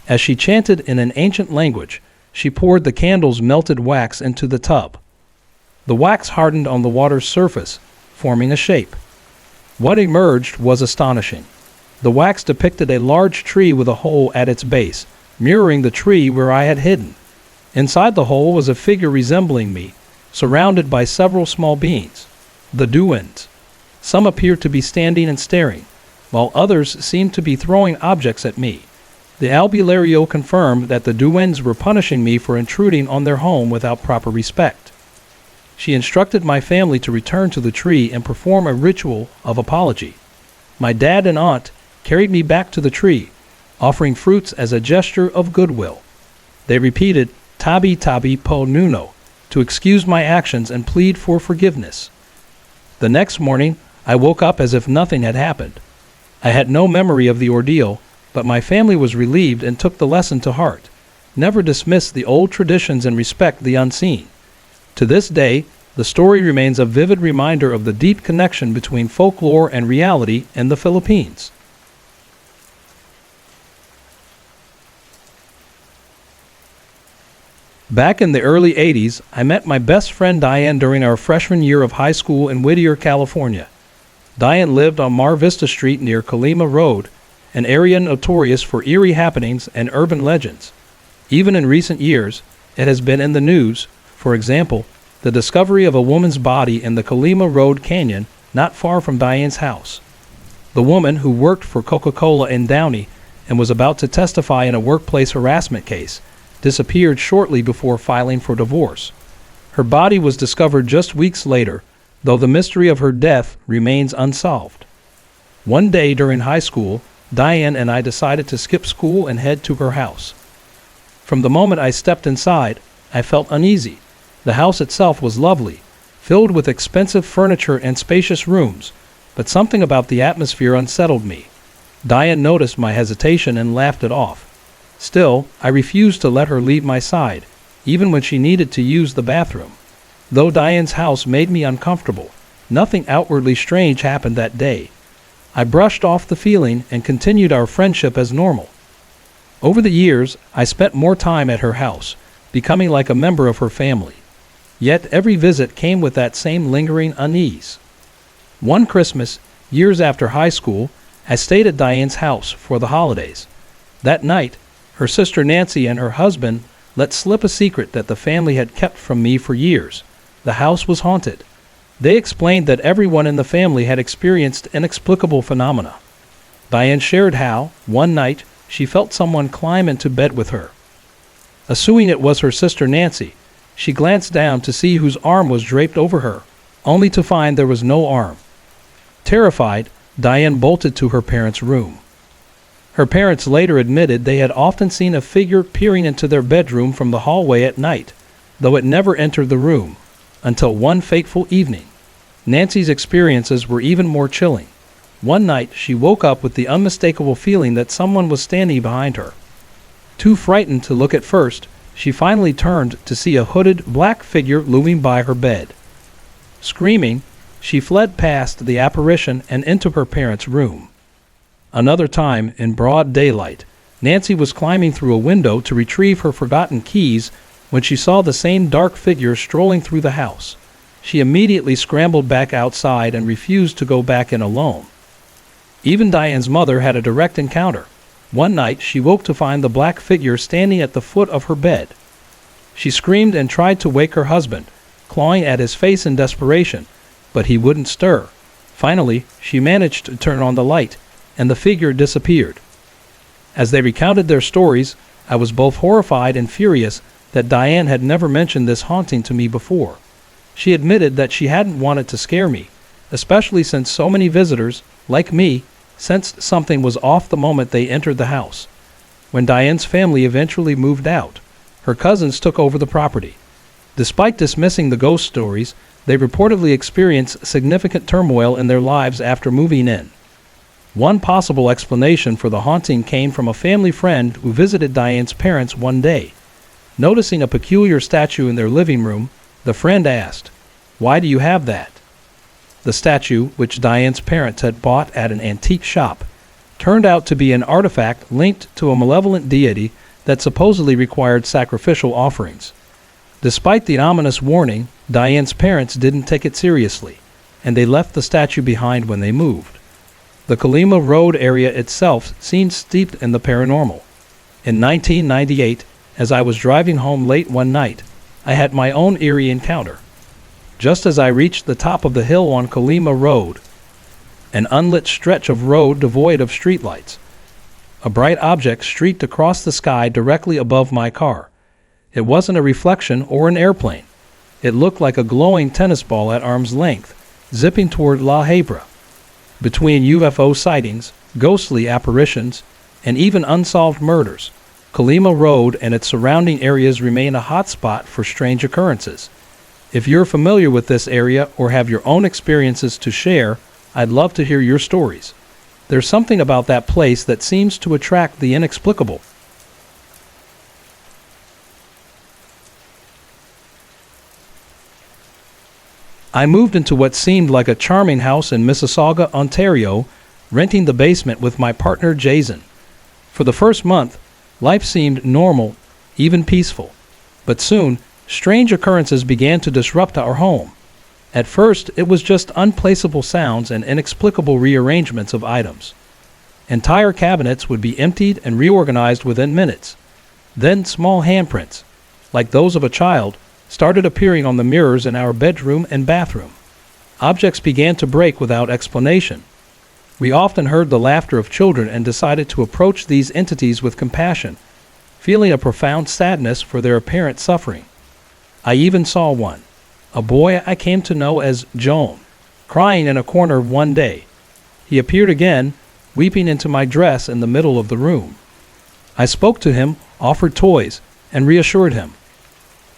As she chanted in an ancient language, she poured the candle's melted wax into the tub. The wax hardened on the water's surface, forming a shape. What emerged was astonishing. The wax depicted a large tree with a hole at its base, mirroring the tree where I had hidden. Inside the hole was a figure resembling me, surrounded by several small beings, the duendes. Some appeared to be standing and staring, while others seemed to be throwing objects at me. The albularyo confirmed that the duendes were punishing me for intruding on their home without proper respect. She instructed my family to return to the tree and perform a ritual of apology. My dad and aunt carried me back to the tree, offering fruits as a gesture of goodwill. They repeated, "Tabi tabi po nuno," to excuse my actions and plead for forgiveness. The next morning, I woke up as if nothing had happened. I had no memory of the ordeal, but my family was relieved and took the lesson to heart. Never dismiss the old traditions and respect the unseen. To this day, the story remains a vivid reminder of the deep connection between folklore and reality in the Philippines. Back in the early 80s, I met my best friend Diane during our freshman year of high school in Whittier, California. Diane lived on Mar Vista Street near Colima Road, an area notorious for eerie happenings and urban legends. Even in recent years, it has been in the news. For example, the discovery of a woman's body in the Colima Road Canyon not far from Diane's house. The woman, who worked for Coca-Cola in Downey and was about to testify in a workplace harassment case, disappeared shortly before filing for divorce. Her body was discovered just weeks later, though the mystery of her death remains unsolved. One day during high school, Diane and I decided to skip school and head to her house. From the moment I stepped inside, I felt uneasy. The house itself was lovely, filled with expensive furniture and spacious rooms, but something about the atmosphere unsettled me. Diane noticed my hesitation and laughed it off. Still, I refused to let her leave my side, even when she needed to use the bathroom. Though Diane's house made me uncomfortable, nothing outwardly strange happened that day. I brushed off the feeling and continued our friendship as normal. Over the years, I spent more time at her house, becoming like a member of her family. Yet every visit came with that same lingering unease. One Christmas, years after high school, I stayed at Diane's house for the holidays. That night, her sister Nancy and her husband let slip a secret that the family had kept from me for years. The house was haunted. They explained that everyone in the family had experienced inexplicable phenomena. Diane shared how, one night, she felt someone climb into bed with her. Assuming it was her sister Nancy, she glanced down to see whose arm was draped over her, only to find there was no arm. Terrified, Diane bolted to her parents' room. Her parents later admitted they had often seen a figure peering into their bedroom from the hallway at night, though it never entered the room, until one fateful evening. Nancy's experiences were even more chilling. One night, she woke up with the unmistakable feeling that someone was standing behind her. Too frightened to look at first, she finally turned to see a hooded black figure looming by her bed. Screaming, she fled past the apparition and into her parents' room. Another time, in broad daylight, Nancy was climbing through a window to retrieve her forgotten keys when she saw the same dark figure strolling through the house. She immediately scrambled back outside and refused to go back in alone. Even Diane's mother had a direct encounter. One night, she woke to find the black figure standing at the foot of her bed. She screamed and tried to wake her husband, clawing at his face in desperation, but he wouldn't stir. Finally, she managed to turn on the light, and the figure disappeared. As they recounted their stories, I was both horrified and furious that Diane had never mentioned this haunting to me before. She admitted that she hadn't wanted to scare me, especially since so many visitors, like me, sensed something was off the moment they entered the house. When Diane's family eventually moved out, her cousins took over the property. Despite dismissing the ghost stories, they reportedly experienced significant turmoil in their lives after moving in. One possible explanation for the haunting came from a family friend who visited Diane's parents one day. Noticing a peculiar statue in their living room, the friend asked, "Why do you have that?" The statue, which Diane's parents had bought at an antique shop, turned out to be an artifact linked to a malevolent deity that supposedly required sacrificial offerings. Despite the ominous warning, Diane's parents didn't take it seriously, and they left the statue behind when they moved. The Colima Road area itself seemed steeped in the paranormal. In 1998, as I was driving home late one night, I had my own eerie encounter. Just as I reached the top of the hill on Colima Road, an unlit stretch of road devoid of streetlights, a bright object streaked across the sky directly above my car. It wasn't a reflection or an airplane. It looked like a glowing tennis ball at arm's length, zipping toward La Habra. Between UFO sightings, ghostly apparitions, and even unsolved murders, Colima Road and its surrounding areas remain a hotspot for strange occurrences. If you're familiar with this area or have your own experiences to share, I'd love to hear your stories. There's something about that place that seems to attract the inexplicable. I moved into what seemed like a charming house in Mississauga, Ontario, renting the basement with my partner Jason. For the first month, life seemed normal, even peaceful. But soon, strange occurrences began to disrupt our home. At first, it was just unplaceable sounds and inexplicable rearrangements of items. Entire cabinets would be emptied and reorganized within minutes. Then small handprints, like those of a child, started appearing on the mirrors in our bedroom and bathroom. Objects began to break without explanation. We often heard the laughter of children and decided to approach these entities with compassion, feeling a profound sadness for their apparent suffering. I even saw one, a boy I came to know as Joan, crying in a corner one day. He appeared again, weeping into my dress in the middle of the room. I spoke to him, offered toys, and reassured him.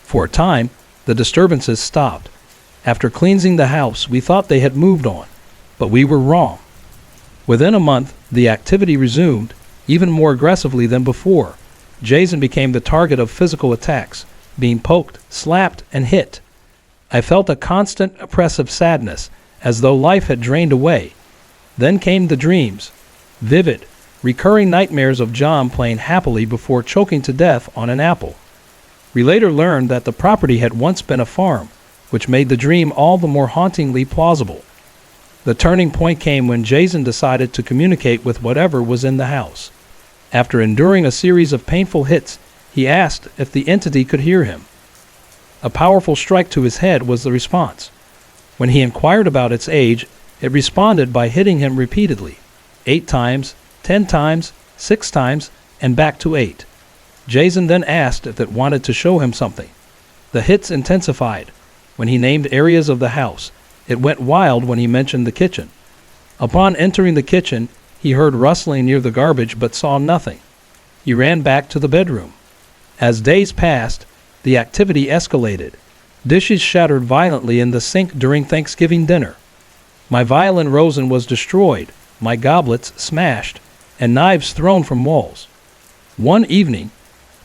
For a time, the disturbances stopped. After cleansing the house, we thought they had moved on, but we were wrong. Within a month, the activity resumed, even more aggressively than before. Jason became the target of physical attacks, being poked, slapped, and hit. I felt a constant oppressive sadness, as though life had drained away. Then came the dreams, vivid, recurring nightmares of John playing happily before choking to death on an apple. We later learned that the property had once been a farm, which made the dream all the more hauntingly plausible. The turning point came when Jason decided to communicate with whatever was in the house. After enduring a series of painful hits, he asked if the entity could hear him. A powerful strike to his head was the response. When he inquired about its age, it responded by hitting him repeatedly, 8 times, 10 times, 6 times, and back to 8. Jason then asked if it wanted to show him something. The hits intensified. When he named areas of the house, it went wild when he mentioned the kitchen. Upon entering the kitchen, he heard rustling near the garbage but saw nothing. He ran back to the bedroom. As days passed, the activity escalated. Dishes shattered violently in the sink during Thanksgiving dinner. My violin Rosen was destroyed, my goblets smashed, and knives thrown from walls. One evening,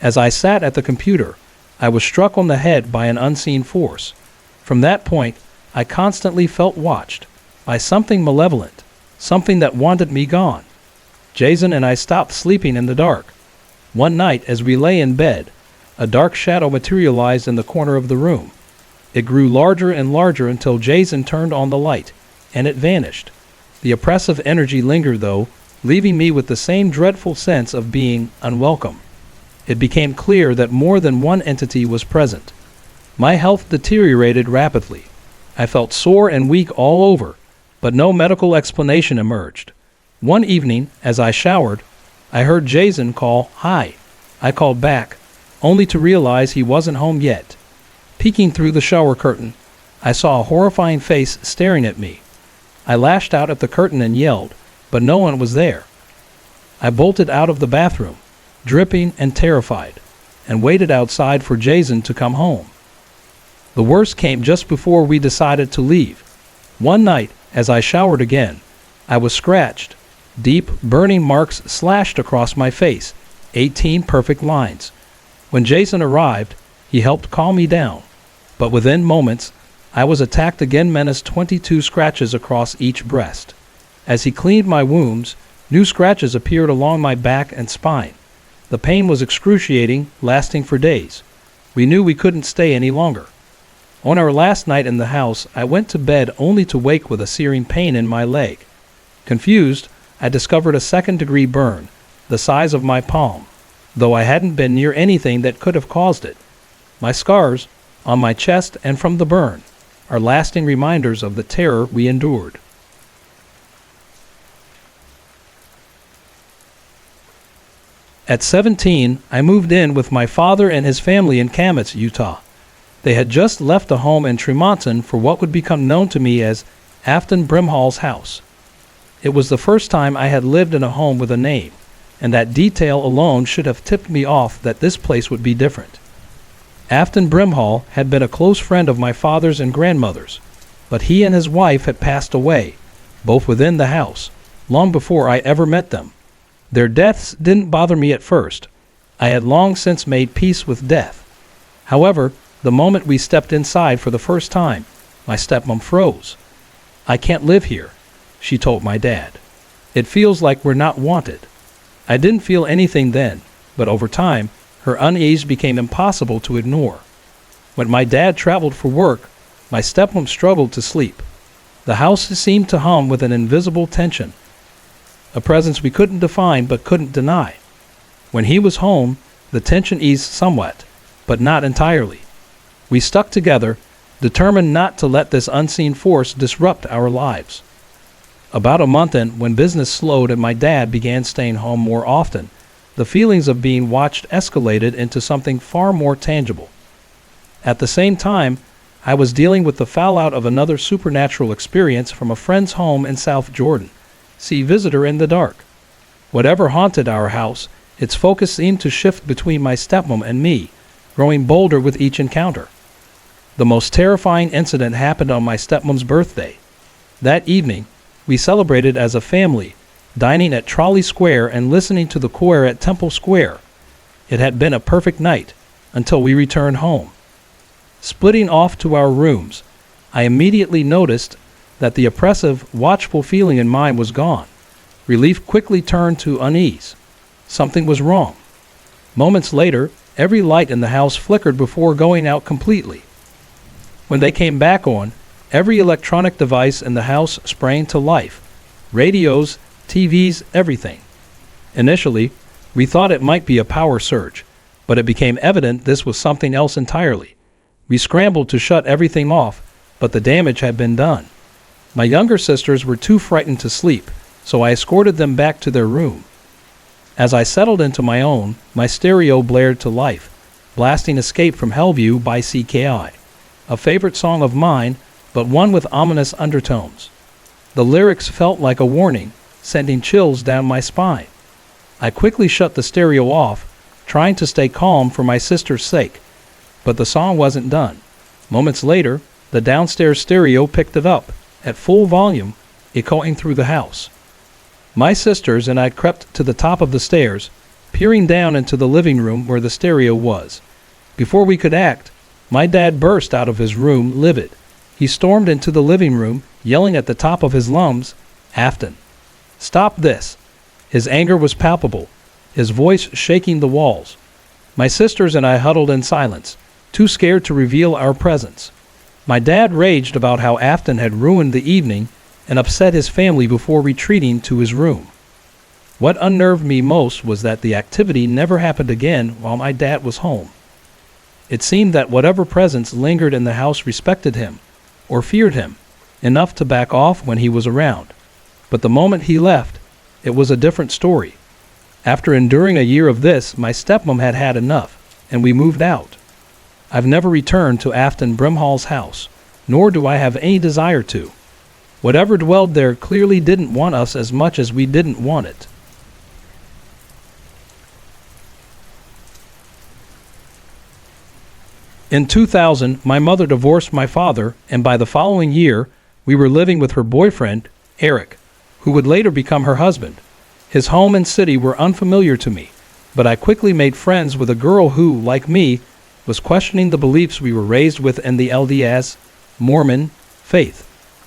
as I sat at the computer, I was struck on the head by an unseen force. From that point, I constantly felt watched by something malevolent, something that wanted me gone. Jason and I stopped sleeping in the dark. One night, as we lay in bed, a dark shadow materialized in the corner of the room. It grew larger and larger until Jason turned on the light, and it vanished. The oppressive energy lingered, though, leaving me with the same dreadful sense of being unwelcome. It became clear that more than one entity was present. My health deteriorated rapidly. I felt sore and weak all over, but no medical explanation emerged. One evening, as I showered, I heard Jason call, "Hi." I called back, only to realize he wasn't home yet. Peeking through the shower curtain, I saw a horrifying face staring at me. I lashed out at the curtain and yelled, but no one was there. I bolted out of the bathroom, dripping and terrified, and waited outside for Jason to come home. The worst came just before we decided to leave. One night, as I showered again, I was scratched. Deep, burning marks slashed across my face, 18 perfect lines. When Jason arrived, he helped calm me down, but within moments, I was attacked again, menaced 22 scratches across each breast. As he cleaned my wounds, new scratches appeared along my back and spine. The pain was excruciating, lasting for days. We knew we couldn't stay any longer. On our last night in the house, I went to bed only to wake with a searing pain in my leg. Confused, I discovered a second-degree burn, the size of my palm, though I hadn't been near anything that could have caused it. My scars, on my chest and from the burn, are lasting reminders of the terror we endured. At 17, I moved in with my father and his family in Kametz, Utah. They had just left a home in Tremonton for what would become known to me as Afton Brimhall's house. It was the first time I had lived in a home with a name, and that detail alone should have tipped me off that this place would be different. Afton Brimhall had been a close friend of my father's and grandmother's, but he and his wife had passed away, both within the house, long before I ever met them. Their deaths didn't bother me at first. I had long since made peace with death. However, the moment we stepped inside for the first time, my stepmom froze. "I can't live here," she told my dad. "It feels like we're not wanted." I didn't feel anything then, but over time, her unease became impossible to ignore. When my dad traveled for work, my stepmom struggled to sleep. The house seemed to hum with an invisible tension, a presence we couldn't define but couldn't deny. When he was home, the tension eased somewhat, but not entirely. We stuck together, determined not to let this unseen force disrupt our lives. About a month in, when business slowed and my dad began staying home more often, the feelings of being watched escalated into something far more tangible. At the same time, I was dealing with the fallout of another supernatural experience from a friend's home in South Jordan. See Visitor in the Dark. Whatever haunted our house, its focus seemed to shift between my stepmom and me, growing bolder with each encounter. The most terrifying incident happened on my stepmom's birthday. That evening, we celebrated as a family, dining at Trolley Square and listening to the choir at Temple Square. It had been a perfect night, until we returned home. Splitting off to our rooms, I immediately noticed that the oppressive, watchful feeling in mine was gone. Relief quickly turned to unease. Something was wrong. Moments later, every light in the house flickered before going out completely. When they came back on, every electronic device in the house sprang to life. Radios, TVs, everything. Initially, we thought it might be a power surge, but it became evident this was something else entirely. We scrambled to shut everything off, but the damage had been done. My younger sisters were too frightened to sleep, so I escorted them back to their room. As I settled into my own, my stereo blared to life, blasting Escape from Hellview by CKI, a favorite song of mine, but one with ominous undertones. The lyrics felt like a warning, sending chills down my spine. I quickly shut the stereo off, trying to stay calm for my sister's sake, but the song wasn't done. Moments later, the downstairs stereo picked it up, at full volume, echoing through the house. My sisters and I crept to the top of the stairs, peering down into the living room where the stereo was. Before we could act, my dad burst out of his room, livid. He stormed into the living room, yelling at the top of his lungs, "Afton, stop this!" His anger was palpable, his voice shaking the walls. My sisters and I huddled in silence, too scared to reveal our presence. My dad raged about how Afton had ruined the evening and upset his family before retreating to his room. What unnerved me most was that the activity never happened again while my dad was home. It seemed that whatever presence lingered in the house respected him, or feared him, enough to back off when he was around. But the moment he left, it was a different story. After enduring a year of this, my stepmom had had enough, and we moved out. I've never returned to Afton Brimhall's house, nor do I have any desire to. Whatever dwelled there clearly didn't want us as much as we didn't want it. In 2000, my mother divorced my father, and by the following year, we were living with her boyfriend, Eric, who would later become her husband. His home and city were unfamiliar to me, but I quickly made friends with a girl who, like me, was questioning the beliefs we were raised with in the LDS, Mormon, faith.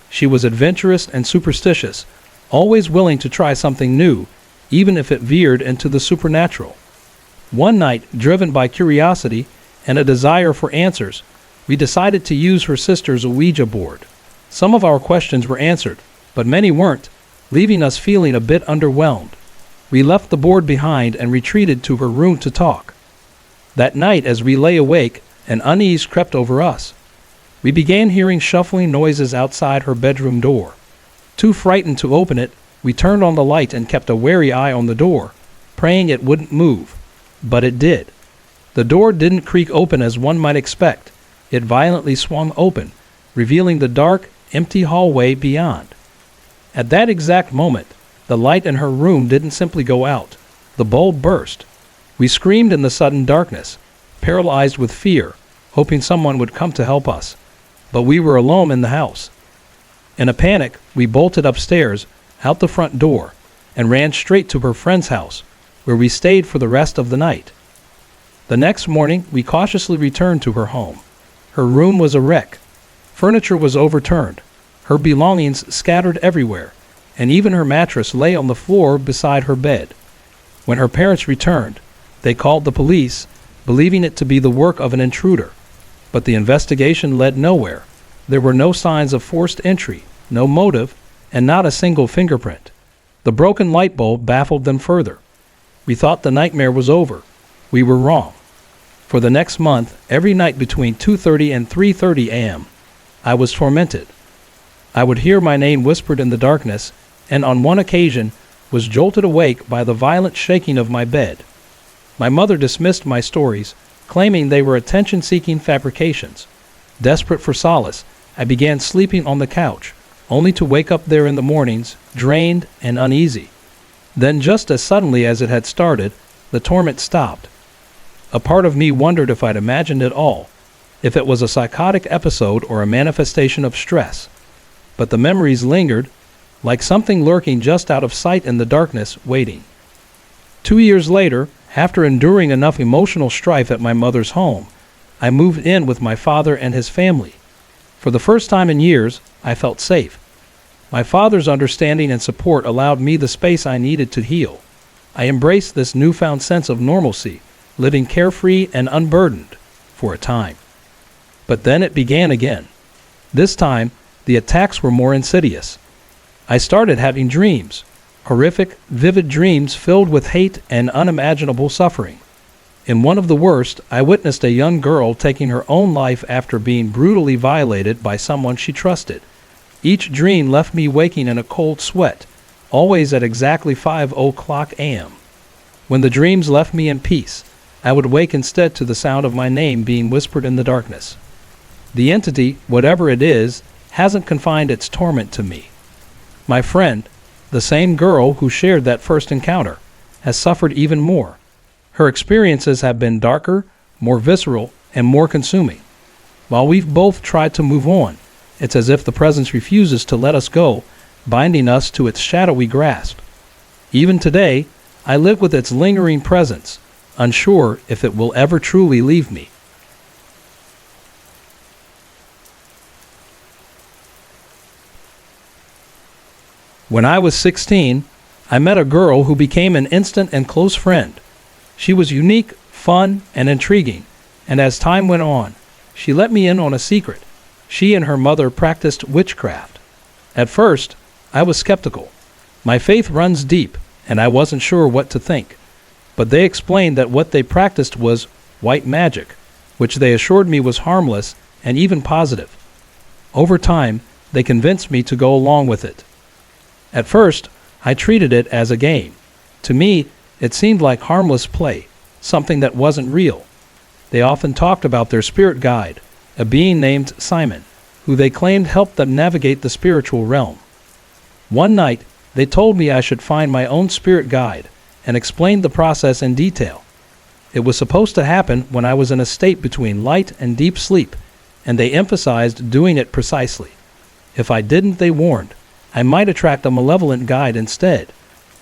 She was adventurous and superstitious, always willing to try something new, even if it veered into the supernatural. One night, driven by curiosity and a desire for answers, we decided to use her sister's Ouija board. Some of our questions were answered, but many weren't, leaving us feeling a bit underwhelmed. We left the board behind and retreated to her room to talk. That night, as we lay awake, an unease crept over us. We began hearing shuffling noises outside her bedroom door. Too frightened to open it, we turned on the light and kept a wary eye on the door, praying it wouldn't move. But it did. The door didn't creak open as one might expect. It violently swung open, revealing the dark, empty hallway beyond. At that exact moment, the light in her room didn't simply go out. The bulb burst. We screamed in the sudden darkness, paralyzed with fear, hoping someone would come to help us. But we were alone in the house. In a panic, we bolted upstairs, out the front door, and ran straight to her friend's house, where we stayed for the rest of the night. The next morning, we cautiously returned to her home. Her room was a wreck. Furniture was overturned, her belongings scattered everywhere, and even her mattress lay on the floor beside her bed. When her parents returned, they called the police, believing it to be the work of an intruder. But the investigation led nowhere. There were no signs of forced entry, no motive, and not a single fingerprint. The broken light bulb baffled them further. We thought the nightmare was over. We were wrong. For the next month, every night between 2:30 and 3:30 a.m., I was tormented. I would hear my name whispered in the darkness, and on one occasion was jolted awake by the violent shaking of my bed. My mother dismissed my stories, claiming they were attention-seeking fabrications. Desperate for solace, I began sleeping on the couch, only to wake up there in the mornings, drained and uneasy. Then, just as suddenly as it had started, the torment stopped. A part of me wondered if I'd imagined it all, if it was a psychotic episode or a manifestation of stress. But the memories lingered, like something lurking just out of sight in the darkness, waiting. 2 years later, after enduring enough emotional strife at my mother's home, I moved in with my father and his family. For the first time in years, I felt safe. My father's understanding and support allowed me the space I needed to heal. I embraced this newfound sense of normalcy, living carefree and unburdened for a time. But then it began again. This time, the attacks were more insidious. I started having dreams, horrific, vivid dreams filled with hate and unimaginable suffering. In one of the worst, I witnessed a young girl taking her own life after being brutally violated by someone she trusted. Each dream left me waking in a cold sweat, always at exactly 5:00 a.m. When the dreams left me in peace, I would wake instead to the sound of my name being whispered in the darkness. The entity, whatever it is, hasn't confined its torment to me. My friend, the same girl who shared that first encounter, has suffered even more. Her experiences have been darker, more visceral, and more consuming. While we've both tried to move on, it's as if the presence refuses to let us go, binding us to its shadowy grasp. Even today, I live with its lingering presence, unsure if it will ever truly leave me. When I was 16, I met a girl who became an instant and close friend. She was unique, fun, and intriguing, and as time went on, she let me in on a secret. She and her mother practiced witchcraft. At first, I was skeptical. My faith runs deep, and I wasn't sure what to think. But they explained that what they practiced was white magic, which they assured me was harmless and even positive. Over time, they convinced me to go along with it. At first, I treated it as a game. To me, it seemed like harmless play, something that wasn't real. They often talked about their spirit guide, a being named Simon, who they claimed helped them navigate the spiritual realm. One night, they told me I should find my own spirit guide and explained the process in detail. It was supposed to happen when I was in a state between light and deep sleep, and they emphasized doing it precisely. If I didn't, they warned, I might attract a malevolent guide instead.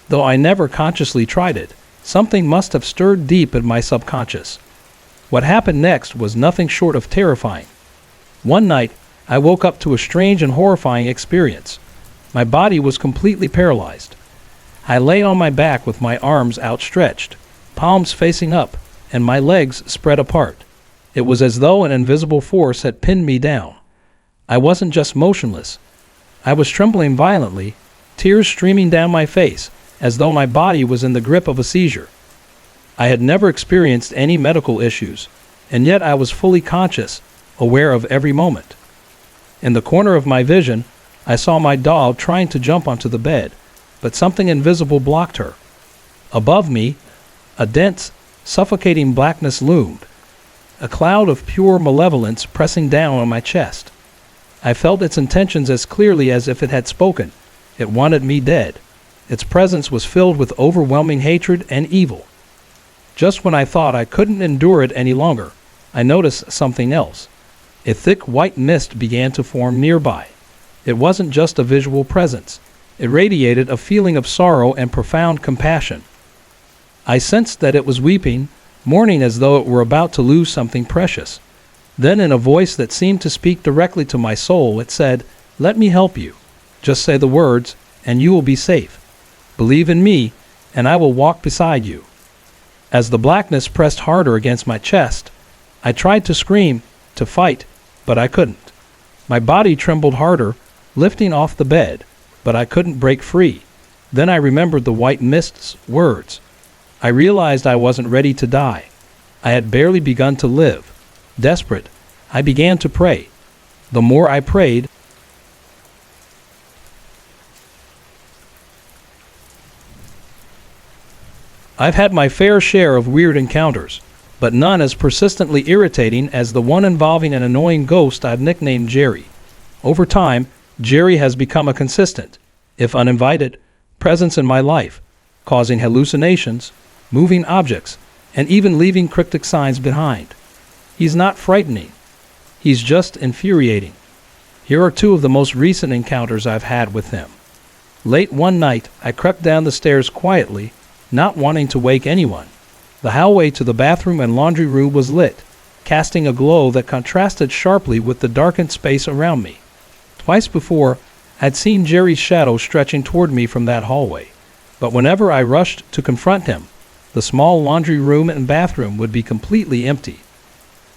Though I never consciously tried it, something must have stirred deep in my subconscious. What happened next was nothing short of terrifying. One night, I woke up to a strange and horrifying experience. My body was completely paralyzed. I lay on my back with my arms outstretched, palms facing up, and my legs spread apart. It was as though an invisible force had pinned me down. I wasn't just motionless. I was trembling violently, tears streaming down my face, as though my body was in the grip of a seizure. I had never experienced any medical issues, and yet I was fully conscious, aware of every moment. In the corner of my vision, I saw my doll trying to jump onto the bed, but something invisible blocked her. Above me, a dense, suffocating blackness loomed, a cloud of pure malevolence pressing down on my chest. I felt its intentions as clearly as if it had spoken. It wanted me dead. Its presence was filled with overwhelming hatred and evil. Just when I thought I couldn't endure it any longer, I noticed something else. A thick white mist began to form nearby. It wasn't just a visual presence. It radiated a feeling of sorrow and profound compassion. I sensed that it was weeping, mourning as though it were about to lose something precious. Then in a voice that seemed to speak directly to my soul, it said, "Let me help you. Just say the words, and you will be safe. Believe in me, and I will walk beside you." As the blackness pressed harder against my chest, I tried to scream, to fight, but I couldn't. My body trembled harder, lifting off the bed, but I couldn't break free. Then I remembered the white mist's words. I realized I wasn't ready to die. I had barely begun to live. Desperate, I began to pray. The more I prayed, I've had my fair share of weird encounters, but none as persistently irritating as the one involving an annoying ghost I've nicknamed Jerry. Over time, Jerry has become a consistent, if uninvited, presence in my life, causing hallucinations, moving objects, and even leaving cryptic signs behind. He's not frightening. He's just infuriating. Here are two of the most recent encounters I've had with him. Late one night, I crept down the stairs quietly, not wanting to wake anyone. The hallway to the bathroom and laundry room was lit, casting a glow that contrasted sharply with the darkened space around me. Twice before, I'd seen Jerry's shadow stretching toward me from that hallway, but whenever I rushed to confront him, the small laundry room and bathroom would be completely empty.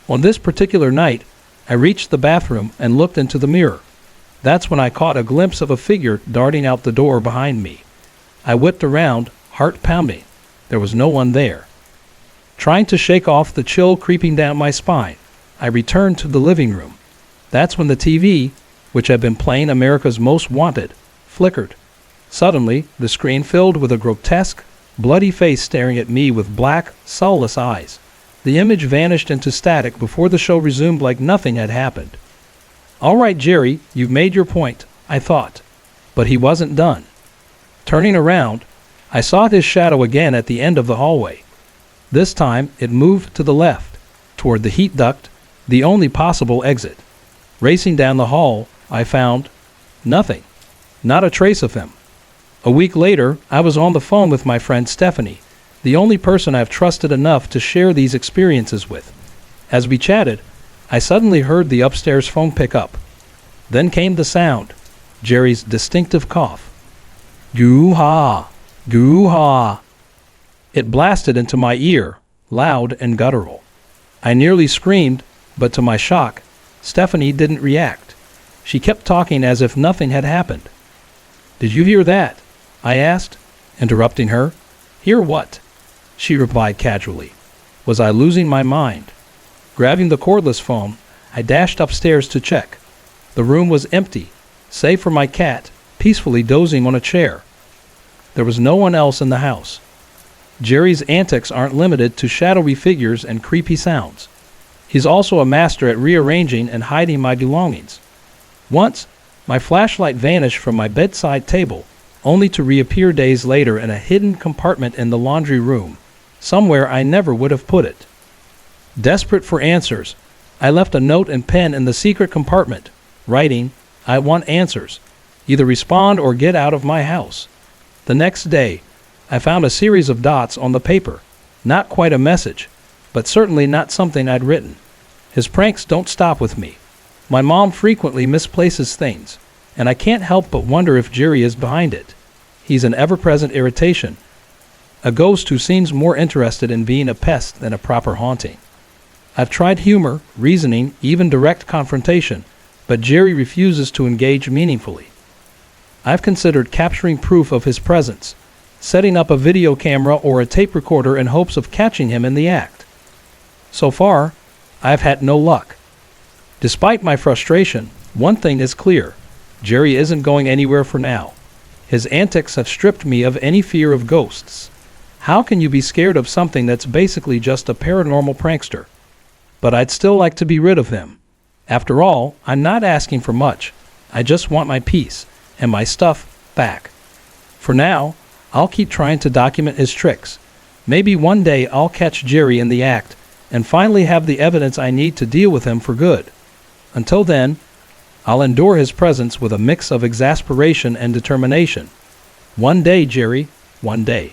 On this particular night, I reached the bathroom and looked into the mirror. That's when I caught a glimpse of a figure darting out the door behind me. I whipped around, heart pounding. There was no one there. Trying to shake off the chill creeping down my spine, I returned to the living room. That's when the TV, which had been playing America's Most Wanted, flickered. Suddenly, the screen filled with a grotesque, bloody face staring at me with black, soulless eyes. The image vanished into static before the show resumed like nothing had happened. "All right, Jerry, you've made your point," I thought. But he wasn't done. Turning around, I saw his shadow again at the end of the hallway. This time, it moved to the left, toward the heat duct, the only possible exit. Racing down the hall, I found nothing. Not a trace of him. A week later, I was on the phone with my friend Stephanie, the only person I've trusted enough to share these experiences with. As we chatted, I suddenly heard the upstairs phone pick up. Then came the sound, Jerry's distinctive cough. "Yoo-ha!" Goo-ha! It blasted into my ear, loud and guttural. I nearly screamed, but to my shock, Stephanie didn't react. She kept talking as if nothing had happened. "Did you hear that?" I asked, interrupting her. "Hear what?" she replied casually. Was I losing my mind? Grabbing the cordless phone, I dashed upstairs to check. The room was empty, save for my cat, peacefully dozing on a chair. There was no one else in the house. Jerry's antics aren't limited to shadowy figures and creepy sounds. He's also a master at rearranging and hiding my belongings. Once, my flashlight vanished from my bedside table, only to reappear days later in a hidden compartment in the laundry room, somewhere I never would have put it. Desperate for answers, I left a note and pen in the secret compartment, writing, "I want answers. Either respond or get out of my house." The next day, I found a series of dots on the paper. Not quite a message, but certainly not something I'd written. His pranks don't stop with me. My mom frequently misplaces things, and I can't help but wonder if Jerry is behind it. He's an ever-present irritation, a ghost who seems more interested in being a pest than a proper haunting. I've tried humor, reasoning, even direct confrontation, but Jerry refuses to engage meaningfully. I've considered capturing proof of his presence, setting up a video camera or a tape recorder in hopes of catching him in the act. So far, I've had no luck. Despite my frustration, one thing is clear: Jerry isn't going anywhere for now. His antics have stripped me of any fear of ghosts. How can you be scared of something that's basically just a paranormal prankster? But I'd still like to be rid of him. After all, I'm not asking for much. I just want my peace and my stuff back. For now, I'll keep trying to document his tricks. Maybe one day I'll catch Jerry in the act and finally have the evidence I need to deal with him for good. Until then, I'll endure his presence with a mix of exasperation and determination. One day, Jerry, one day.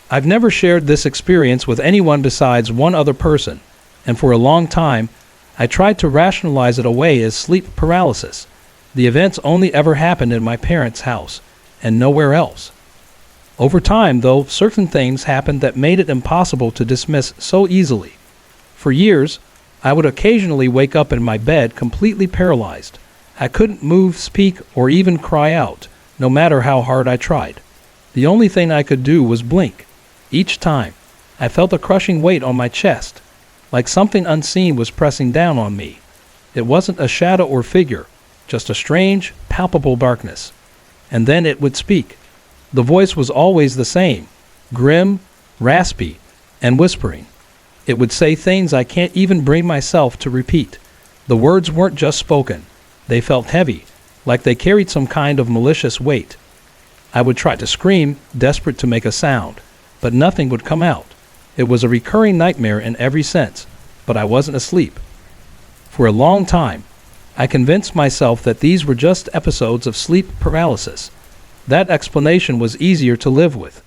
I've never shared this experience with anyone besides one other person, and for a long time, I tried to rationalize it away as sleep paralysis. The events only ever happened in my parents' house, and nowhere else. Over time, though, certain things happened that made it impossible to dismiss so easily. For years, I would occasionally wake up in my bed completely paralyzed. I couldn't move, speak, or even cry out, no matter how hard I tried. The only thing I could do was blink. Each time, I felt a crushing weight on my chest, like something unseen was pressing down on me. It wasn't a shadow or figure, just a strange, palpable darkness. And then it would speak. The voice was always the same, grim, raspy, and whispering. It would say things I can't even bring myself to repeat. The words weren't just spoken. They felt heavy, like they carried some kind of malicious weight. I would try to scream, desperate to make a sound, but nothing would come out. It was a recurring nightmare in every sense, but I wasn't asleep. For a long time, I convinced myself that these were just episodes of sleep paralysis. That explanation was easier to live with.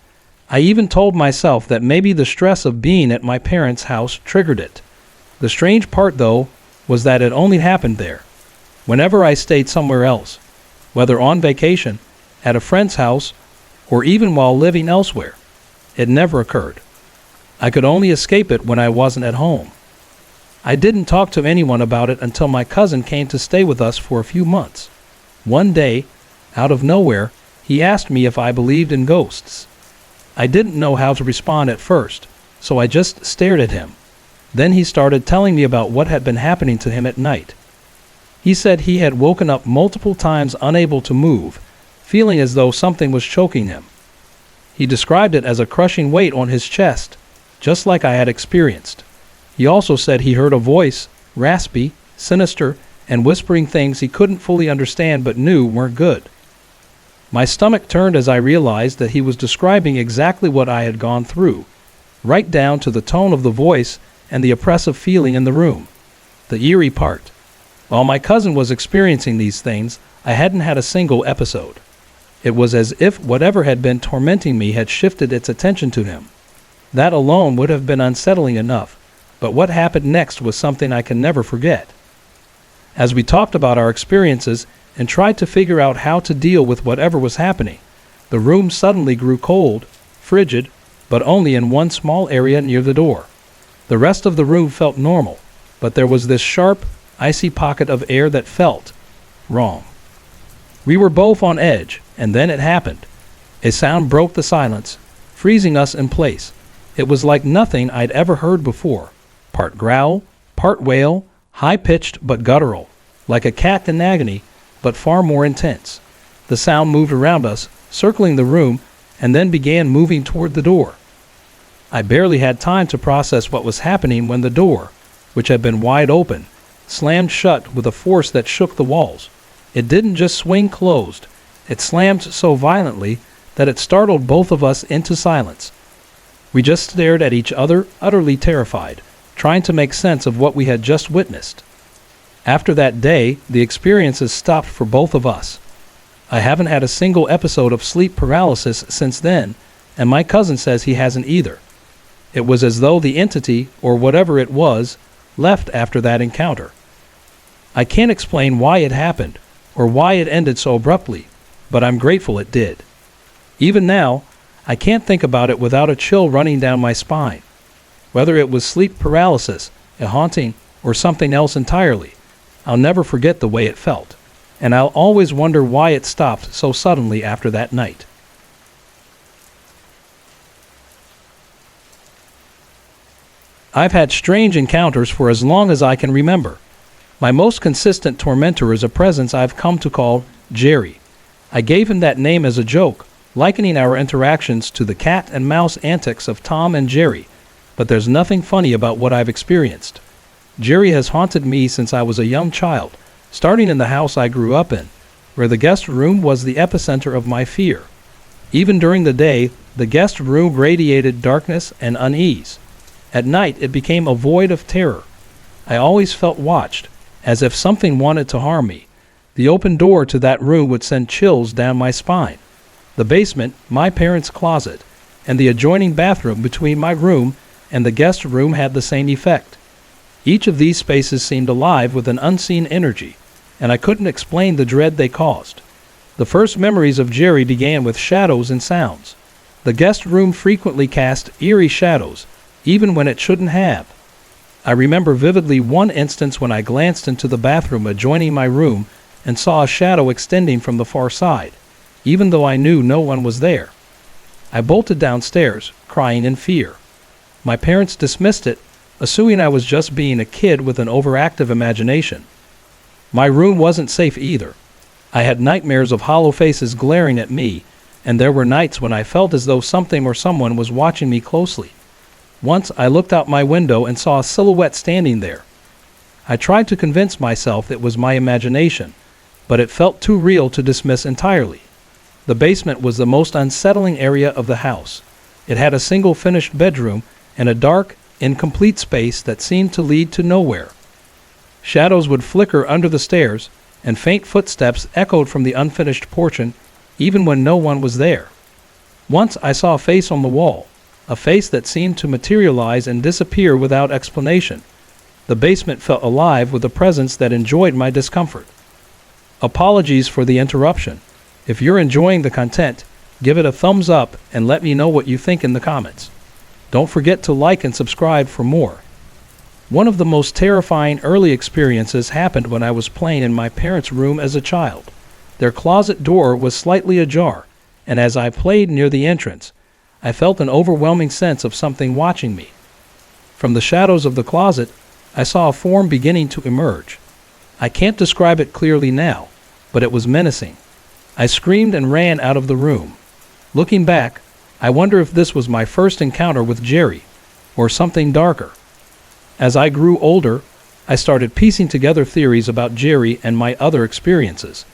I even told myself that maybe the stress of being at my parents' house triggered it. The strange part, though, was that it only happened there. Whenever I stayed somewhere else, whether on vacation, at a friend's house, or even while living elsewhere, it never occurred. I could only escape it when I wasn't at home. I didn't talk to anyone about it until my cousin came to stay with us for a few months. One day, out of nowhere, he asked me if I believed in ghosts. I didn't know how to respond at first, so I just stared at him. Then he started telling me about what had been happening to him at night. He said he had woken up multiple times unable to move, feeling as though something was choking him. He described it as a crushing weight on his chest, just like I had experienced. He also said he heard a voice, raspy, sinister, and whispering things he couldn't fully understand but knew weren't good. My stomach turned as I realized that he was describing exactly what I had gone through, right down to the tone of the voice and the oppressive feeling in the room. The eerie part. While my cousin was experiencing these things, I hadn't had a single episode. It was as if whatever had been tormenting me had shifted its attention to him. That alone would have been unsettling enough, but what happened next was something I can never forget. As we talked about our experiences and tried to figure out how to deal with whatever was happening, the room suddenly grew cold, frigid, but only in one small area near the door. The rest of the room felt normal, but there was this sharp, icy pocket of air that felt wrong. We were both on edge, and then it happened. A sound broke the silence, freezing us in place. It was like nothing I'd ever heard before. Part growl, part wail, high-pitched but guttural, like a cat in agony, but far more intense. The sound moved around us, circling the room, and then began moving toward the door. I barely had time to process what was happening when the door, which had been wide open, slammed shut with a force that shook the walls. It didn't just swing closed, it slammed so violently that it startled both of us into silence. We just stared at each other, utterly terrified, trying to make sense of what we had just witnessed. After that day, the experiences stopped for both of us. I haven't had a single episode of sleep paralysis since then, and my cousin says he hasn't either. It was as though the entity, or whatever it was, left after that encounter. I can't explain why it happened, or why it ended so abruptly, but I'm grateful it did. Even now, I can't think about it without a chill running down my spine. Whether it was sleep paralysis, a haunting, or something else entirely, I'll never forget the way it felt, and I'll always wonder why it stopped so suddenly after that night. I've had strange encounters for as long as I can remember. My most consistent tormentor is a presence I've come to call Jerry. I gave him that name as a joke, likening our interactions to the cat and mouse antics of Tom and Jerry, but there's nothing funny about what I've experienced. Jerry has haunted me since I was a young child, starting in the house I grew up in, where the guest room was the epicenter of my fear. Even during the day, the guest room radiated darkness and unease. At night, it became a void of terror. I always felt watched, as if something wanted to harm me. The open door to that room would send chills down my spine. The basement, my parents' closet, and the adjoining bathroom between my room and the guest room had the same effect. Each of these spaces seemed alive with an unseen energy, and I couldn't explain the dread they caused. The first memories of Jerry began with shadows and sounds. The guest room frequently cast eerie shadows, even when it shouldn't have. I remember vividly one instance when I glanced into the bathroom adjoining my room and saw a shadow extending from the far side, even though I knew no one was there. I bolted downstairs, crying in fear. My parents dismissed it, assuming I was just being a kid with an overactive imagination. My room wasn't safe either. I had nightmares of hollow faces glaring at me, and there were nights when I felt as though something or someone was watching me closely. Once I looked out my window and saw a silhouette standing there. I tried to convince myself it was my imagination, but it felt too real to dismiss entirely. The basement was the most unsettling area of the house. It had a single finished bedroom and a dark, incomplete space that seemed to lead to nowhere. Shadows would flicker under the stairs, and faint footsteps echoed from the unfinished portion, even when no one was there. Once I saw a face on the wall, a face that seemed to materialize and disappear without explanation. The basement felt alive with a presence that enjoyed my discomfort. Apologies for the interruption. If you're enjoying the content, give it a thumbs up and let me know what you think in the comments. Don't forget to like and subscribe for more. One of the most terrifying early experiences happened when I was playing in my parents' room as a child. Their closet door was slightly ajar, and as I played near the entrance, I felt an overwhelming sense of something watching me. From the shadows of the closet, I saw a form beginning to emerge. I can't describe it clearly now, but it was menacing. I screamed and ran out of the room. Looking back, I wonder if this was my first encounter with Jerry, or something darker. As I grew older, I started piecing together theories about Jerry and my other experiences.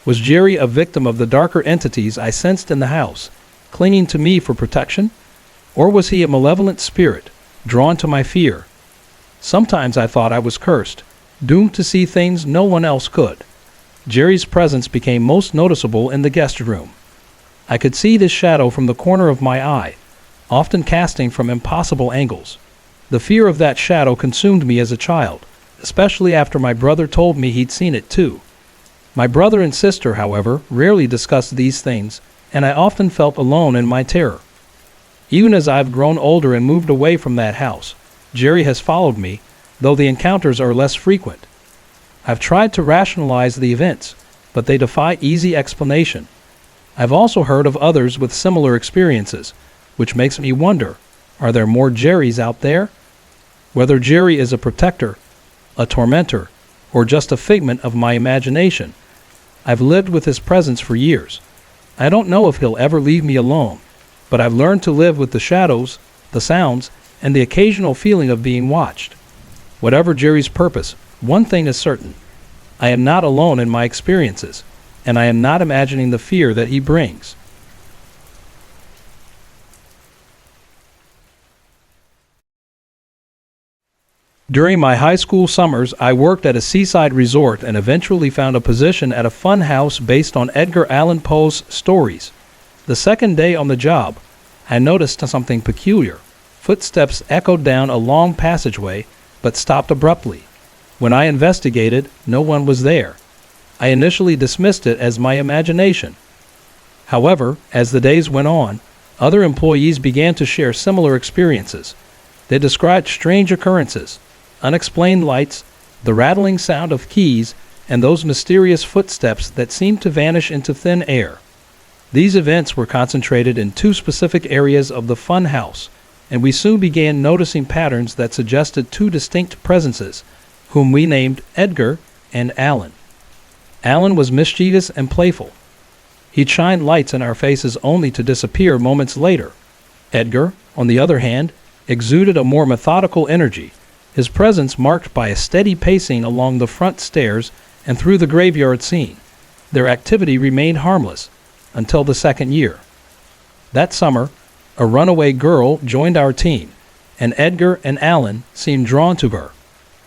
Was Jerry a victim of the darker entities I sensed in the house, clinging to me for protection? Or was he a malevolent spirit, drawn to my fear? Sometimes I thought I was cursed, doomed to see things no one else could. Jerry's presence became most noticeable in the guest room. I could see this shadow from the corner of my eye, often casting from impossible angles. The fear of that shadow consumed me as a child, especially after my brother told me he'd seen it too. My brother and sister, however, rarely discussed these things, and I often felt alone in my terror. Even as I've grown older and moved away from that house, Jerry has followed me, though the encounters are less frequent. I've tried to rationalize the events, but they defy easy explanation. I've also heard of others with similar experiences, which makes me wonder, are there more Jerrys out there? Whether Jerry is a protector, a tormentor, or just a figment of my imagination, I've lived with his presence for years. I don't know if he'll ever leave me alone, but I've learned to live with the shadows, the sounds, and the occasional feeling of being watched. Whatever Jerry's purpose, one thing is certain. I am not alone in my experiences, and I am not imagining the fear that he brings. During my high school summers, I worked at a seaside resort and eventually found a position at a fun house based on Edgar Allan Poe's stories. The second day on the job, I noticed something peculiar. Footsteps echoed down a long passageway, but stopped abruptly. When I investigated, no one was there. I initially dismissed it as my imagination. However, as the days went on, other employees began to share similar experiences. They described strange occurrences, unexplained lights, the rattling sound of keys, and those mysterious footsteps that seemed to vanish into thin air. These events were concentrated in two specific areas of the fun house, and we soon began noticing patterns that suggested two distinct presences, whom we named Edgar and Allan. Allan was mischievous and playful. He'd shine lights in our faces only to disappear moments later. Edgar, on the other hand, exuded a more methodical energy, his presence marked by a steady pacing along the front stairs and through the graveyard scene. Their activity remained harmless until the second year. That summer, a runaway girl joined our team, and Edgar and Allan seemed drawn to her.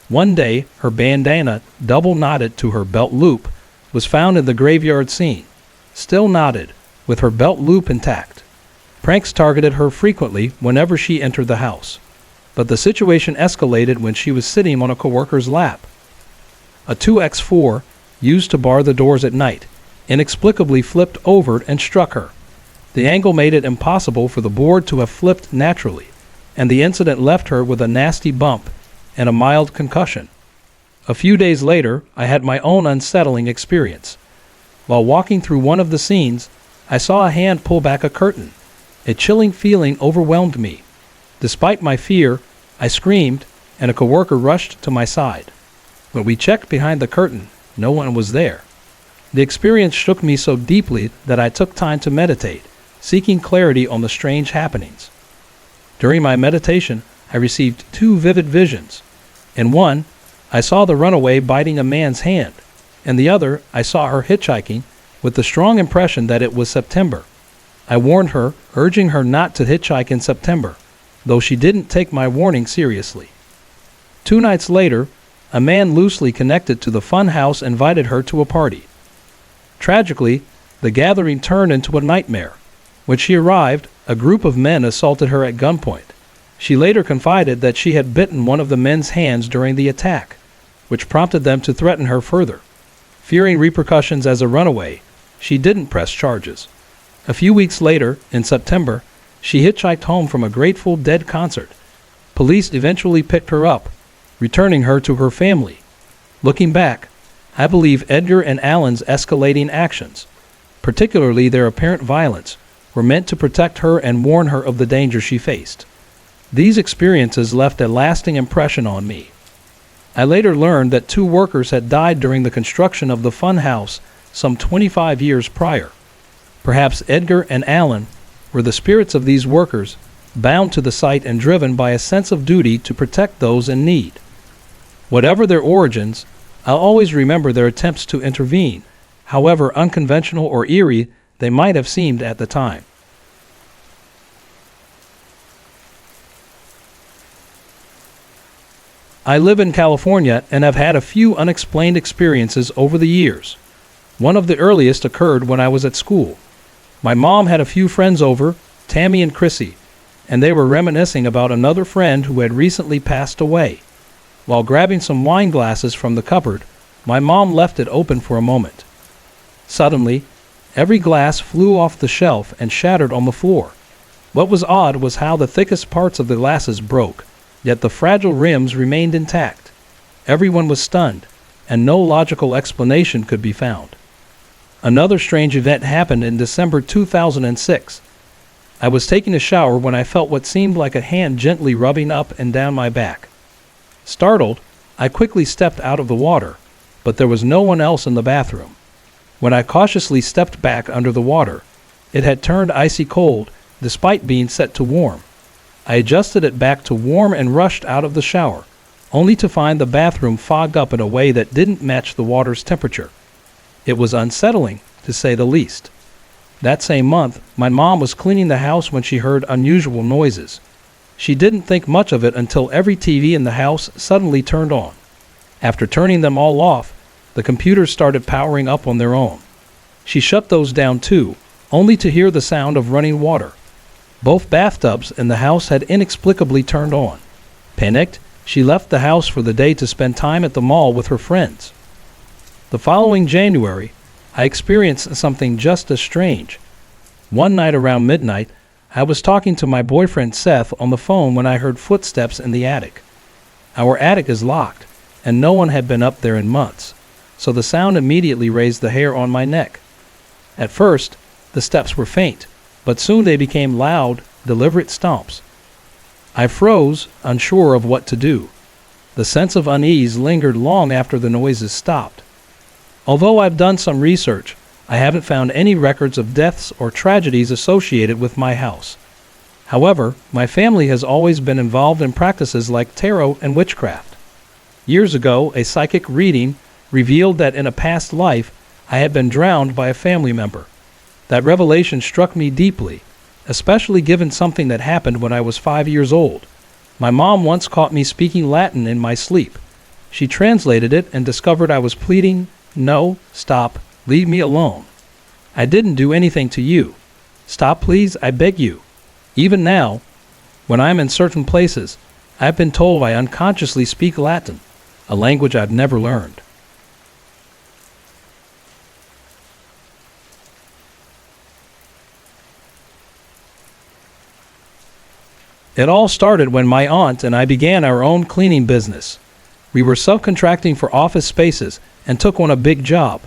One day, her bandana, double knotted to her belt loop, was found in the graveyard scene, still knotted, with her belt loop intact. Pranks targeted her frequently whenever she entered the house, but the situation escalated when she was sitting on a coworker's lap. A 2x4, used to bar the doors at night, inexplicably flipped over and struck her. The angle made it impossible for the board to have flipped naturally, and the incident left her with a nasty bump and a mild concussion. A few days later, I had my own unsettling experience. While walking through one of the scenes, I saw a hand pull back a curtain. A chilling feeling overwhelmed me. Despite my fear, I screamed, and a coworker rushed to my side. When we checked behind the curtain, no one was there. The experience shook me so deeply that I took time to meditate, seeking clarity on the strange happenings. During my meditation, I received two vivid visions. In one, I saw the runaway biting a man's hand. In the other, I saw her hitchhiking, with the strong impression that it was September. I warned her, urging her not to hitchhike in September, though she didn't take my warning seriously. 2 nights later, a man loosely connected to the fun house invited her to a party. Tragically, the gathering turned into a nightmare. When she arrived, a group of men assaulted her at gunpoint. She later confided that she had bitten one of the men's hands during the attack, which prompted them to threaten her further. Fearing repercussions as a runaway, she didn't press charges. A few weeks later, in September, she hitchhiked home from a Grateful Dead concert. Police eventually picked her up, returning her to her family. Looking back, I believe Edgar and Allan's escalating actions, particularly their apparent violence, were meant to protect her and warn her of the danger she faced. These experiences left a lasting impression on me. I later learned that 2 workers had died during the construction of the fun house some 25 years prior. Perhaps Edgar and Allan were the spirits of these workers, bound to the site and driven by a sense of duty to protect those in need. Whatever their origins, I'll always remember their attempts to intervene, however unconventional or eerie they might have seemed at the time. I live in California and have had a few unexplained experiences over the years. One of the earliest occurred when I was at school. My mom had a few friends over, Tammy and Chrissy, and they were reminiscing about another friend who had recently passed away. While grabbing some wine glasses from the cupboard, my mom left it open for a moment. Suddenly, every glass flew off the shelf and shattered on the floor. What was odd was how the thickest parts of the glasses broke, yet the fragile rims remained intact. Everyone was stunned, and no logical explanation could be found. Another strange event happened in December 2006. I was taking a shower when I felt what seemed like a hand gently rubbing up and down my back. Startled, I quickly stepped out of the water, but there was no one else in the bathroom. When I cautiously stepped back under the water, it had turned icy cold despite being set to warm. I adjusted it back to warm and rushed out of the shower, only to find the bathroom fogged up in a way that didn't match the water's temperature. It was unsettling, to say the least. That same month, my mom was cleaning the house when she heard unusual noises. She didn't think much of it until every TV in the house suddenly turned on. After turning them all off, the computers started powering up on their own. She shut those down too, only to hear the sound of running water. Both bathtubs in the house had inexplicably turned on. Panicked, she left the house for the day to spend time at the mall with her friends. The following January, I experienced something just as strange. One night around midnight, I was talking to my boyfriend Seth on the phone when I heard footsteps in the attic. Our attic is locked, and no one had been up there in months, so the sound immediately raised the hair on my neck. At first, the steps were faint, but soon they became loud, deliberate stomps. I froze, unsure of what to do. The sense of unease lingered long after the noises stopped. Although I've done some research, I haven't found any records of deaths or tragedies associated with my house. However, my family has always been involved in practices like tarot and witchcraft. Years ago, a psychic reading revealed that in a past life, I had been drowned by a family member. That revelation struck me deeply, especially given something that happened when I was 5 years old. My mom once caught me speaking Latin in my sleep. She translated it and discovered I was pleading, "No, stop, leave me alone. I didn't do anything to you. Stop, please, I beg you." Even now, when I'm in certain places, I've been told I unconsciously speak Latin, a language I've never learned. It all started when my aunt and I began our own cleaning business. We were subcontracting for office spaces and took on a big job.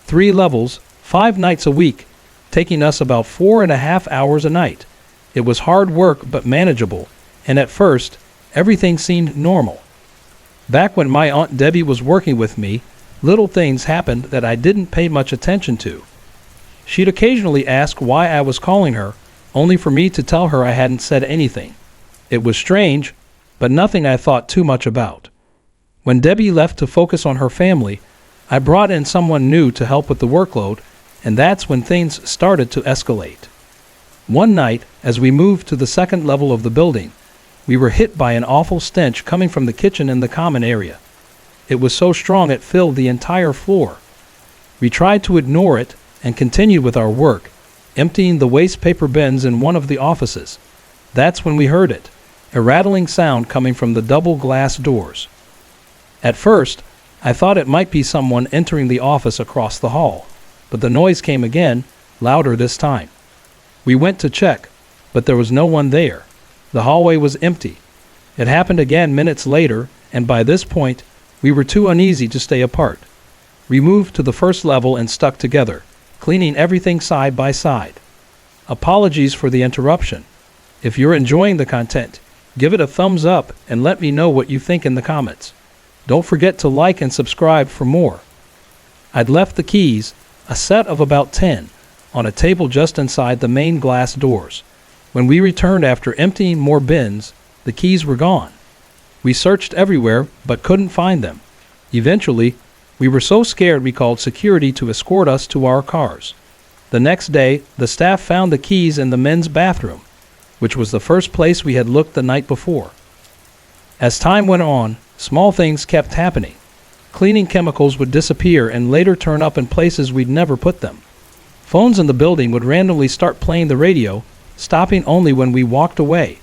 3 levels, 5 nights a week, taking us about 4.5 hours a night. It was hard work but manageable, and at first, everything seemed normal. Back when my Aunt Debbie was working with me, little things happened that I didn't pay much attention to. She'd occasionally ask why I was calling her, only for me to tell her I hadn't said anything. It was strange, but nothing I thought too much about. When Debbie left to focus on her family, I brought in someone new to help with the workload, and that's when things started to escalate. One night, as we moved to the 2nd level of the building, we were hit by an awful stench coming from the kitchen in the common area. It was so strong it filled the entire floor. We tried to ignore it and continued with our work, emptying the waste paper bins in one of the offices. That's when we heard it, a rattling sound coming from the double glass doors. At first, I thought it might be someone entering the office across the hall, but the noise came again, louder this time. We went to check, but there was no one there. The hallway was empty. It happened again minutes later, and by this point, we were too uneasy to stay apart. We moved to the 1st level and stuck together, cleaning everything side by side. Apologies for the interruption. If you're enjoying the content, give it a thumbs up and let me know what you think in the comments. Don't forget to like and subscribe for more. I'd left the keys, a set of about 10, on a table just inside the main glass doors. When we returned after emptying more bins, the keys were gone. We searched everywhere but couldn't find them. Eventually, we were so scared we called security to escort us to our cars. The next day, the staff found the keys in the men's bathroom, which was the first place we had looked the night before. As time went on, small things kept happening. Cleaning chemicals would disappear and later turn up in places we'd never put them. Phones in the building would randomly start playing the radio, stopping only when we walked away.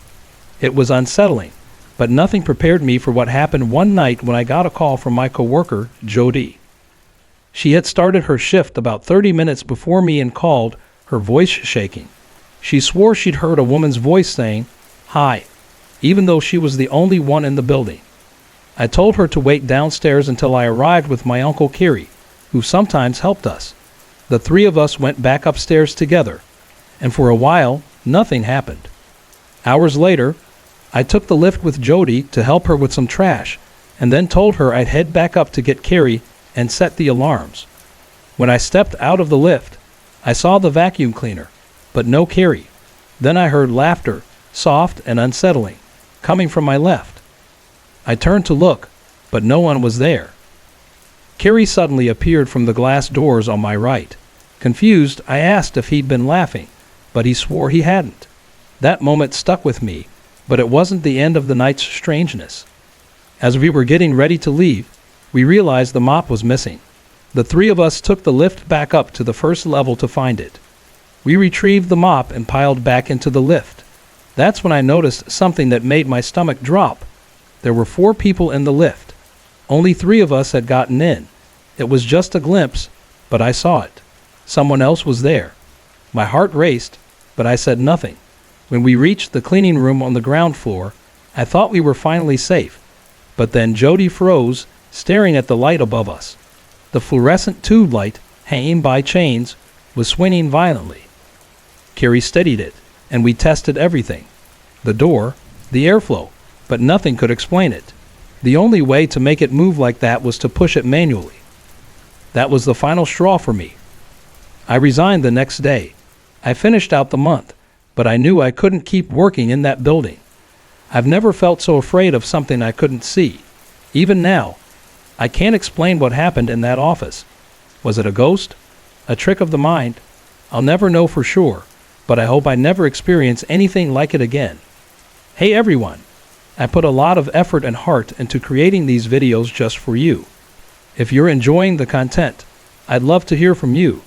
It was unsettling, but nothing prepared me for what happened one night when I got a call from my coworker, Jody. She had started her shift about 30 minutes before me and called, her voice shaking. She swore she'd heard a woman's voice saying, "Hi," even though she was the only one in the building. I told her to wait downstairs until I arrived with my Uncle Kerry, who sometimes helped us. The three of us went back upstairs together, and for a while, nothing happened. Hours later, I took the lift with Jody to help her with some trash, and then told her I'd head back up to get Kerry and set the alarms. When I stepped out of the lift, I saw the vacuum cleaner, but no Kerry. Then I heard laughter, soft and unsettling, coming from my left. I turned to look, but no one was there. Kerry suddenly appeared from the glass doors on my right. Confused, I asked if he'd been laughing, but he swore he hadn't. That moment stuck with me, but it wasn't the end of the night's strangeness. As we were getting ready to leave, we realized the mop was missing. The three of us took the lift back up to the first level to find it. We retrieved the mop and piled back into the lift. That's when I noticed something that made my stomach drop. There were 4 people in the lift. Only 3 of us had gotten in. It was just a glimpse, but I saw it. Someone else was there. My heart raced, but I said nothing. When we reached the cleaning room on the ground floor, I thought we were finally safe. But then Jody froze, staring at the light above us. The fluorescent tube light, hanging by chains, was swinging violently. Kerry steadied it, and we tested everything. The door, the airflow, but nothing could explain it. The only way to make it move like that was to push it manually. That was the final straw for me. I resigned the next day. I finished out the month, but I knew I couldn't keep working in that building. I've never felt so afraid of something I couldn't see. Even now, I can't explain what happened in that office. Was it a ghost? A trick of the mind? I'll never know for sure, but I hope I never experience anything like it again. Hey everyone! I put a lot of effort and heart into creating these videos just for you. If you're enjoying the content, I'd love to hear from you.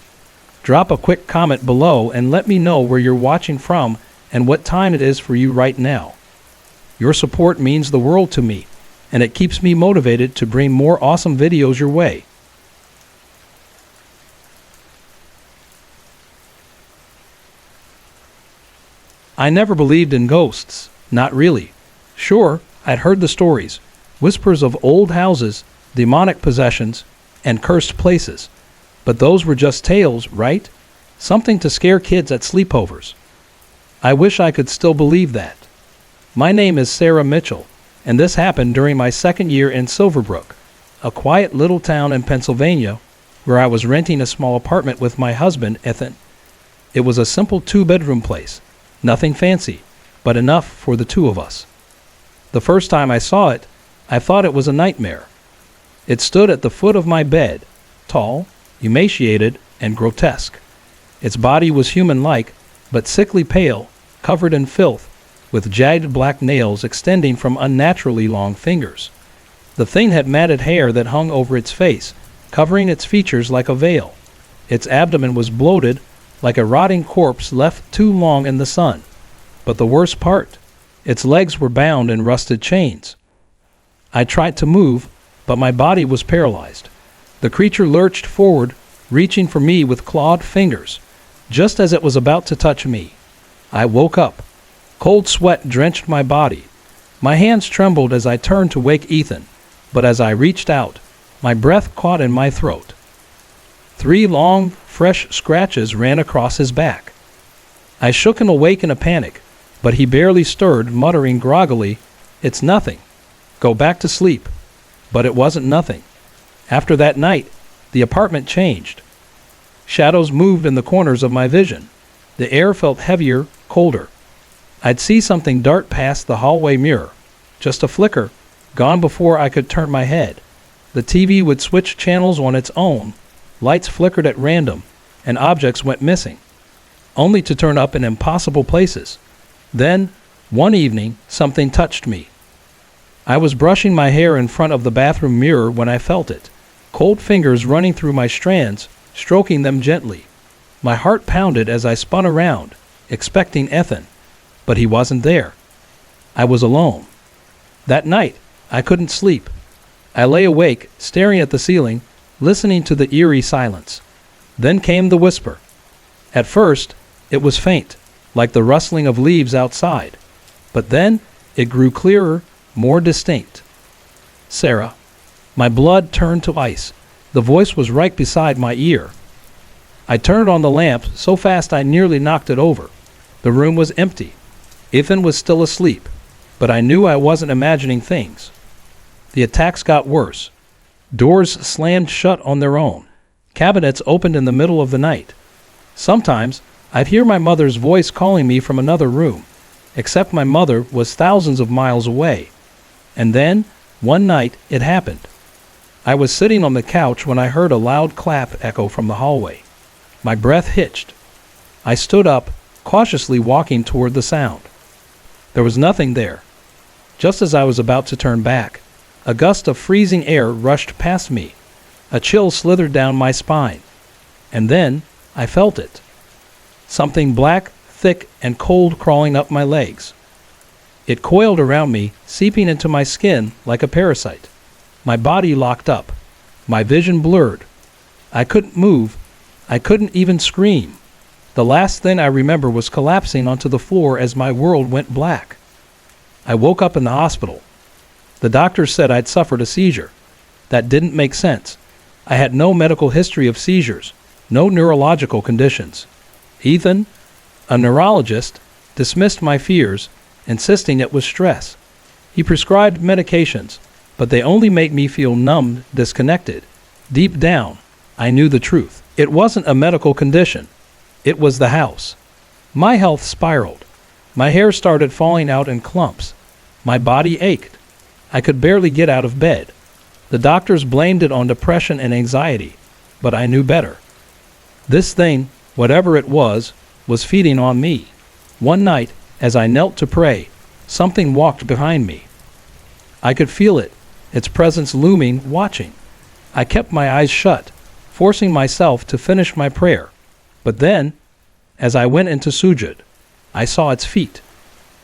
Drop a quick comment below and let me know where you're watching from and what time it is for you right now. Your support means the world to me, and it keeps me motivated to bring more awesome videos your way. I never believed in ghosts. Not really. Sure, I'd heard the stories, whispers of old houses, demonic possessions, and cursed places. But those were just tales, right? Something to scare kids at sleepovers. I wish I could still believe that. My name is Sarah Mitchell, and this happened during my second year in Silverbrook, a quiet little town in Pennsylvania where I was renting a small apartment with my husband, Ethan. It was a simple 2-bedroom place, nothing fancy, but enough for the 2 of us. The first time I saw it, I thought it was a nightmare. It stood at the foot of my bed, tall, emaciated, and grotesque. Its body was human-like, but sickly pale, covered in filth, with jagged black nails extending from unnaturally long fingers. The thing had matted hair that hung over its face, covering its features like a veil. Its abdomen was bloated, like a rotting corpse left too long in the sun. But the worst part, its legs were bound in rusted chains. I tried to move, but my body was paralyzed. The creature lurched forward, reaching for me with clawed fingers. Just as it was about to touch me, I woke up. Cold sweat drenched my body. My hands trembled as I turned to wake Ethan, but as I reached out, my breath caught in my throat. 3 long, fresh scratches ran across his back. I shook him awake in a panic, but he barely stirred, muttering groggily, "It's nothing. Go back to sleep." But it wasn't nothing. After that night, the apartment changed. Shadows moved in the corners of my vision. The air felt heavier, colder. I'd see something dart past the hallway mirror. Just a flicker, gone before I could turn my head. The TV would switch channels on its own. Lights flickered at random, and objects went missing, only to turn up in impossible places. Then, one evening, something touched me. I was brushing my hair in front of the bathroom mirror when I felt it, cold fingers running through my strands, stroking them gently. My heart pounded as I spun around, expecting Ethan, but he wasn't there. I was alone. That night, I couldn't sleep. I lay awake, staring at the ceiling, listening to the eerie silence. Then came the whisper. At first, it was faint, like the rustling of leaves outside. But then, it grew clearer, more distinct. Sarah. My blood turned to ice. The voice was right beside my ear. I turned on the lamp so fast I nearly knocked it over. The room was empty. Ethan was still asleep, but I knew I wasn't imagining things. The attacks got worse. Doors slammed shut on their own. Cabinets opened in the middle of the night. Sometimes I'd hear my mother's voice calling me from another room, except my mother was thousands of miles away. And then, one night, it happened. I was sitting on the couch when I heard a loud clap echo from the hallway. My breath hitched. I stood up, cautiously walking toward the sound. There was nothing there. Just as I was about to turn back, a gust of freezing air rushed past me. A chill slithered down my spine. And then I felt it. Something black, thick, and cold crawling up my legs. It coiled around me, seeping into my skin like a parasite. My body locked up. My vision blurred. I couldn't move. I couldn't even scream. The last thing I remember was collapsing onto the floor as my world went black. I woke up in the hospital. The doctors said I'd suffered a seizure. That didn't make sense. I had no medical history of seizures, no neurological conditions. Ethan, a neurologist, dismissed my fears, insisting it was stress. He prescribed medications, but they only made me feel numbed, disconnected. Deep down, I knew the truth. It wasn't a medical condition. It was the house. My health spiraled. My hair started falling out in clumps. My body ached. I could barely get out of bed. The doctors blamed it on depression and anxiety, but I knew better. This thing, whatever it was feeding on me. One night, as I knelt to pray, something walked behind me. I could feel it, its presence looming, watching. I kept my eyes shut, forcing myself to finish my prayer. But then, as I went into sujud, I saw its feet,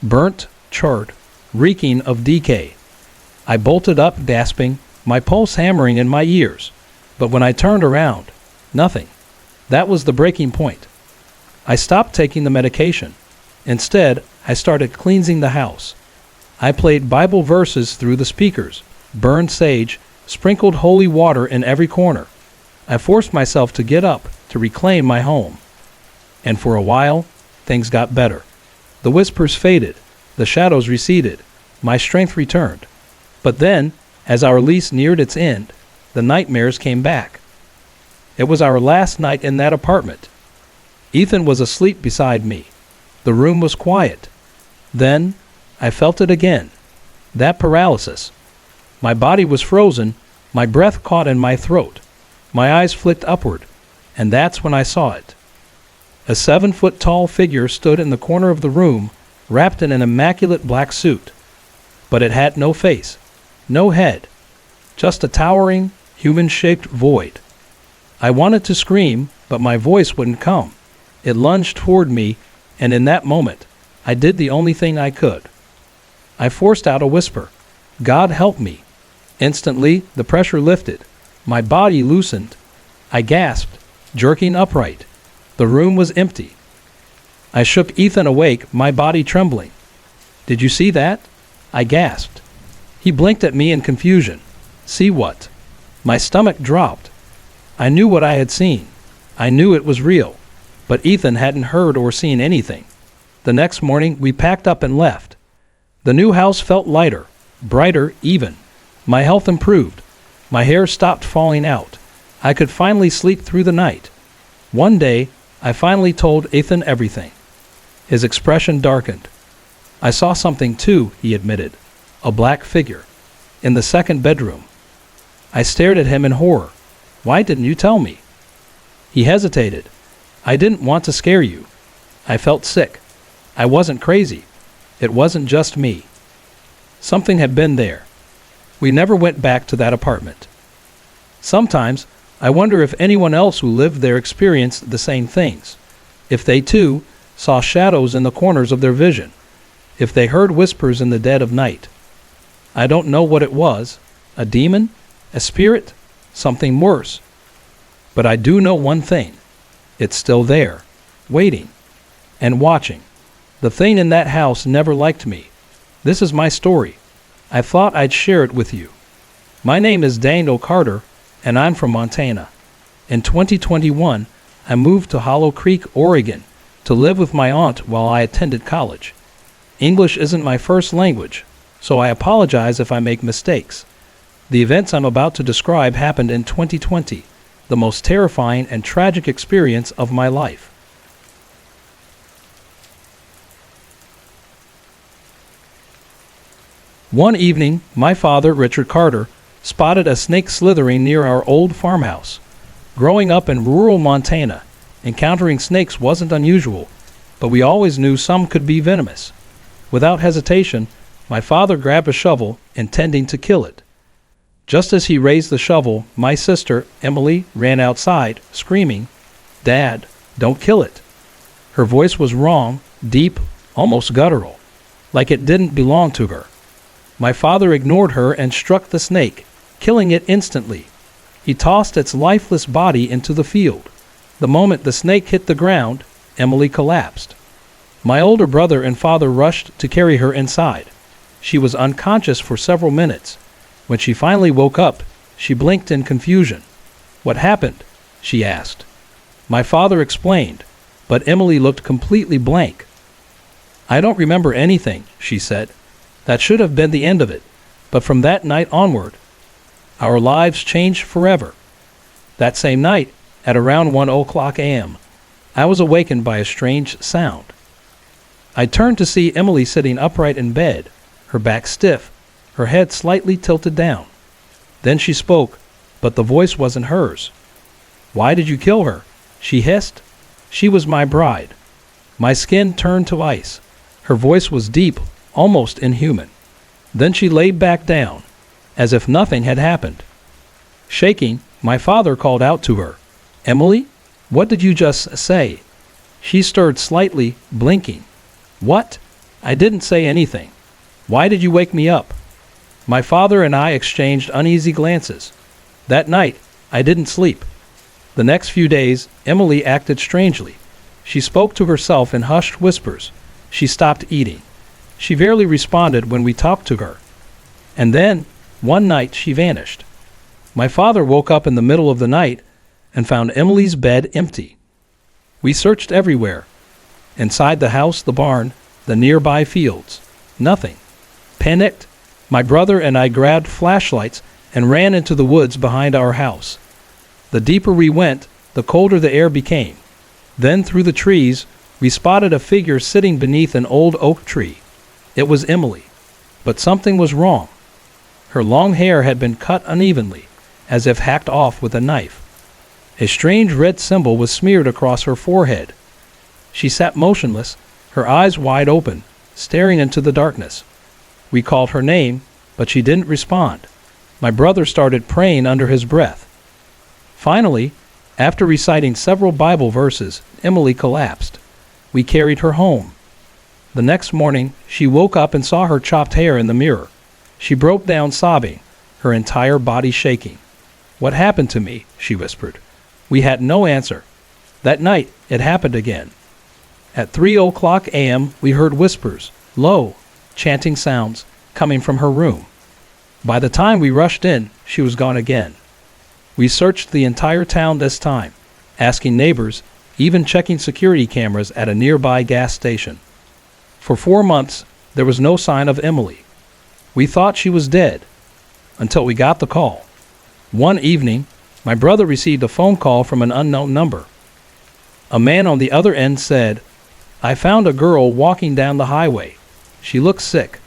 burnt, charred, reeking of decay. I bolted up, gasping, my pulse hammering in my ears. But when I turned around, nothing. That was the breaking point. I stopped taking the medication. Instead, I started cleansing the house. I played Bible verses through the speakers, burned sage, sprinkled holy water in every corner. I forced myself to get up, to reclaim my home. And for a while, things got better. The whispers faded, the shadows receded, my strength returned. But then, as our lease neared its end, the nightmares came back. It was our last night in that apartment. Ethan was asleep beside me. The room was quiet. Then, I felt it again. That paralysis. My body was frozen, my breath caught in my throat. My eyes flicked upward, and that's when I saw it. A 7-foot-tall figure stood in the corner of the room, wrapped in an immaculate black suit. But it had no face, no head, just a towering, human-shaped void. I wanted to scream, but my voice wouldn't come. It lunged toward me, and in that moment, I did the only thing I could. I forced out a whisper, "God help me." Instantly, the pressure lifted. My body loosened. I gasped, jerking upright. The room was empty. I shook Ethan awake, my body trembling. "Did you see that?" I gasped. He blinked at me in confusion. "See what?" My stomach dropped. I knew what I had seen. I knew it was real. But Ethan hadn't heard or seen anything. The next morning, we packed up and left. The new house felt lighter, brighter even. My health improved. My hair stopped falling out. I could finally sleep through the night. One day, I finally told Ethan everything. His expression darkened. "I saw something too," he admitted. "A black figure. In the second bedroom." I stared at him in horror. "Why didn't you tell me?" He hesitated. "I didn't want to scare you. I felt sick. I wasn't crazy. It wasn't just me." Something had been there. We never went back to that apartment. Sometimes, I wonder if anyone else who lived there experienced the same things. If they too saw shadows in the corners of their vision. if they heard whispers in the dead of night. I don't know what it was, a demon, a spirit, something worse. But I do know one thing. It's still there, waiting and watching. The thing in that house never liked me. This is my story. I thought I'd share it with you. My name is Daniel Carter, and I'm from Montana. In 2021, I moved to Hollow Creek, Oregon, to live with my aunt while I attended college. English isn't my first language, so I apologize if I make mistakes. The events I'm about to describe happened in 2020, the most terrifying and tragic experience of my life. One evening, my father, Richard Carter, spotted a snake slithering near our old farmhouse. Growing up in rural Montana, encountering snakes wasn't unusual, but we always knew some could be venomous. Without hesitation, my father grabbed a shovel, intending to kill it. Just as he raised the shovel, my sister, Emily, ran outside, screaming, "Dad, don't kill it." Her voice was wrong, deep, almost guttural, like it didn't belong to her. My father ignored her and struck the snake, killing it instantly. He tossed its lifeless body into the field. The moment the snake hit the ground, Emily collapsed. My older brother and father rushed to carry her inside. She was unconscious for several minutes. When she finally woke up, she blinked in confusion. "What happened?" she asked. My father explained, but Emily looked completely blank. "I don't remember anything," she said. "That should have been the end of it, but from that night onward, our lives changed forever." That same night, at around 1:00 a.m., I was awakened by a strange sound. I turned to see Emily sitting upright in bed, her back stiff, her head slightly tilted down. Then she spoke, but the voice wasn't hers. "Why did you kill her?" she hissed. "She was my bride." My skin turned to ice. Her voice was deep, almost inhuman. Then she laid back down, as if nothing had happened. Shaking, my father called out to her, "Emily, what did you just say?" She stirred slightly, blinking. "What? I didn't say anything. Why did you wake me up?" My father and I exchanged uneasy glances. That night, I didn't sleep. The next few days, Emily acted strangely. She spoke to herself in hushed whispers. She stopped eating. She barely responded when we talked to her. And then, one night, she vanished. My father woke up in the middle of the night and found Emily's bed empty. We searched everywhere. Inside the house, the barn, the nearby fields. Nothing. Panicked, my brother and I grabbed flashlights and ran into the woods behind our house. The deeper we went, the colder the air became. Then, through the trees, we spotted a figure sitting beneath an old oak tree. It was Emily. But something was wrong. Her long hair had been cut unevenly, as if hacked off with a knife. A strange red symbol was smeared across her forehead. She sat motionless, her eyes wide open, staring into the darkness. We called her name, but she didn't respond. My brother started praying under his breath. Finally, after reciting several Bible verses, Emily collapsed. We carried her home. The next morning, she woke up and saw her chopped hair in the mirror. She broke down sobbing, her entire body shaking. "What happened to me?" she whispered. We had no answer. That night, it happened again. At 3:00 a.m., we heard whispers, low, chanting sounds, coming from her room. By the time we rushed in, she was gone again. We searched the entire town this time, asking neighbors, even checking security cameras at a nearby gas station. For 4 months, there was no sign of Emily. We thought she was dead, until we got the call. One evening, my brother received a phone call from an unknown number. A man on the other end said, "I found a girl walking down the highway. She looks sick.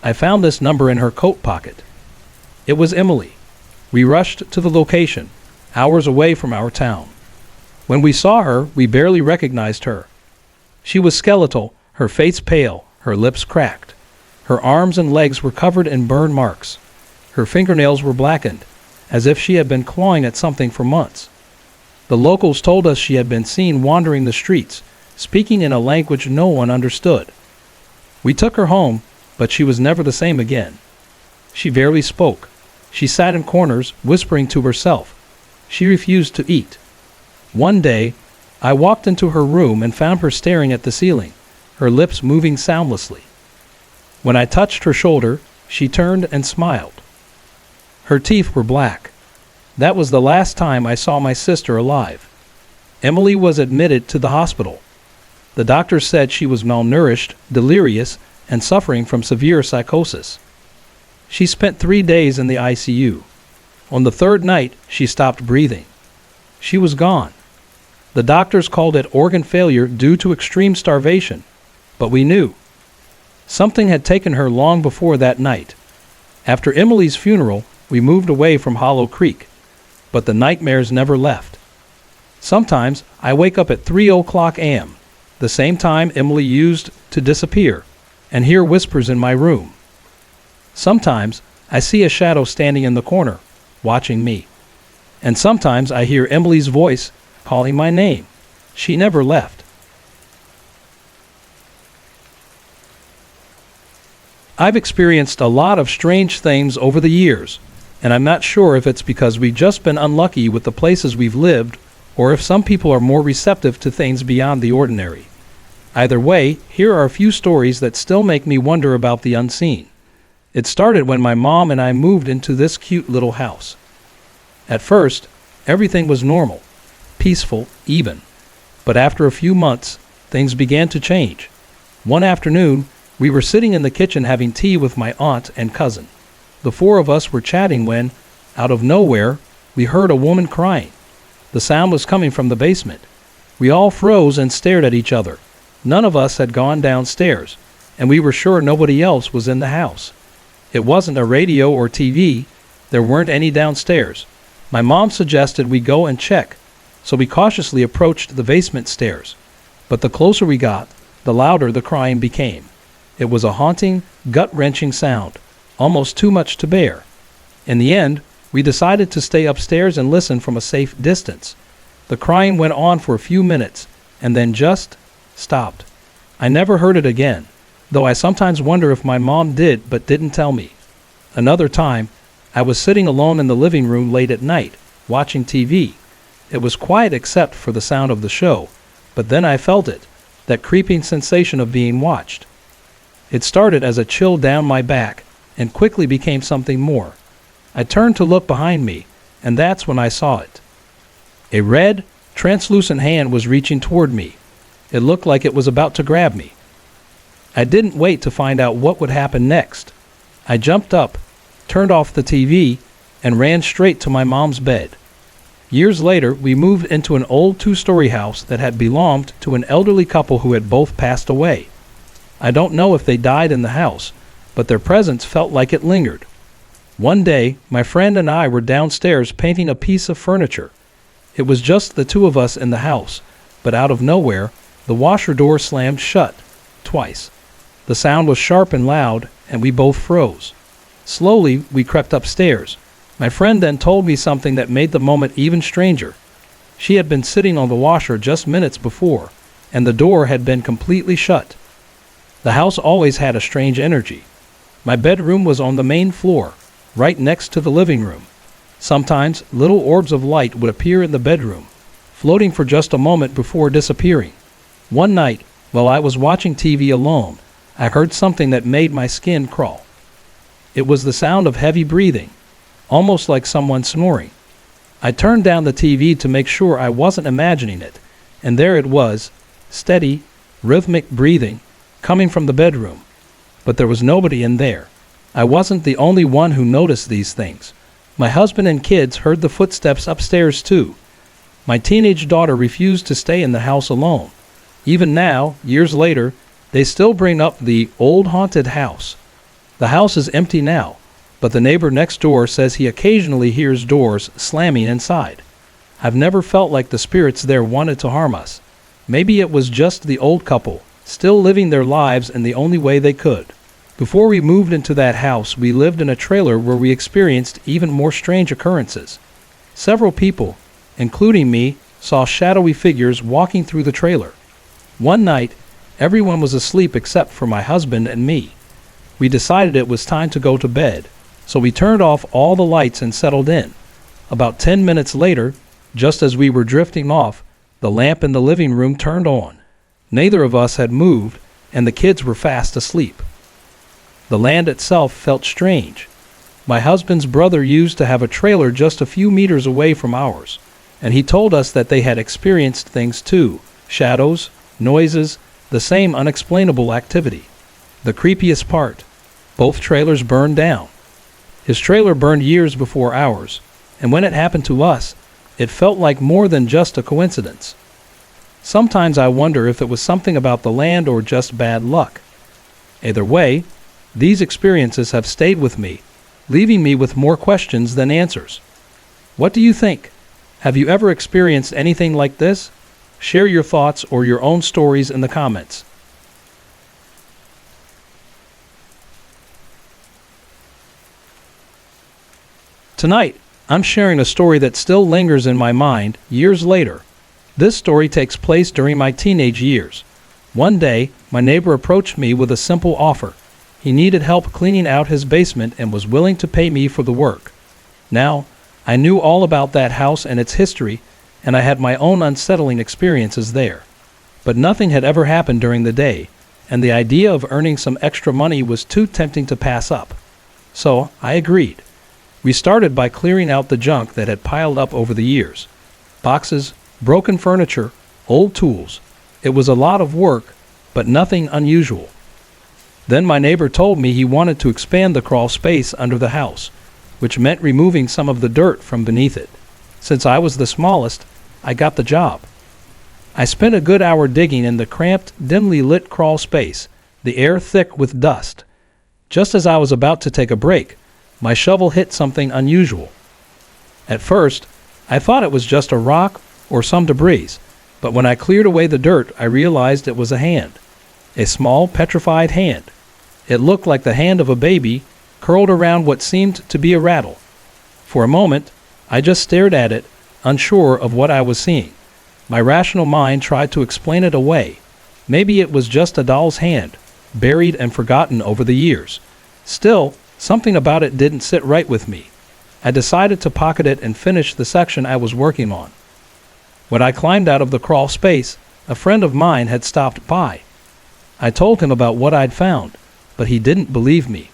I found this number in her coat pocket." It was Emily. We rushed to the location, hours away from our town. When we saw her, we barely recognized her. She was skeletal, her face pale, her lips cracked. Her arms and legs were covered in burn marks. Her fingernails were blackened, as if she had been clawing at something for months. The locals told us she had been seen wandering the streets, speaking in a language no one understood. We took her home, but she was never the same again. She barely spoke. She sat in corners, whispering to herself. She refused to eat. One day, I walked into her room and found her staring at the ceiling, her lips moving soundlessly. When I touched her shoulder, she turned and smiled. Her teeth were black. That was the last time I saw my sister alive. Emily was admitted to the hospital. The doctor said she was malnourished, delirious, and suffering from severe psychosis. She spent 3 days in the ICU. On the third night, she stopped breathing. She was gone. The doctors called it organ failure due to extreme starvation, but we knew. Something had taken her long before that night. After Emily's funeral, we moved away from Hollow Creek, but the nightmares never left. Sometimes I wake up at 3:00 a.m., the same time Emily used to disappear, and hear whispers in my room. Sometimes I see a shadow standing in the corner, watching me. And sometimes I hear Emily's voice calling my name. She never left. I've experienced a lot of strange things over the years, and I'm not sure if it's because we've just been unlucky with the places we've lived, or if some people are more receptive to things beyond the ordinary. Either way, here are a few stories that still make me wonder about the unseen. It started when my mom and I moved into this cute little house. At first, everything was normal, peaceful, even. But after a few months, things began to change. One afternoon, we were sitting in the kitchen having tea with my aunt and cousin. The four of us were chatting when, out of nowhere, we heard a woman crying. The sound was coming from the basement. We all froze and stared at each other. None of us had gone downstairs, and we were sure nobody else was in the house. It wasn't a radio or TV. There weren't any downstairs. My mom suggested we go and check, so we cautiously approached the basement stairs. But the closer we got, the louder the crying became. It was a haunting, gut-wrenching sound, almost too much to bear. In the end, we decided to stay upstairs and listen from a safe distance. The crying went on for a few minutes, and then just stopped. I never heard it again, though I sometimes wonder if my mom did but didn't tell me. Another time, I was sitting alone in the living room late at night, watching TV. It was quiet except for the sound of the show, but then I felt it, that creeping sensation of being watched. It started as a chill down my back and quickly became something more. I turned to look behind me, and that's when I saw it. A red, translucent hand was reaching toward me. It looked like it was about to grab me. I didn't wait to find out what would happen next. I jumped up, turned off the TV, and ran straight to my mom's bed. Years later, we moved into an old 2-story house that had belonged to an elderly couple who had both passed away. I don't know if they died in the house, but their presence felt like it lingered. One day, my friend and I were downstairs painting a piece of furniture. It was just the two of us in the house, but out of nowhere, the washer door slammed shut, twice. The sound was sharp and loud, and we both froze. Slowly, we crept upstairs. My friend then told me something that made the moment even stranger. She had been sitting on the washer just minutes before, and the door had been completely shut. The house always had a strange energy. My bedroom was on the main floor, right next to the living room. Sometimes, little orbs of light would appear in the bedroom, floating for just a moment before disappearing. One night, while I was watching TV alone, I heard something that made my skin crawl. It was the sound of heavy breathing, almost like someone snoring. I turned down the TV to make sure I wasn't imagining it, and there it was, steady, rhythmic breathing, coming from the bedroom. But there was nobody in there. I wasn't the only one who noticed these things. My husband and kids heard the footsteps upstairs too. My teenage daughter refused to stay in the house alone. Even now, years later, they still bring up the old haunted house. The house is empty now, but the neighbor next door says he occasionally hears doors slamming inside. I've never felt like the spirits there wanted to harm us. Maybe it was just the old couple, still living their lives in the only way they could. Before we moved into that house, we lived in a trailer where we experienced even more strange occurrences. Several people, including me, saw shadowy figures walking through the trailer. One night, Everyone was asleep except for my husband and me. We decided it was time to go to bed, so we turned off all the lights and settled in. About 10 minutes later, just as we were drifting off, the lamp in the living room turned on. Neither of us had moved, and the kids were fast asleep. The land itself felt strange. My husband's brother used to have a trailer just a few meters away from ours, and he told us that they had experienced things too: shadows, noises, the same unexplainable activity. The creepiest part: both trailers burned down. His trailer burned years before ours, and when it happened to us, it felt like more than just a coincidence. Sometimes I wonder if it was something about the land or just bad luck. Either way, these experiences have stayed with me, leaving me with more questions than answers. What do you think? Have you ever experienced anything like this? Share your thoughts or your own stories in the comments. Tonight, I'm sharing a story that still lingers in my mind years later. This story takes place during my teenage years. One day, my neighbor approached me with a simple offer. He needed help cleaning out his basement and was willing to pay me for the work. Now, I knew all about that house and its history, and I had my own unsettling experiences there. But nothing had ever happened during the day, and the idea of earning some extra money was too tempting to pass up. So, I agreed. We started by clearing out the junk that had piled up over the years. Boxes, broken furniture, old tools. It was a lot of work, but nothing unusual. Then my neighbor told me he wanted to expand the crawl space under the house, which meant removing some of the dirt from beneath it. Since I was the smallest, I got the job. I spent a good hour digging in the cramped, dimly lit crawl space, the air thick with dust. Just as I was about to take a break, my shovel hit something unusual. At first, I thought it was just a rock or some debris, but when I cleared away the dirt, I realized it was a hand. A small, petrified hand. It looked like the hand of a baby, curled around what seemed to be a rattle. For a moment, I just stared at it, unsure of what I was seeing. My rational mind tried to explain it away. Maybe it was just a doll's hand, buried and forgotten over the years. Still, something about it didn't sit right with me. I decided to pocket it and finish the section I was working on. When I climbed out of the crawl space, a friend of mine had stopped by. I told him about what I'd found, but he didn't believe me.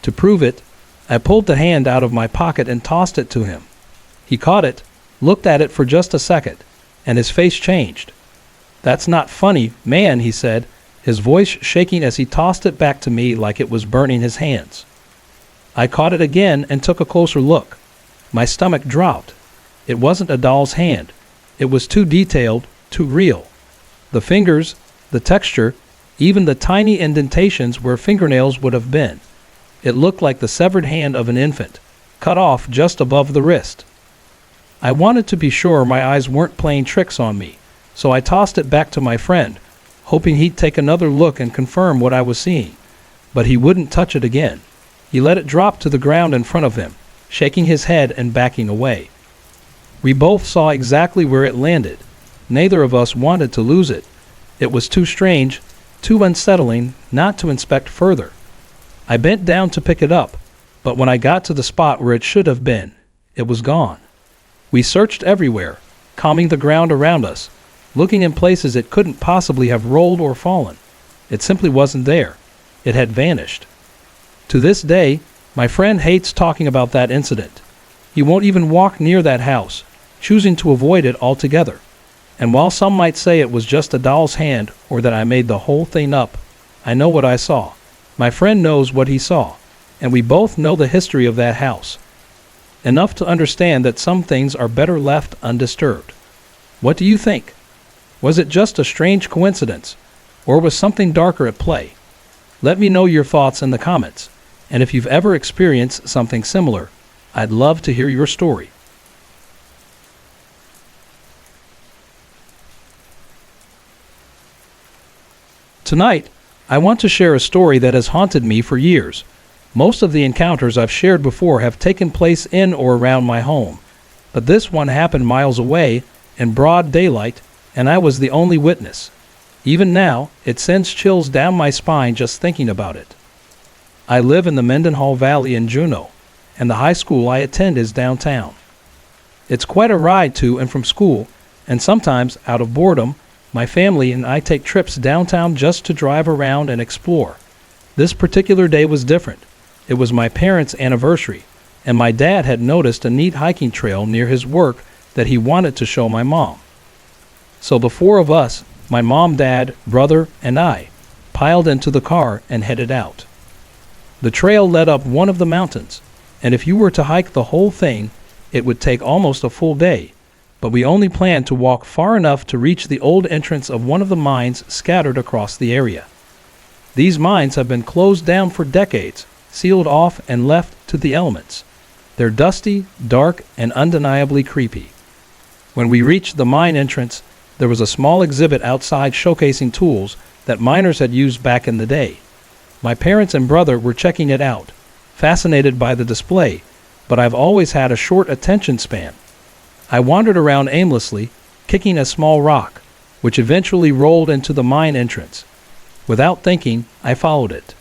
To prove it, I pulled the hand out of my pocket and tossed it to him. He caught it, looked at it for just a second, and his face changed. "That's not funny, man," he said, his voice shaking as he tossed it back to me like it was burning his hands. I caught it again and took a closer look. My stomach dropped. It wasn't a doll's hand. It was too detailed, too real. The fingers, the texture, even the tiny indentations where fingernails would have been. It looked like the severed hand of an infant, cut off just above the wrist. I wanted to be sure my eyes weren't playing tricks on me, so I tossed it back to my friend, hoping he'd take another look and confirm what I was seeing. But he wouldn't touch it again. He let it drop to the ground in front of him, shaking his head and backing away. We both saw exactly where it landed. Neither of us wanted to lose it. It was too strange, too unsettling not to inspect further. I bent down to pick it up, but when I got to the spot where it should have been, it was gone. We searched everywhere, combing the ground around us, looking in places it couldn't possibly have rolled or fallen. It simply wasn't there. It had vanished. To this day, my friend hates talking about that incident. He won't even walk near that house, choosing to avoid it altogether. And while some might say it was just a doll's hand or that I made the whole thing up, I know what I saw. My friend knows what he saw, and we both know the history of that house. Enough to understand that some things are better left undisturbed. What do you think? Was it just a strange coincidence, or was something darker at play? Let me know your thoughts in the comments, and if you've ever experienced something similar, I'd love to hear your story. Tonight, I want to share a story that has haunted me for years. Most of the encounters I've shared before have taken place in or around my home, but this one happened miles away, in broad daylight, and I was the only witness. Even now, it sends chills down my spine just thinking about it. I live in the Mendenhall Valley in Juneau, and the high school I attend is downtown. It's quite a ride to and from school, and sometimes, out of boredom, my family and I take trips downtown just to drive around and explore. This particular day was different. It was my parents' anniversary, and my dad had noticed a neat hiking trail near his work that he wanted to show my mom. So the four of us, my mom, dad, brother, and I, piled into the car and headed out. The trail led up one of the mountains, and if you were to hike the whole thing, it would take almost a full day, but we only planned to walk far enough to reach the old entrance of one of the mines scattered across the area. These mines have been closed down for decades, sealed off and left to the elements. They're dusty, dark, and undeniably creepy. When we reached the mine entrance, there was a small exhibit outside showcasing tools that miners had used back in the day. My parents and brother were checking it out, fascinated by the display, but I've always had a short attention span. I wandered around aimlessly, kicking a small rock, which eventually rolled into the mine entrance. Without thinking, I followed it.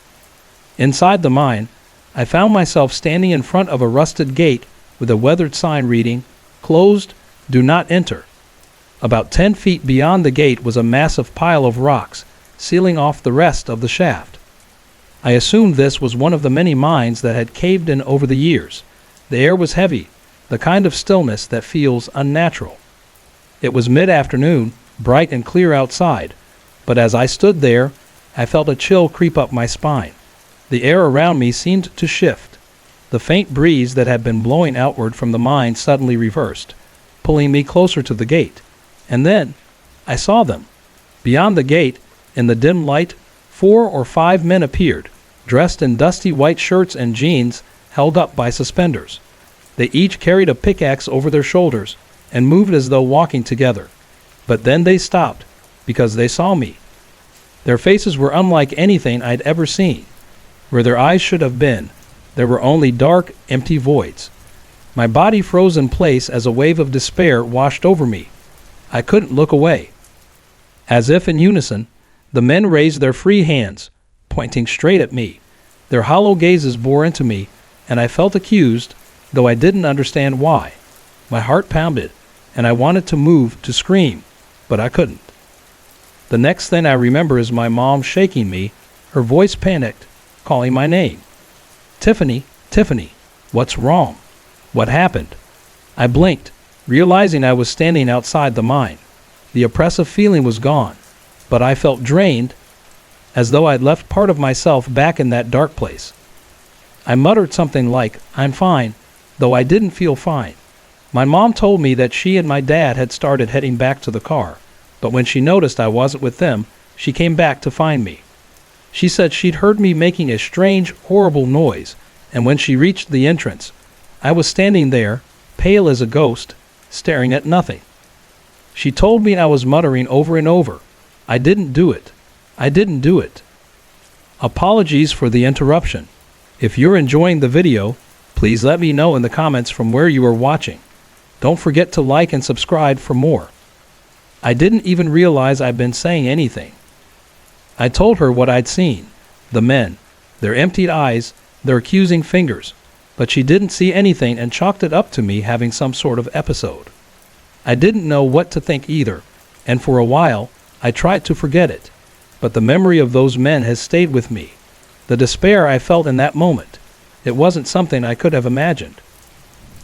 Inside the mine, I found myself standing in front of a rusted gate with a weathered sign reading, "Closed, do not enter." About 10 feet beyond the gate was a massive pile of rocks, sealing off the rest of the shaft. I assumed this was one of the many mines that had caved in over the years. The air was heavy, the kind of stillness that feels unnatural. It was mid-afternoon, bright and clear outside, but as I stood there, I felt a chill creep up my spine. The air around me seemed to shift. The faint breeze that had been blowing outward from the mine suddenly reversed, pulling me closer to the gate. And then, I saw them. Beyond the gate, in the dim light, 4 or 5 men appeared, dressed in dusty white shirts and jeans held up by suspenders. They each carried a pickaxe over their shoulders and moved as though walking together. But then they stopped, because they saw me. Their faces were unlike anything I'd ever seen. Where their eyes should have been, there were only dark, empty voids. My body froze in place as a wave of despair washed over me. I couldn't look away. As if in unison, the men raised their free hands, pointing straight at me. Their hollow gazes bore into me, and I felt accused, though I didn't understand why. My heart pounded, and I wanted to move, to scream, but I couldn't. The next thing I remember is my mom shaking me, her voice panicked, calling my name. "Tiffany, Tiffany, what's wrong? What happened?" I blinked, realizing I was standing outside the mine. The oppressive feeling was gone, but I felt drained, as though I'd left part of myself back in that dark place. I muttered something like, "I'm fine," though I didn't feel fine. My mom told me that she and my dad had started heading back to the car, but when she noticed I wasn't with them, she came back to find me. She said she'd heard me making a strange, horrible noise, and when she reached the entrance, I was standing there, pale as a ghost, staring at nothing. She told me I was muttering over and over, "I didn't do it. I didn't do it." Apologies for the interruption. If you're enjoying the video, please let me know in the comments from where you are watching. Don't forget to like and subscribe for more. I didn't even realize I'd been saying anything. I told her what I'd seen, the men, their emptied eyes, their accusing fingers, but she didn't see anything and chalked it up to me having some sort of episode. I didn't know what to think either, and for a while, I tried to forget it, but the memory of those men has stayed with me. The despair I felt in that moment, it wasn't something I could have imagined.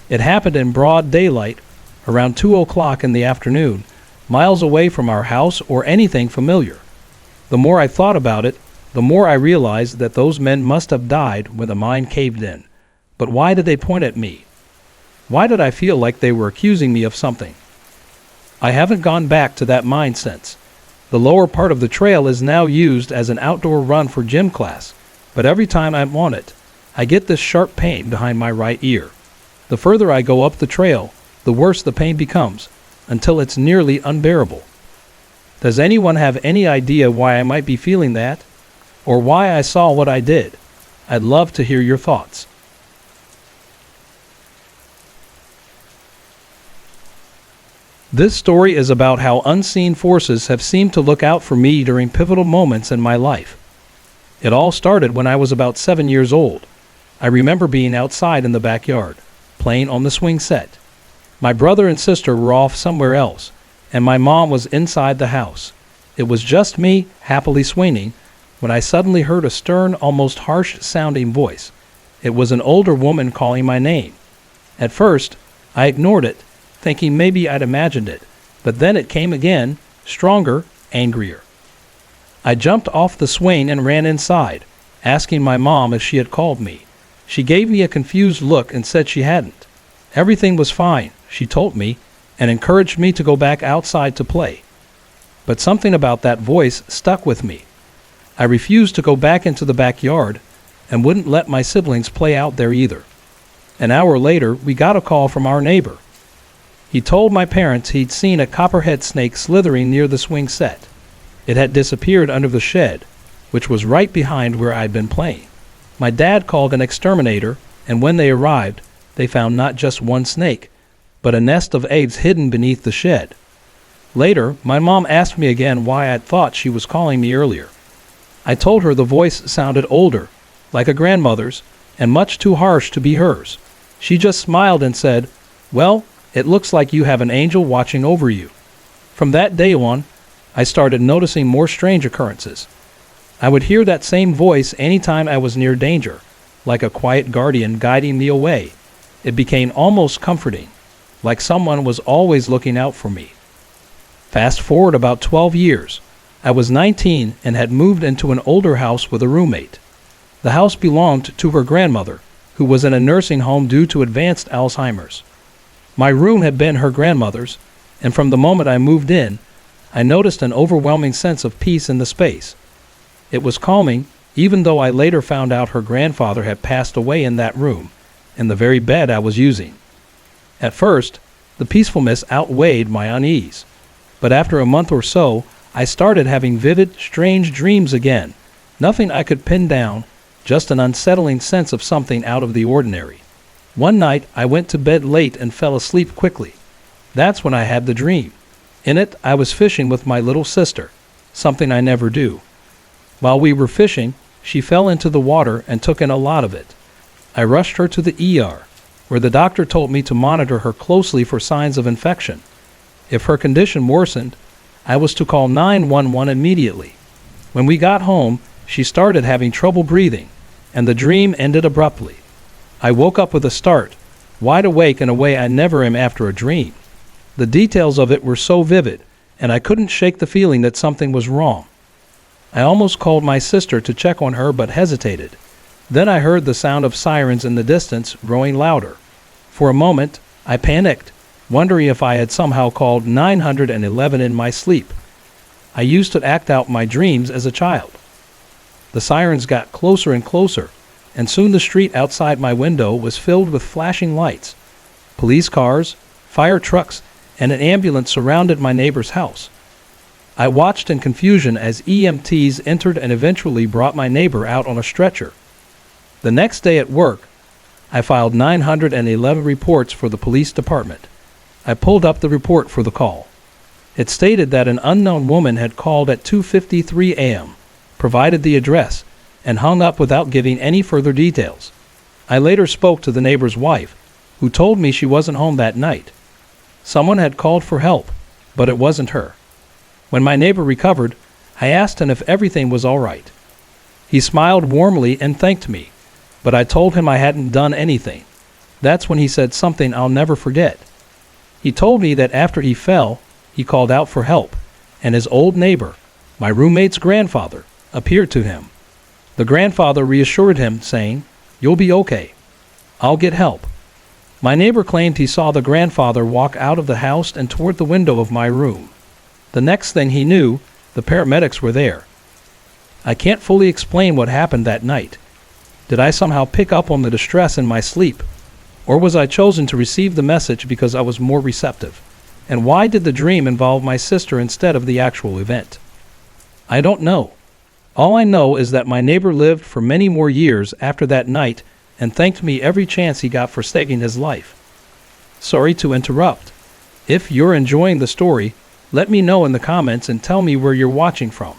It happened in broad daylight, around 2 o'clock in the afternoon, miles away from our house or anything familiar. The more I thought about it, the more I realized that those men must have died when the mine caved in. But why did they point at me? Why did I feel like they were accusing me of something? I haven't gone back to that mine since. The lower part of the trail is now used as an outdoor run for gym class, but every time I'm on it, I get this sharp pain behind my right ear. The further I go up the trail, the worse the pain becomes, until it's nearly unbearable. Does anyone have any idea why I might be feeling that? Or why I saw what I did? I'd love to hear your thoughts. This story is about how unseen forces have seemed to look out for me during pivotal moments in my life. It all started when I was about 7 years old. I remember being outside in the backyard, playing on the swing set. My brother and sister were off somewhere else, and my mom was inside the house. It was just me, happily swinging, when I suddenly heard a stern, almost harsh-sounding voice. It was an older woman calling my name. At first, I ignored it, thinking maybe I'd imagined it, but then it came again, stronger, angrier. I jumped off the swing and ran inside, asking my mom if she had called me. She gave me a confused look and said she hadn't. Everything was fine, she told me, and encouraged me to go back outside to play. But something about that voice stuck with me. I refused to go back into the backyard and wouldn't let my siblings play out there either. An hour later, we got a call from our neighbor. He told my parents he'd seen a copperhead snake slithering near the swing set. It had disappeared under the shed, which was right behind where I'd been playing. My dad called an exterminator, and when they arrived, they found not just one snake, but a nest of eggs hidden beneath the shed. Later, my mom asked me again why I'd thought she was calling me earlier. I told her the voice sounded older, like a grandmother's, and much too harsh to be hers. She just smiled and said, "Well, it looks like you have an angel watching over you." From that day on, I started noticing more strange occurrences. I would hear that same voice anytime I was near danger, like a quiet guardian guiding me away. It became almost comforting, like someone was always looking out for me. Fast forward about 12 years. I was 19 and had moved into an older house with a roommate. The house belonged to her grandmother, who was in a nursing home due to advanced Alzheimer's. My room had been her grandmother's, and from the moment I moved in, I noticed an overwhelming sense of peace in the space. It was calming, even though I later found out her grandfather had passed away in that room, in the very bed I was using. At first, the peacefulness outweighed my unease, but after a month or so, I started having vivid, strange dreams again. Nothing I could pin down, just an unsettling sense of something out of the ordinary. One night, I went to bed late and fell asleep quickly. That's when I had the dream. In it, I was fishing with my little sister, something I never do. While we were fishing, she fell into the water and took in a lot of it. I rushed her to the ER, where the doctor told me to monitor her closely for signs of infection. If her condition worsened, I was to call 911 immediately. When we got home, she started having trouble breathing, and the dream ended abruptly. I woke up with a start, wide awake in a way I never am after a dream. The details of it were so vivid, and I couldn't shake the feeling that something was wrong. I almost called my sister to check on her but hesitated. Then I heard the sound of sirens in the distance growing louder. For a moment, I panicked, wondering if I had somehow called 911 in my sleep. I used to act out my dreams as a child. The sirens got closer and closer, and soon the street outside my window was filled with flashing lights. Police cars, fire trucks, and an ambulance surrounded my neighbor's house. I watched in confusion as EMTs entered and eventually brought my neighbor out on a stretcher. The next day at work, I filed 911 reports for the police department. I pulled up the report for the call. It stated that an unknown woman had called at 2:53 a.m., provided the address, and hung up without giving any further details. I later spoke to the neighbor's wife, who told me she wasn't home that night. Someone had called for help, but it wasn't her. When my neighbor recovered, I asked him if everything was all right. He smiled warmly and thanked me, but I told him I hadn't done anything. That's when he said something I'll never forget. He told me that after he fell, he called out for help, and his old neighbor, my roommate's grandfather, appeared to him. The grandfather reassured him, saying, "You'll be okay. I'll get help." My neighbor claimed he saw the grandfather walk out of the house and toward the window of my room. The next thing he knew, the paramedics were there. I can't fully explain what happened that night. Did I somehow pick up on the distress in my sleep? Or was I chosen to receive the message because I was more receptive? And why did the dream involve my sister instead of the actual event? I don't know. All I know is that my neighbor lived for many more years after that night and thanked me every chance he got for saving his life. Sorry to interrupt. If you're enjoying the story, let me know in the comments and tell me where you're watching from.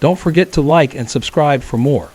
Don't forget to like and subscribe for more.